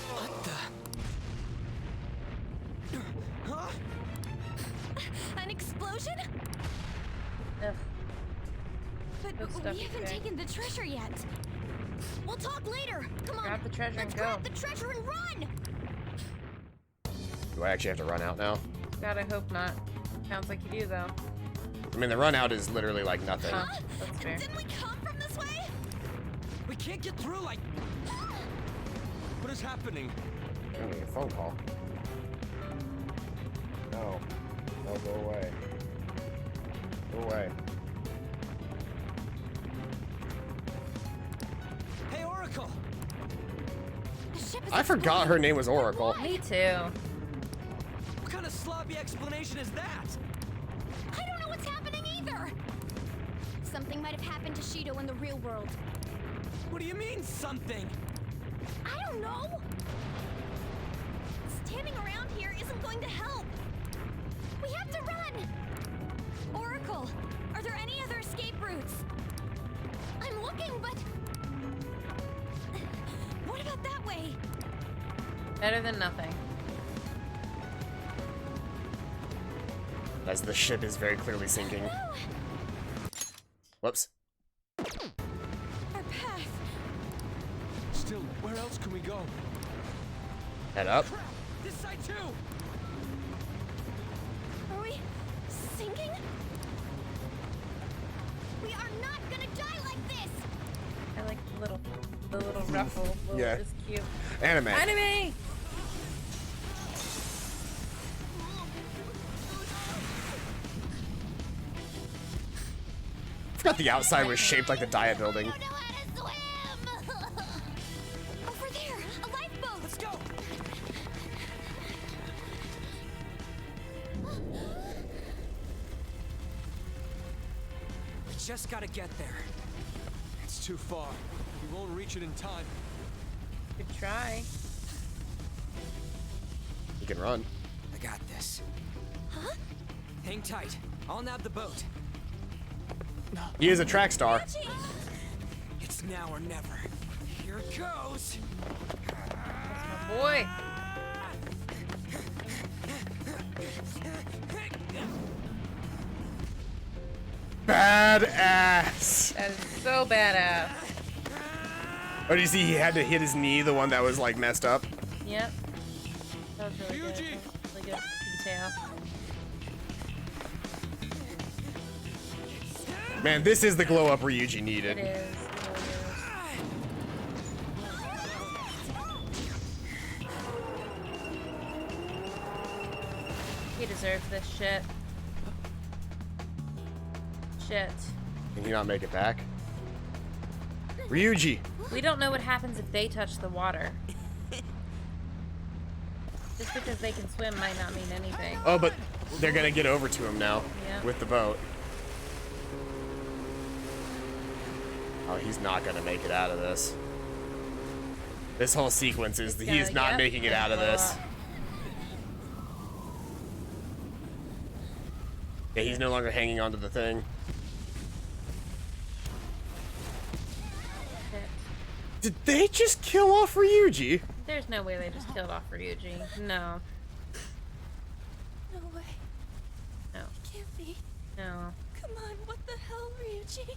What the? Huh? An explosion? Ugh. But Good stuff, we haven't okay. taken the treasure yet. We'll talk later. Come on. Grab the treasure Let's and go. grab the treasure and run. Do I actually have to run out now? God, I hope not. Sounds like you do, though. I mean, the run out is literally like nothing. Huh, that's fair. Didn't we come from this way? We can't get through like... What is happening? I'm gonna get a phone call. No. No, go away. Go away. Hey, Oracle! The ship is I forgot her name was Oracle. Me too. What kind of sloppy explanation is that? I don't know what's happening either. Something might have happened to Shido in the real world. What do you mean, something? I don't know. Standing around here isn't going to help. We have to run. Oracle, are there any other escape routes? I'm looking, but... What about that way? Better than nothing. As the ship is very clearly sinking. Whoops. Our path. Still, where else can we go? Head up. Crap! This side too! Are we sinking? We are not gonna die like this. I like the little ruffle. Yeah. It's cute. Anime. Anime! I forgot the outside was shaped like the Diet building. Over there, a lifeboat. Let's go! We just gotta get there. It's too far. We won't reach it in time. Good try. You can run. I got this. Huh? Hang tight. I'll nab the boat. He is a track star. It's now or never. Here it goes. That's my boy. Badass. That is so badass. Oh, do you see he had to hit his knee, the one that was like messed up? Yep. That was really good. Ryuji! Really good detail. Man, this is the glow up Ryuji It needed. is. It really is. He deserves this shit. Shit. Can he not make it back? Ryuji! We don't know what happens if they touch the water. Just because they can swim might not mean anything. Oh, but they're gonna get over to him now Yeah. with the boat. Oh, he's not gonna make it out of this. This whole sequence is he is not making it out of this. Yeah, he's no longer hanging onto the thing. Did they just kill off Ryuji? There's no way they just killed off Ryuji. No. No way. No. It can't be. No. Come on, what the hell, Ryuji?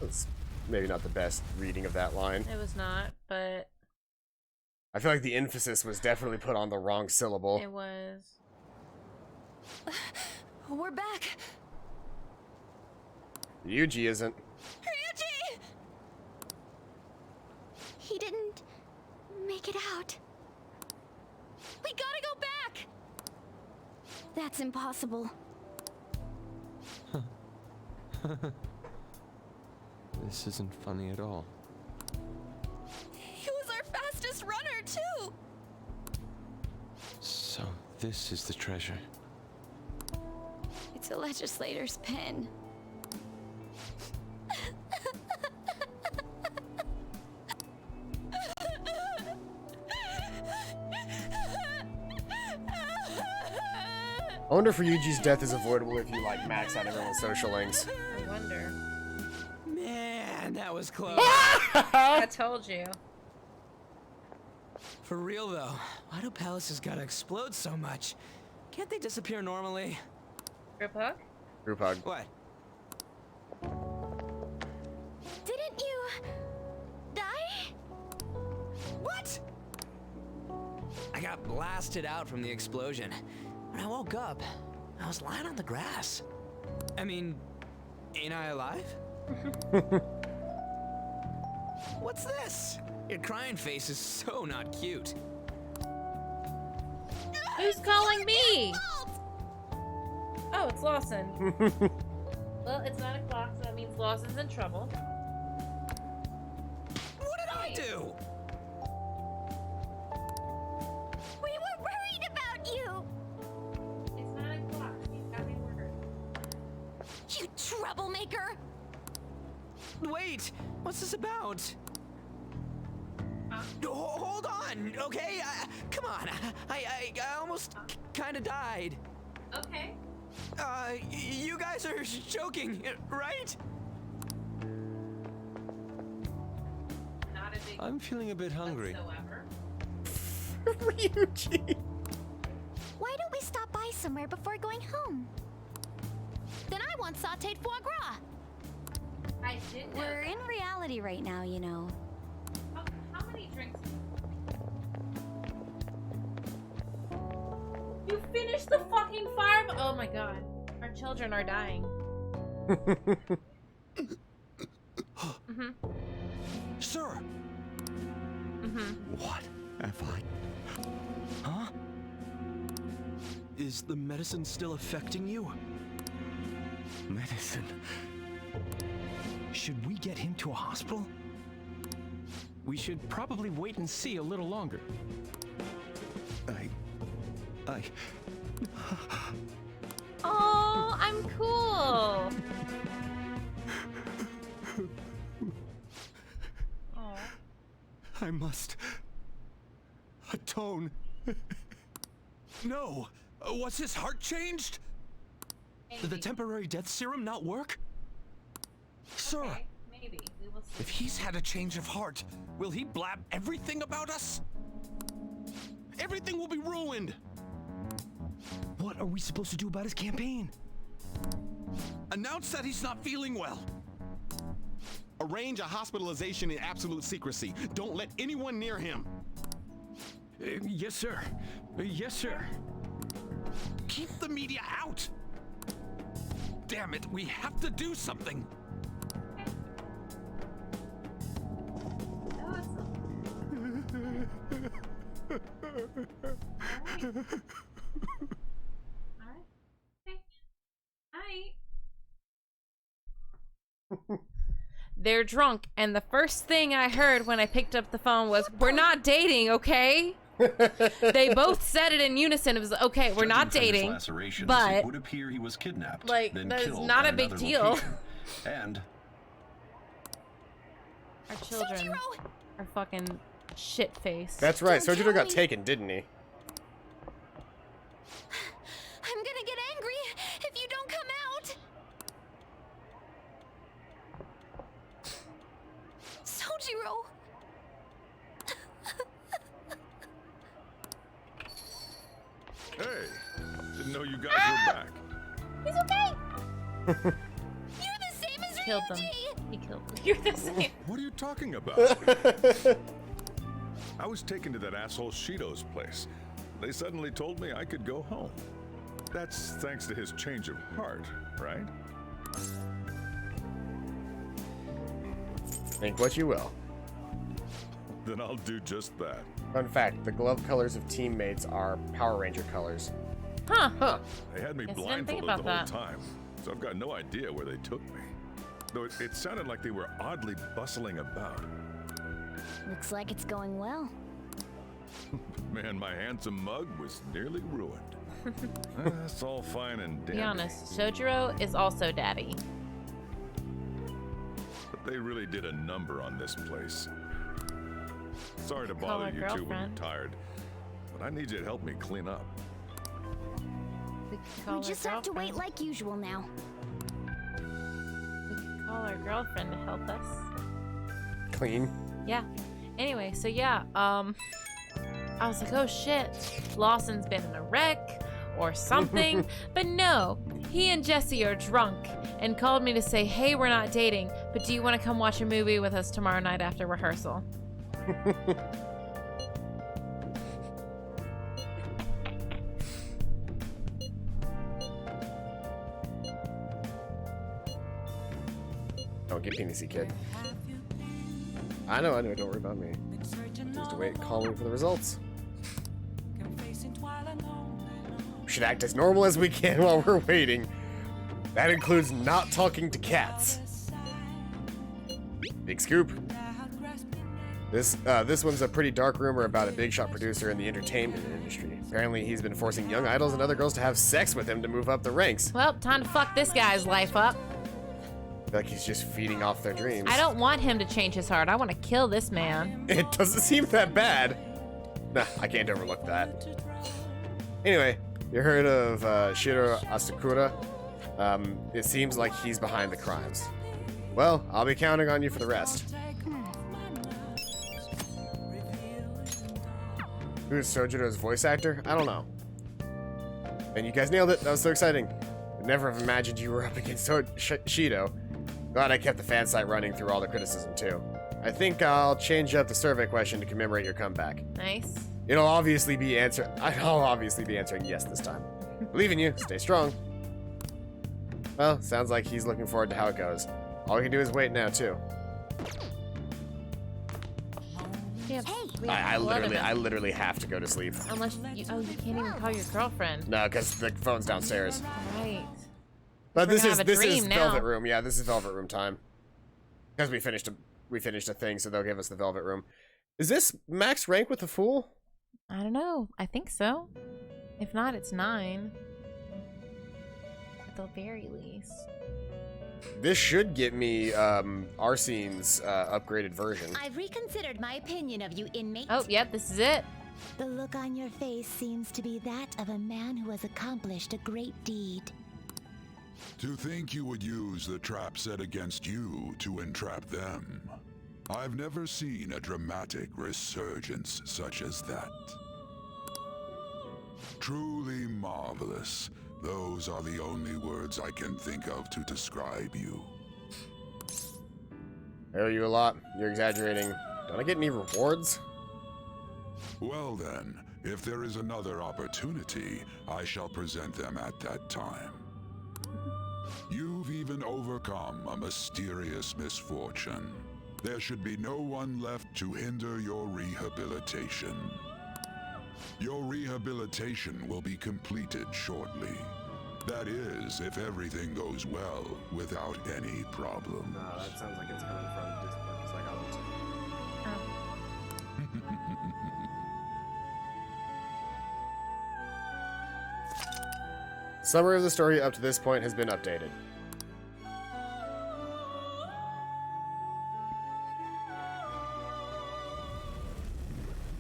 That's maybe not the best reading of that line. It was not, but I feel like the emphasis was definitely put on the wrong syllable. it was. We're back. Ryuji isn't. Ryuji! He didn't make it out. We gotta go back! That's impossible. This isn't funny at all. He was our fastest runner, too! So, this is the treasure. It's to legislator's pen. I wonder if Ryuji's death is avoidable if you like max out everyone's social links. I wonder. Man, that was close. I told you. For real though, why do palaces gotta explode so much? Can't they disappear normally? Group hug? Group hug. What? Didn't you die? What? I got blasted out from the explosion. When I woke up, I was lying on the grass. I mean, ain't I alive? What's this? Your crying face is so not cute. Who's calling me? Oh, it's Lawson. Well, it's 9 o'clock, so that means Lawson's in trouble. What did I do? We were worried about you. It's 9 o'clock. You got me worried. You troublemaker. Wait, what's this about? Hold on, okay? Come on, I almost kind of died. Okay. You guys are joking, right? Not a big I'm feeling a bit hungry. whatsoever. Ryuji. Why don't we stop by somewhere before going home? Then I want sauteed foie gras. I did know We're that. in reality right now, you know. How many drinks? You finished the fucking fire. Oh my god. Our children are dying. Mm-hmm. Sir! Mm-hmm. What have I... Huh? Is the medicine still affecting you? Medicine. Should we get him to a hospital? We should probably wait and see a little longer. Oh, I'm cool. Oh. I must... atone. No! Was his heart changed? Did the temporary death serum not work? Sir! Okay, maybe. We will see. If he's had a change of heart, will he blab everything about us? Everything will be ruined! What are we supposed to do about his campaign? Announce that he's not feeling well. Arrange a hospitalization in absolute secrecy. Don't let anyone near him. Yes, sir. Yes, sir. Keep the media out! Damn it, we have to do something! They're drunk, and the first thing I heard when I picked up the phone was, "We're not dating, okay?" They both said it in unison. It was okay, we're not dating, but it would appear he was kidnapped, like then that is killed not at a big another deal. location. And Our children are fucking shit-faced. That's right. Sojiro got taken, didn't he? I'm gonna get angry if you don't come out. Sojiro. Hey, didn't know you guys were back. He's okay. You're the same as Killed them. Ryuji. He killed them. You're the same. What are you talking about? I was taken to that asshole Shido's place. They suddenly told me I could go home. That's thanks to his change of heart, right? Think what you will. Then I'll do just that. Fun fact, the glove colors of teammates are Power Ranger colors. Huh. They had me Guess I didn't think blindfolded about the whole that. time, so I've got no idea where they took me. Though it sounded like they were oddly bustling about. Looks like it's going well. Man, my handsome mug was nearly ruined. That's all fine and dandy. Be honest, Shojiro is also daddy. But they really did a number on this place. Sorry to Call bother our you two when you're girlfriend. tired, but I need you to help me clean up. We could call We our just have to wait girlfriend. like usual now. We could call our girlfriend to help us. Clean. Yeah. Anyway, so yeah, I was like, oh shit, Lawson's been in a wreck or something. But no, he and Jesse are drunk and called me to say, hey, we're not dating, but do you want to come watch a movie with us tomorrow night after rehearsal? Don't get penisy, kid. I know, don't worry about me. Just wait calmly for the results. We should act as normal as we can while we're waiting. That includes not talking to cats. Big scoop. This one's a pretty dark rumor about a big shot producer in the entertainment industry. Apparently, he's been forcing young idols and other girls to have sex with him to move up the ranks. Well, time to fuck this guy's life up. I feel like he's just feeding off their dreams. I don't want him to change his heart. I want to kill this man. It doesn't seem that bad. Nah, I can't overlook that. Anyway, you heard of Shiro Asakura? It seems like he's behind the crimes. Well, I'll be counting on you for the rest. Who's Sojiro's voice actor? I don't know. And you guys nailed it. That was so exciting. I'd never have imagined you were up against Shido. Glad I kept the fan site running through all the criticism, too. I think I'll change up the survey question to commemorate your comeback. Nice. I'll obviously be answering yes this time. Believe in you. Stay strong. Well, sounds like he's looking forward to how it goes. All we can do is wait now, too. Yeah, I literally have to go to sleep. Unless you can't even call your girlfriend. No, because the phone's downstairs. Right. But We're this gonna is have a dream now. Velvet Room. Yeah, this is Velvet Room time. Because we finished a thing, so they'll give us the Velvet Room. Is this max rank with the Fool? I don't know. I think so. If not, it's 9. At the very least. This should get me Arsene's upgraded version. I've reconsidered my opinion of you, inmate. Oh, yep, this is it. The look on your face seems to be that of a man who has accomplished a great deed. To think you would use the trap set against you to entrap them. I've never seen a dramatic resurgence such as that. Truly marvelous. Those are the only words I can think of to describe you. I owe you a lot. You're exaggerating. Don't I get any rewards? Well then, if there is another opportunity, I shall present them at that time. You've even overcome a mysterious misfortune. There should be no one left to hinder your rehabilitation. Your rehabilitation will be completed shortly. That is, if everything goes well, without any problem. No, that sounds like it's coming from Discord psychology. Summary of the story up to this point has been updated.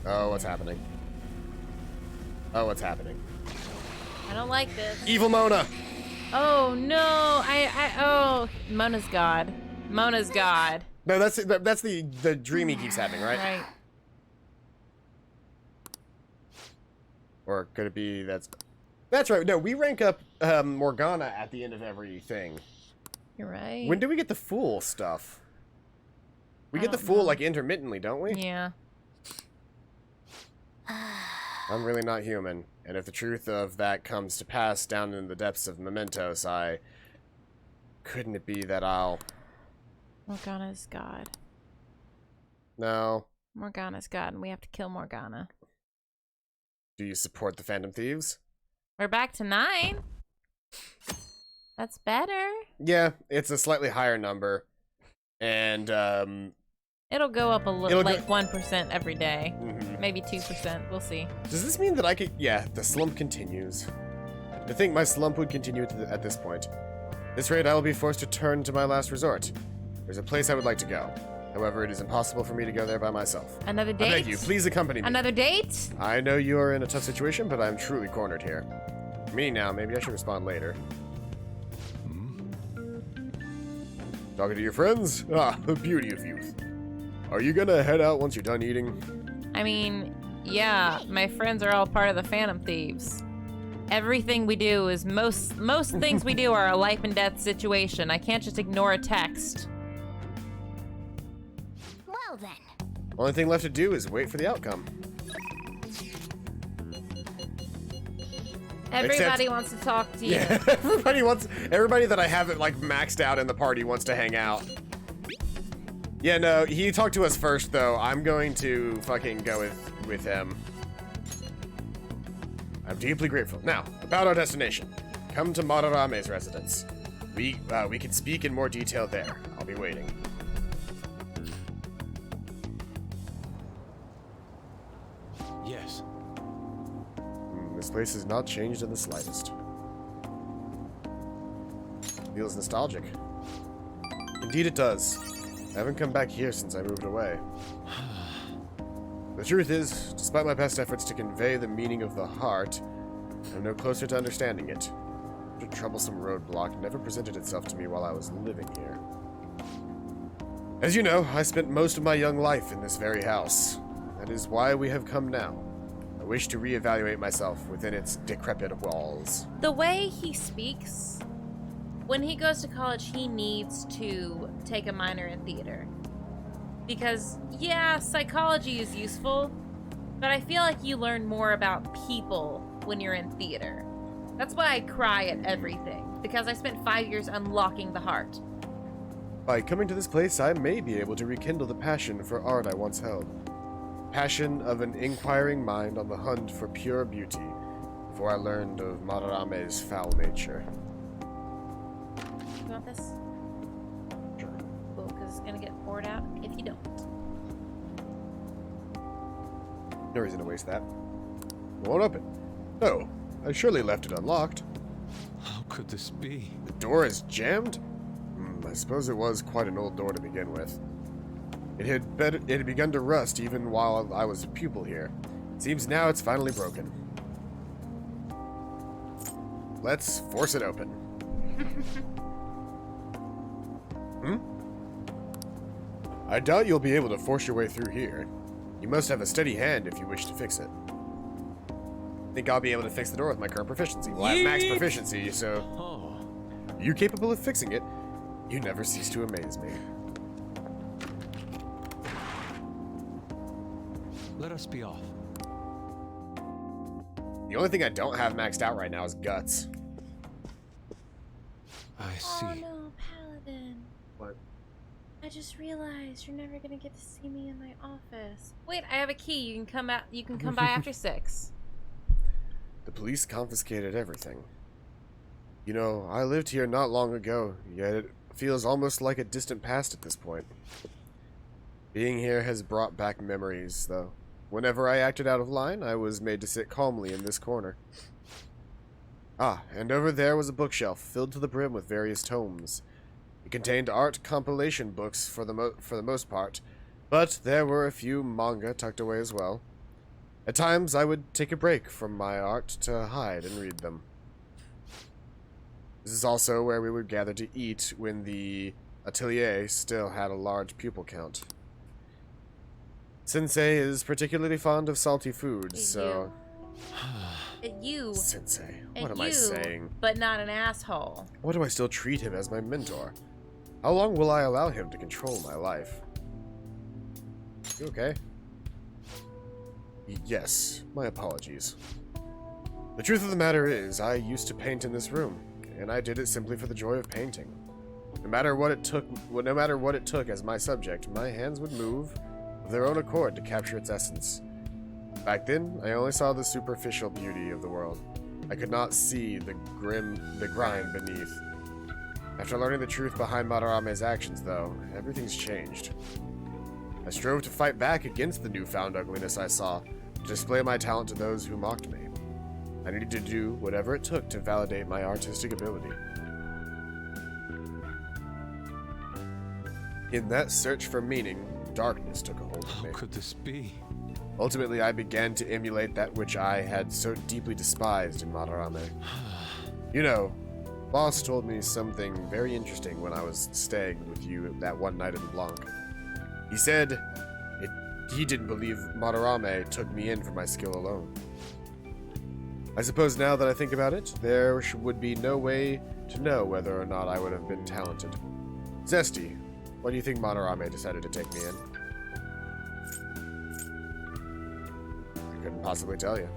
Oh, what's happening? Oh, what's happening? I don't like this. Evil Mona! Oh no! Oh, Mona's God. Mona's God. No, that's the dream he keeps having, right? Right. Or could it be that's right. No, we rank up Morgana at the end of everything. You're right. When do we get the Fool stuff? We get the Fool like intermittently, don't we? Yeah. I'm really not human, and if the truth of that comes to pass down in the depths of Mementos, couldn't it be that I'll... Morgana's God. No. Morgana's God, and we have to kill Morgana. Do you support the Phantom Thieves? We're back to 9. That's better. Yeah, it's a slightly higher number, and it'll go up a little, like 1% every day. Maybe 2%. We'll see. Does this mean that I could... Yeah, the slump continues. To think my slump would continue at this point. At this rate, I will be forced to turn to my last resort. There's a place I would like to go. However, it is impossible for me to go there by myself. Another date? I beg you, please accompany me. Another date? I know you are in a tough situation, but I'm truly cornered here. Me now, maybe I should respond later. Talking to your friends? Ah, the beauty of youth. Are you gonna head out once you're done eating? I mean, yeah, my friends are all part of the Phantom Thieves. Everything we do is most things we do are a life and death situation. I can't just ignore a text. Well then. Only thing left to do is wait for the outcome. Everybody wants to talk to you. Yeah, everybody that I haven't like maxed out in the party wants to hang out. Yeah, no, he talked to us first though. I'm going to fucking go with him. I'm deeply grateful. Now, about our destination. Come to Madarame's residence. We can speak in more detail there. I'll be waiting. Yes. This place has not changed in the slightest. Feels nostalgic. Indeed it does. I haven't come back here since I moved away. The truth is, despite my best efforts to convey the meaning of the heart, I'm no closer to understanding it. The troublesome roadblock never presented itself to me while I was living here. As you know, I spent most of my young life in this very house. That is why we have come now. I wish to reevaluate myself within its decrepit walls. The way he speaks, when he goes to college, he needs to take a minor in theater. Because, yeah, psychology is useful, but I feel like you learn more about people when you're in theater. That's why I cry at everything, because I spent 5 years unlocking the heart. By coming to this place, I may be able to rekindle the passion for art I once held. Passion of an inquiring mind on the hunt for pure beauty, before I learned of Madarame's foul nature. You want this? Sure. Cool, because it's gonna get poured out if you don't. No reason to waste that. Won't open. Oh, I surely left it unlocked. How could this be? The door is jammed? I suppose it was quite an old door to begin with. It had begun to rust even while I was a pupil here. Seems now it's finally broken. Let's force it open. I doubt you'll be able to force your way through here. You must have a steady hand if you wish to fix it. Think I'll be able to fix the door with my current proficiency. Well, I have max proficiency, so... Are you capable of fixing it? You never cease to amaze me. Let us be off. The only thing I don't have maxed out right now is guts. I see. Oh no, Paladin. What? I just realized you're never gonna get to see me in my office. Wait, I have a key. You can come out. You can come by after 6. The police confiscated everything. You know, I lived here not long ago, yet it feels almost like a distant past at this point. Being here has brought back memories, though. Whenever I acted out of line, I was made to sit calmly in this corner. Ah, and over there was a bookshelf filled to the brim with various tomes. It contained art compilation books for the most part, but there were a few manga tucked away as well. At times, I would take a break from my art to hide and read them. This is also where we would gather to eat when the atelier still had a large pupil count. Sensei is particularly fond of salty foods, so... You. Sensei, what am I saying? But not an asshole. Why do I still treat him as my mentor? How long will I allow him to control my life? You okay? Yes, my apologies. The truth of the matter is, I used to paint in this room, and I did it simply for the joy of painting. No matter what it took as my subject, my hands would move of their own accord to capture its essence. Back then, I only saw the superficial beauty of the world. I could not see the grind beneath. After learning the truth behind Madarame's actions, though, everything's changed. I strove to fight back against the newfound ugliness I saw, to display my talent to those who mocked me. I needed to do whatever it took to validate my artistic ability. In that search for meaning, darkness took a hold of me. How could this be? Ultimately, I began to emulate that which I had so deeply despised in Madarame. You know, Boss told me something very interesting when I was staying with you that one night in Blanc. He said he didn't believe Madarame took me in for my skill alone. I suppose now that I think about it, there would be no way to know whether or not I would have been talented. Zesty, why do you think Madarame decided to take me in? I couldn't possibly tell you.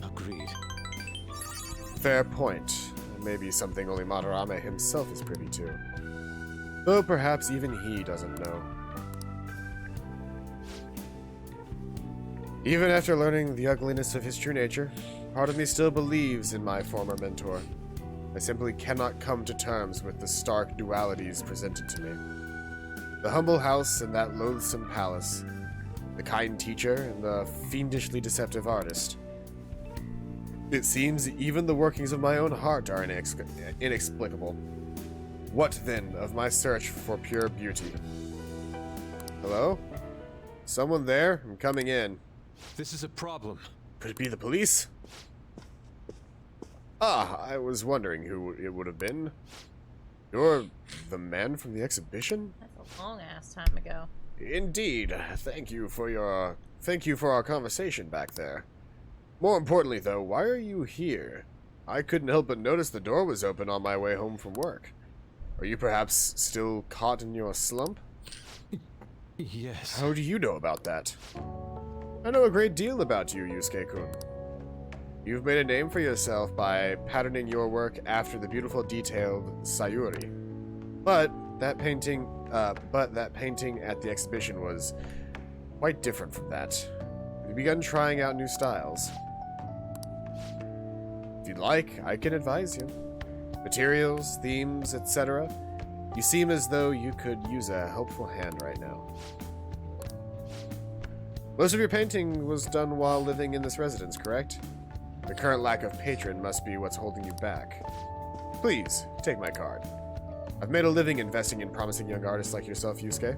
Agreed. Fair point. Maybe something only Madarame himself is privy to. Though perhaps even he doesn't know. Even after learning the ugliness of his true nature, part of me still believes in my former mentor. I simply cannot come to terms with the stark dualities presented to me. The humble house and that loathsome palace. The kind teacher and the fiendishly deceptive artist. It seems even the workings of my own heart are inexplicable. What, then, of my search for pure beauty? Hello? Someone there? I'm coming in. This is a problem. Could it be the police? Ah, I was wondering who it would have been. You're the man from the exhibition? That's a long-ass time ago. Indeed. Thank you for our conversation back there. More importantly, though, why are you here? I couldn't help but notice the door was open on my way home from work. Are you perhaps still caught in your slump? Yes. How do you know about that? I know a great deal about you, Yusuke-kun. You've made a name for yourself by patterning your work after the beautiful detailed Sayuri. But that painting at the exhibition was quite different from that. Have you begun trying out new styles? If you'd like, I can advise you. Materials, themes, etc. You seem as though you could use a helpful hand right now. Most of your painting was done while living in this residence, correct? The current lack of patron must be what's holding you back. Please, take my card. I've made a living investing in promising young artists like yourself, Yusuke.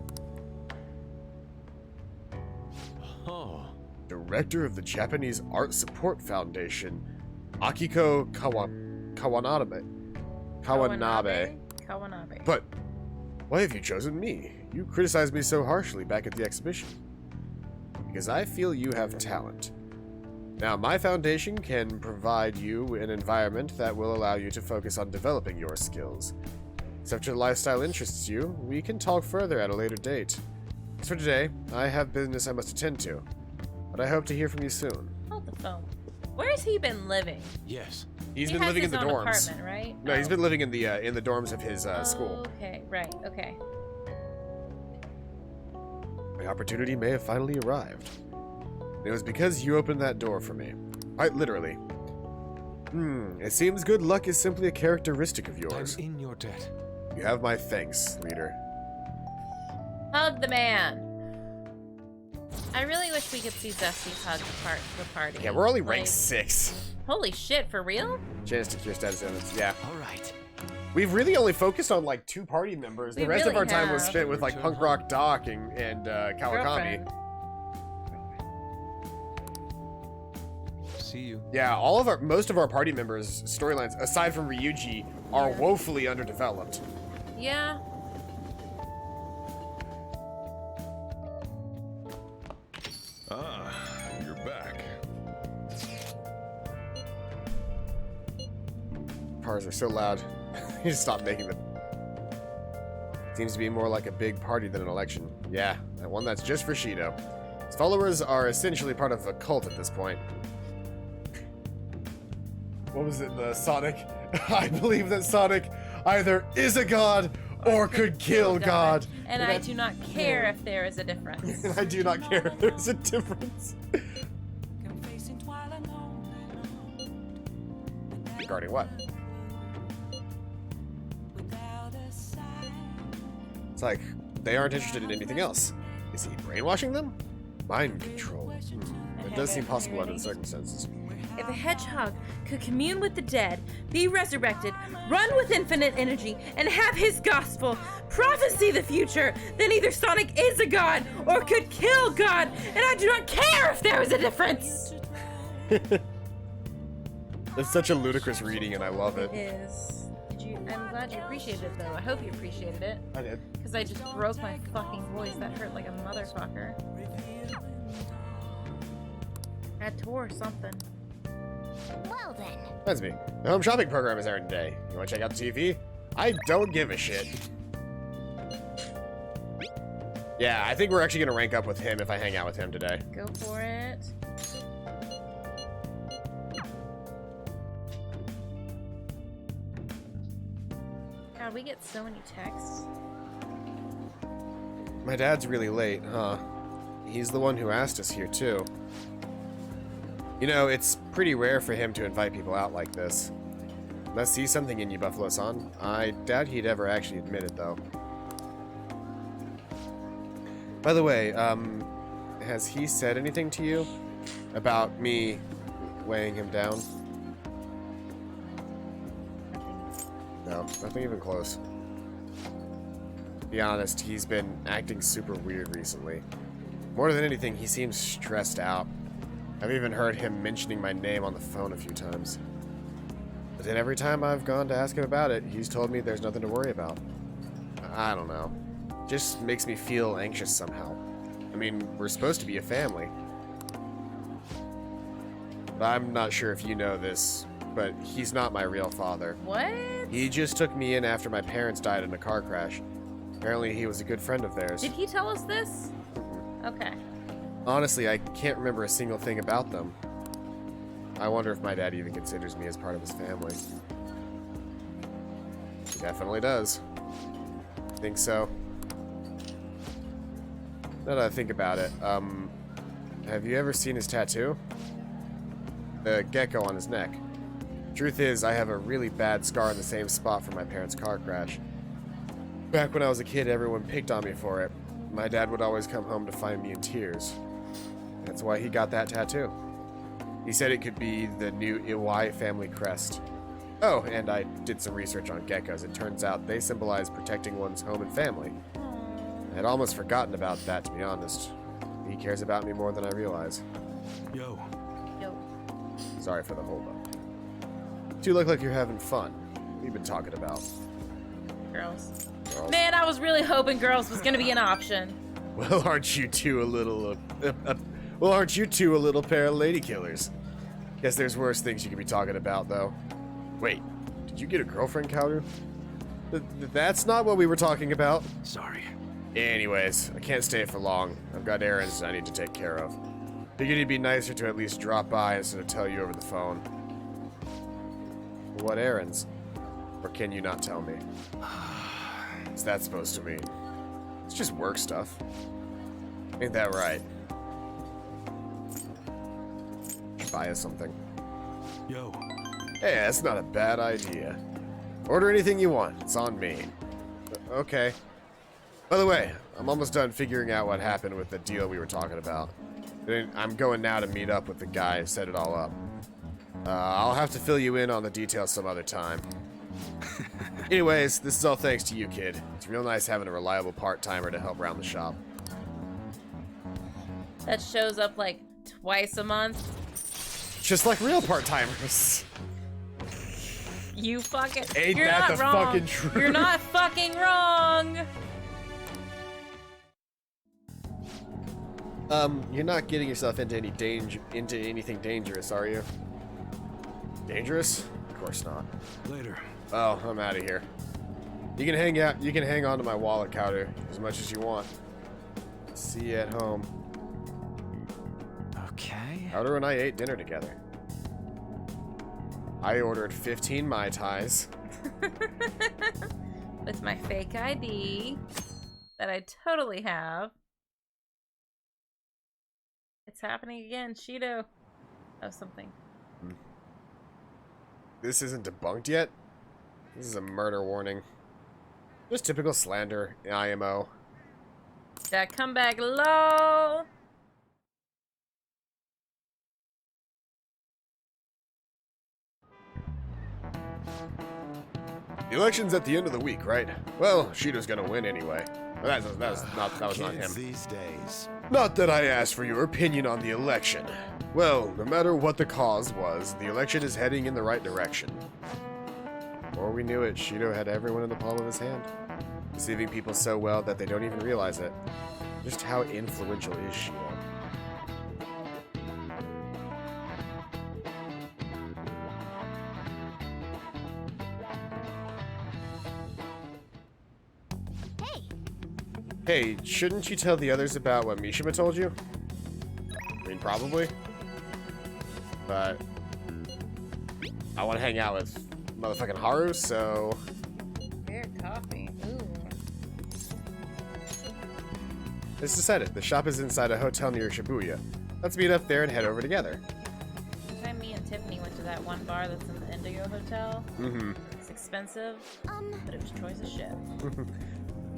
Oh. Director of the Japanese Art Support Foundation, Akiko Kawanabe. But why have you chosen me? You criticized me so harshly back at the exhibition. Because I feel you have talent. Now, my foundation can provide you an environment that will allow you to focus on developing your skills. If your lifestyle interests you, we can talk further at a later date. As for today, I have business I must attend to, but I hope to hear from you soon. Hold the phone. Where has he been living? Yes. He's been living in the dorms. Apartment, right? No, he's been living in the dorms of his school. Okay, right, okay. My opportunity may have finally arrived. It was because you opened that door for me. Quite literally. It seems good luck is simply a characteristic of yours. I'm in your debt. You have my thanks, leader. Hug the man. I really wish we could see Zesty's hug the party. Yeah, we're only ranked 6. Holy shit, for real? Chance to cure status elements, yeah. Alright. We've really only focused on like 2 party members. The rest of our time was spent with like Punk Rock Doc and Kawakami. See you. Yeah, most of our party members' storylines, aside from Ryuji, are woefully underdeveloped. Yeah. Ah, you're back. Cars are so loud. You just stop making them. Seems to be more like a big party than an election. Yeah, one that's just for Shido. His followers are essentially part of a cult at this point. What was it, the Sonic? I believe that Sonic either is a god or could kill God. And I do not care if there is a difference. And I do not care if there's a difference. Regarding what? It's like, they aren't interested in anything else. Is he brainwashing them? Mind control. That does seem possible under the circumstances. If a hedgehog could commune with the dead, be resurrected, run with infinite energy, and have his gospel prophesy the future, then either Sonic is a god or could kill God, and I do not care if there is a difference. It's such a ludicrous reading, and I love it. It is. I'm glad you appreciated it, though. I hope you appreciated it. I did. Because I just broke my fucking voice. That hurt like a motherfucker. I tore something. Well then. That's me. The home shopping program is airing today. You want to check out the TV? I don't give a shit. Yeah, I think we're actually going to rank up with him if I hang out with him today. Go for it. God, we get so many texts. My dad's really late, huh? He's the one who asked us here, too. You know, it's pretty rare for him to invite people out like this. Must see something in you, Buffalo-san. I doubt he'd ever actually admit it, though. By the way, has he said anything to you about me weighing him down? No, nothing even close. To be honest, he's been acting super weird recently. More than anything, he seems stressed out. I've even heard him mentioning my name on the phone a few times. But then every time I've gone to ask him about it, he's told me there's nothing to worry about. I don't know. Just makes me feel anxious somehow. I mean, we're supposed to be a family. But I'm not sure if you know this, but he's not my real father. What? He just took me in after my parents died in a car crash. Apparently he was a good friend of theirs. Did he tell us this? Okay. Honestly, I can't remember a single thing about them. I wonder if my dad even considers me as part of his family. He definitely does. Think so. Now that I think about it, have you ever seen his tattoo? The gecko on his neck. Truth is, I have a really bad scar in the same spot from my parents' car crash. Back when I was a kid, everyone picked on me for it. My dad would always come home to find me in tears. That's why he got that tattoo. He said it could be the new Iwai family crest. Oh, and I did some research on geckos. It turns out they symbolize protecting one's home and family. I had almost forgotten about that, to be honest. He cares about me more than I realize. Yo. Yo. Sorry for the holdup. You look like you're having fun. What have you been talking about? Girls. Girls? Man, I was really hoping girls was gonna be an option. Well, aren't you two a little... aren't you two a little pair of lady killers? Guess there's worse things you could be talking about, though. Wait, did you get a girlfriend, Kaoru? That's not what we were talking about. Sorry. Anyways, I can't stay for long. I've got errands I need to take care of. Figured it'd be nicer to at least drop by instead of tell you over the phone. What errands? Or can you not tell me? What's that supposed to mean? It's just work stuff. Ain't that right? Should buy us something. Yo. Hey, that's not a bad idea. Order anything you want. It's on me. Okay. By the way, I'm almost done figuring out what happened with the deal we were talking about. I'm going now to meet up with the guy and set it all up. I'll have to fill you in on the details some other time. Anyways, this is all thanks to you, kid. It's real nice having a reliable part-timer to help round the shop. That shows up like twice a month. Just like real part-timers. You fucking... Ain't You're that not the wrong. fucking truth? You're not fucking wrong. You're not getting yourself into anything dangerous, are you? Dangerous? Of course not. Later. Oh, I'm out of here. You can hang on to my wallet, Kaoru, as much as you want. See you at home. Okay. Kaoru and I ate dinner together. I ordered 15 Mai Tais. With my fake ID that I totally have. It's happening again, Shido. Oh, something. This isn't debunked yet? This is a murder warning. Just typical slander, IMO. That comeback low. The election's at the end of the week, right? Well, Shido's gonna win anyway. That was not him. These days. Not that I asked for your opinion on the election. Well, no matter what the cause was, the election is heading in the right direction. Before we knew it, Shido had everyone in the palm of his hand, deceiving people so well that they don't even realize it. Just how influential is Shido? Hey, shouldn't you tell the others about what Mishima told you? I mean, probably. But I want to hang out with motherfucking Haru, so... Weird coffee. Ooh. It's decided. The shop is inside a hotel near Shibuya. Let's meet up there and head over together. One time me and Tiffany went to that one bar that's in the Indigo Hotel. Mm-hmm. It's expensive, but it was choice of shit.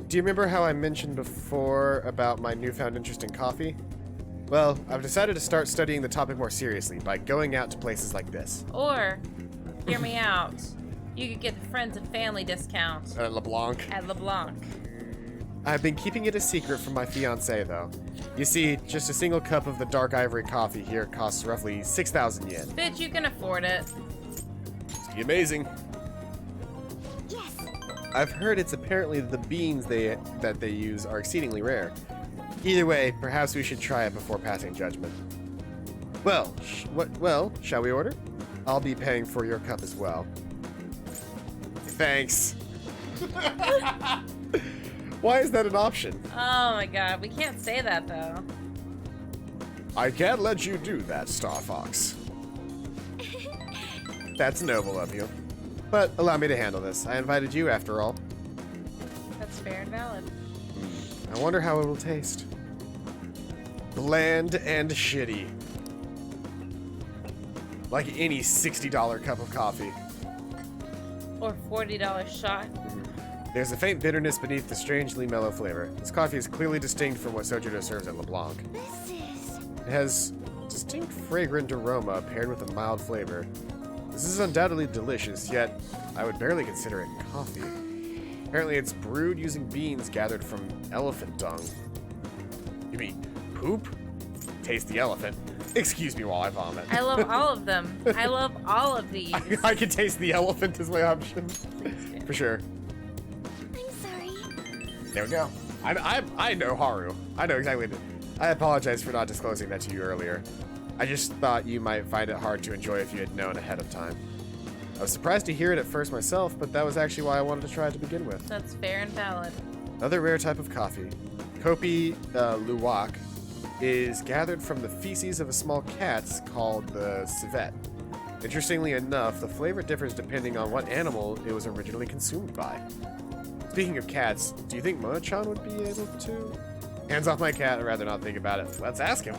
Do you remember how I mentioned before about my newfound interest in coffee? Well, I've decided to start studying the topic more seriously by going out to places like this. Or, hear me out, you could get the friends and family discount. At LeBlanc. At LeBlanc. I've been keeping it a secret from my fiancé, though. You see, just a single cup of the dark ivory coffee here costs roughly 6,000 yen. Bitch, you can afford it. It's amazing. I've heard it's apparently the beans that they use are exceedingly rare. Either way, perhaps we should try it before passing judgment. Well, shall we order? I'll be paying for your cup as well. Thanks. Why is that an option? Oh my god, we can't say that though. I can't let you do that, Star Fox. That's noble of you. But allow me to handle this. I invited you after all. That's fair and valid. I wonder how it will taste. Bland and shitty. Like any $60 cup of coffee. Or $40 shot. There's a faint bitterness beneath the strangely mellow flavor. This coffee is clearly distinct from what Sojudo serves at LeBlanc. It has distinct fragrant aroma paired with a mild flavor. This is undoubtedly delicious, yet I would barely consider it coffee. Apparently it's brewed using beans gathered from elephant dung. You mean poop? Taste the elephant. Excuse me while I vomit. I love all of them. I love all of these. I can taste the elephant as my option. For sure. I'm sorry. There we go. I know Haru. I know exactly. I apologize for not disclosing that to you earlier. I just thought you might find it hard to enjoy if you had known ahead of time. I was surprised to hear it at first myself, but that was actually why I wanted to try it to begin with. That's fair and valid. Another rare type of coffee, Kopi Luwak, is gathered from the feces of a small cat called the civet. Interestingly enough, the flavor differs depending on what animal it was originally consumed by. Speaking of cats, do you think Mona-chan would be able to? Hands off my cat, I'd rather not think about it. Let's ask him.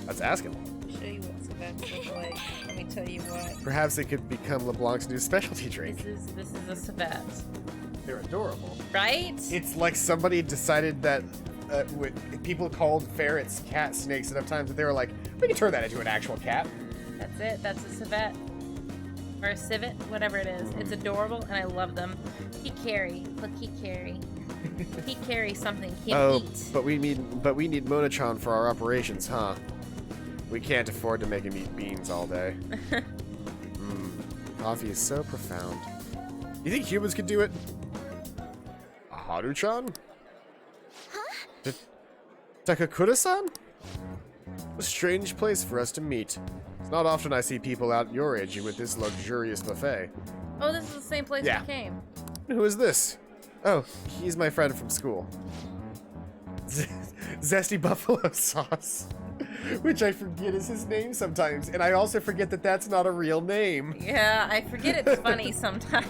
Let's ask him. I'll show you what civets look like. Let me tell you what. Perhaps it could become LeBlanc's new specialty drink. This is a civet. They're adorable. Right? It's like somebody decided that people called ferrets cat snakes enough times that they were like, we can turn that into an actual cat. That's it. That's a civet. Or a civet, whatever it is. It's adorable, and I love them. He carry. Look, he carry. He carry something. He eat. But we need Mona-chan for our operations, huh? We can't afford to make him eat beans all day. Coffee is so profound. You think humans could do it? Haru-chan? Huh? Takakura-san? A strange place for us to meet. It's not often I see people out your age with this luxurious buffet. Oh, this is the same place Yeah. we came. Who is this? Oh, he's my friend from school. Zesty buffalo sauce. Which I forget is his name sometimes, and I also forget that that's not a real name. Yeah, I forget it's funny sometimes.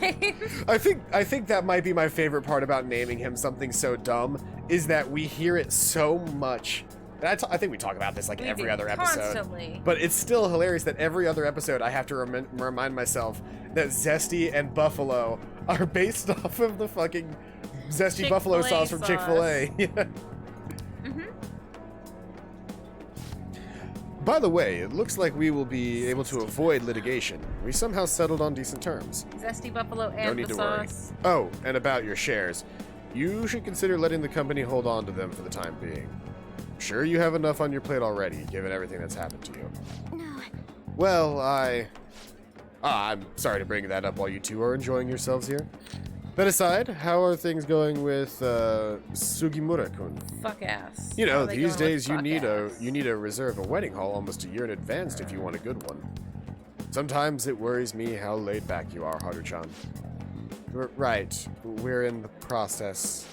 I think that might be my favorite part about naming him something so dumb, is that we hear it so much. And I think we talk about this like We every do, other episode. constantly. But it's still hilarious that every other episode I have to remind myself that Zesty and Buffalo are based off of the fucking Zesty Buffalo sauce from Chick-fil-A. Yeah. By the way, it looks like we will be able to avoid litigation. We somehow settled on decent terms. Zesty buffalo No and need the to worry. sauce. Oh, and about your shares. You should consider letting the company hold on to them for the time being. Sure you have enough on your plate already, given everything that's happened to you. No. Well, I'm sorry to bring that up while you two are enjoying yourselves here. That aside, how are things going with Sugimura-kun? Fuck ass. You How know, are they these going days with you need to reserve a wedding hall almost a year in advance if you want a good one. Sometimes it worries me how laid back you are, Haru-chan. Right, we're in the process.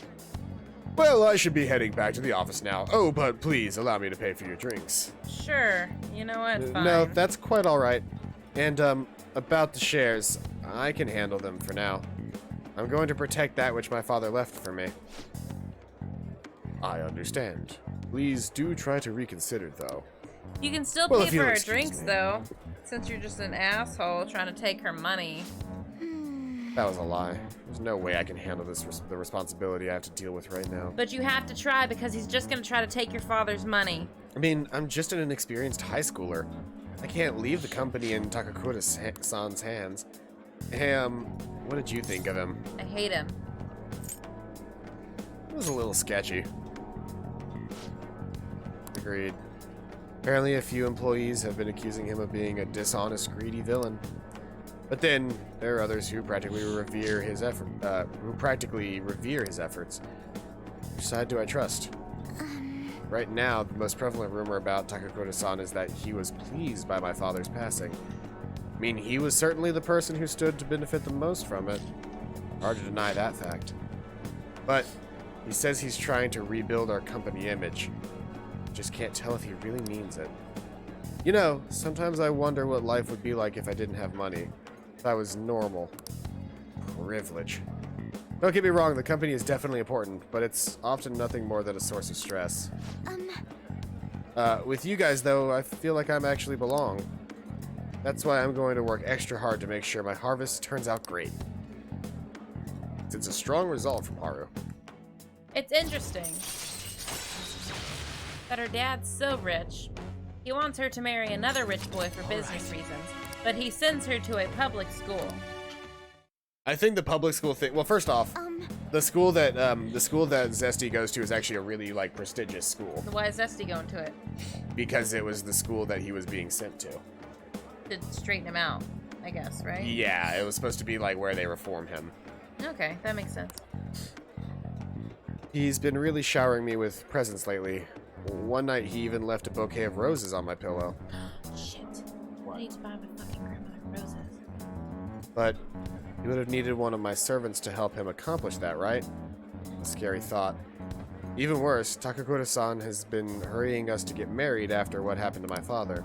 Well, I should be heading back to the office now. Oh, but please allow me to pay for your drinks. Sure. You know what? Fine. No, that's quite all right. And about the shares, I can handle them for now. I'm going to protect that which my father left for me. I understand. Please do try to reconsider, though. You can still Well, pay if for you'll her excuse drinks, me. though. Since you're just an asshole trying to take her money. That was a lie. There's no way I can handle the responsibility I have to deal with right now. But you have to try because he's just gonna try to take your father's money. I mean, I'm just an inexperienced high schooler. I can't leave the company in Takakura-san's hands. Hey, what did you think of him? I hate him. It was a little sketchy. Agreed. Apparently a few employees have been accusing him of being a dishonest, greedy villain. But then, there are others who practically revere his efforts. Which side do I trust? Right now, the most prevalent rumor about Takakura-san is that he was pleased by my father's passing. I mean, he was certainly the person who stood to benefit the most from it. Hard to deny that fact. But he says he's trying to rebuild our company image. Just can't tell if he really means it. You know, sometimes I wonder what life would be like if I didn't have money. If I was normal. Privilege. Don't get me wrong, the company is definitely important, but it's often nothing more than a source of stress. With you guys, though, I feel like I'm actually belong. That's why I'm going to work extra hard to make sure my harvest turns out great. It's a strong result from Haru. It's interesting that her dad's so rich. He wants her to marry another rich boy for business reasons, but he sends her to a public school. I think the public school thing. Well, first off, the school that Zesty goes to is actually a really prestigious school So why is Zesty going to it? because it was the school that he was being sent to. To straighten him out, I guess, right? Yeah, it was supposed to be where they reform him. Okay, that makes sense. He's been really showering me with presents lately. One night he even left a bouquet of roses on my pillow. Shit. I need to buy my fucking grandmother roses. But he would have needed one of my servants to help him accomplish that, right? A scary thought. Even worse, Takakura-san has been hurrying us to get married after what happened to my father.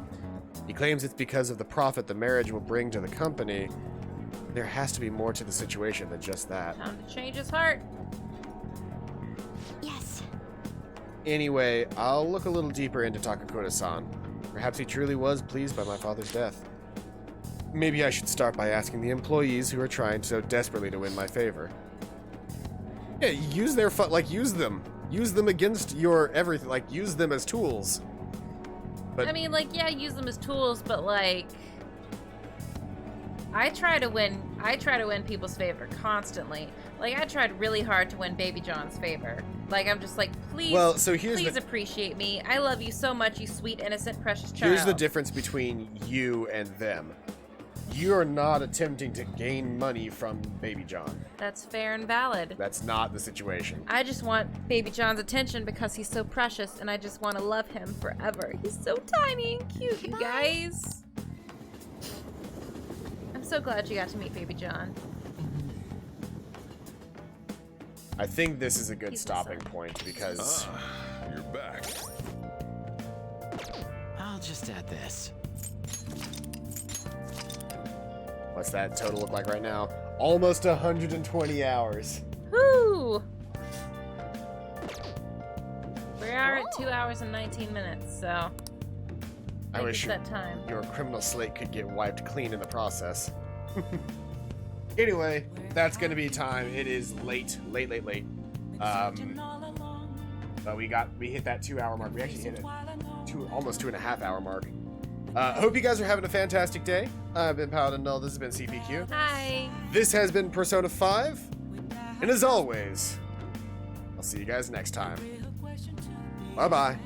He claims it's because of the profit the marriage will bring to the company. There has to be more to the situation than just that. Time to change his heart. Yes. Anyway, I'll look a little deeper into Takakura-san. Perhaps he truly was pleased by my father's death. Maybe I should start by asking the employees who are trying so desperately to win my favor. Yeah, use their use them. Use them against your everything. Use them as tools. But I mean, yeah, use them as tools, but I try to win people's favor constantly. I tried really hard to win Baby John's favor. I'm just please, well, so here's please appreciate me. I love you so much, you sweet, innocent, precious child. Here's the difference between you and them. You're not attempting to gain money from Baby John. That's fair and valid. That's not the situation. I just want Baby John's attention because he's so precious, and I just want to love him forever. He's so tiny and cute, you guys. I'm so glad you got to meet Baby John. I think this is a good stopping point because... you're back. I'll just add this. What's that total look like right now? Almost 120 hours. Woo! We are at 2 hours and 19 minutes, so... I wish that time. Your criminal slate could get wiped clean in the process. Anyway, that's gonna be time. It is late. But we hit that 2 hour mark. We actually hit it almost 2.5 hour mark. Hope you guys are having a fantastic day. I've been Paladin Null. This has been CPQ. Hi. This has been Persona 5. And as always, I'll see you guys next time. Bye-bye.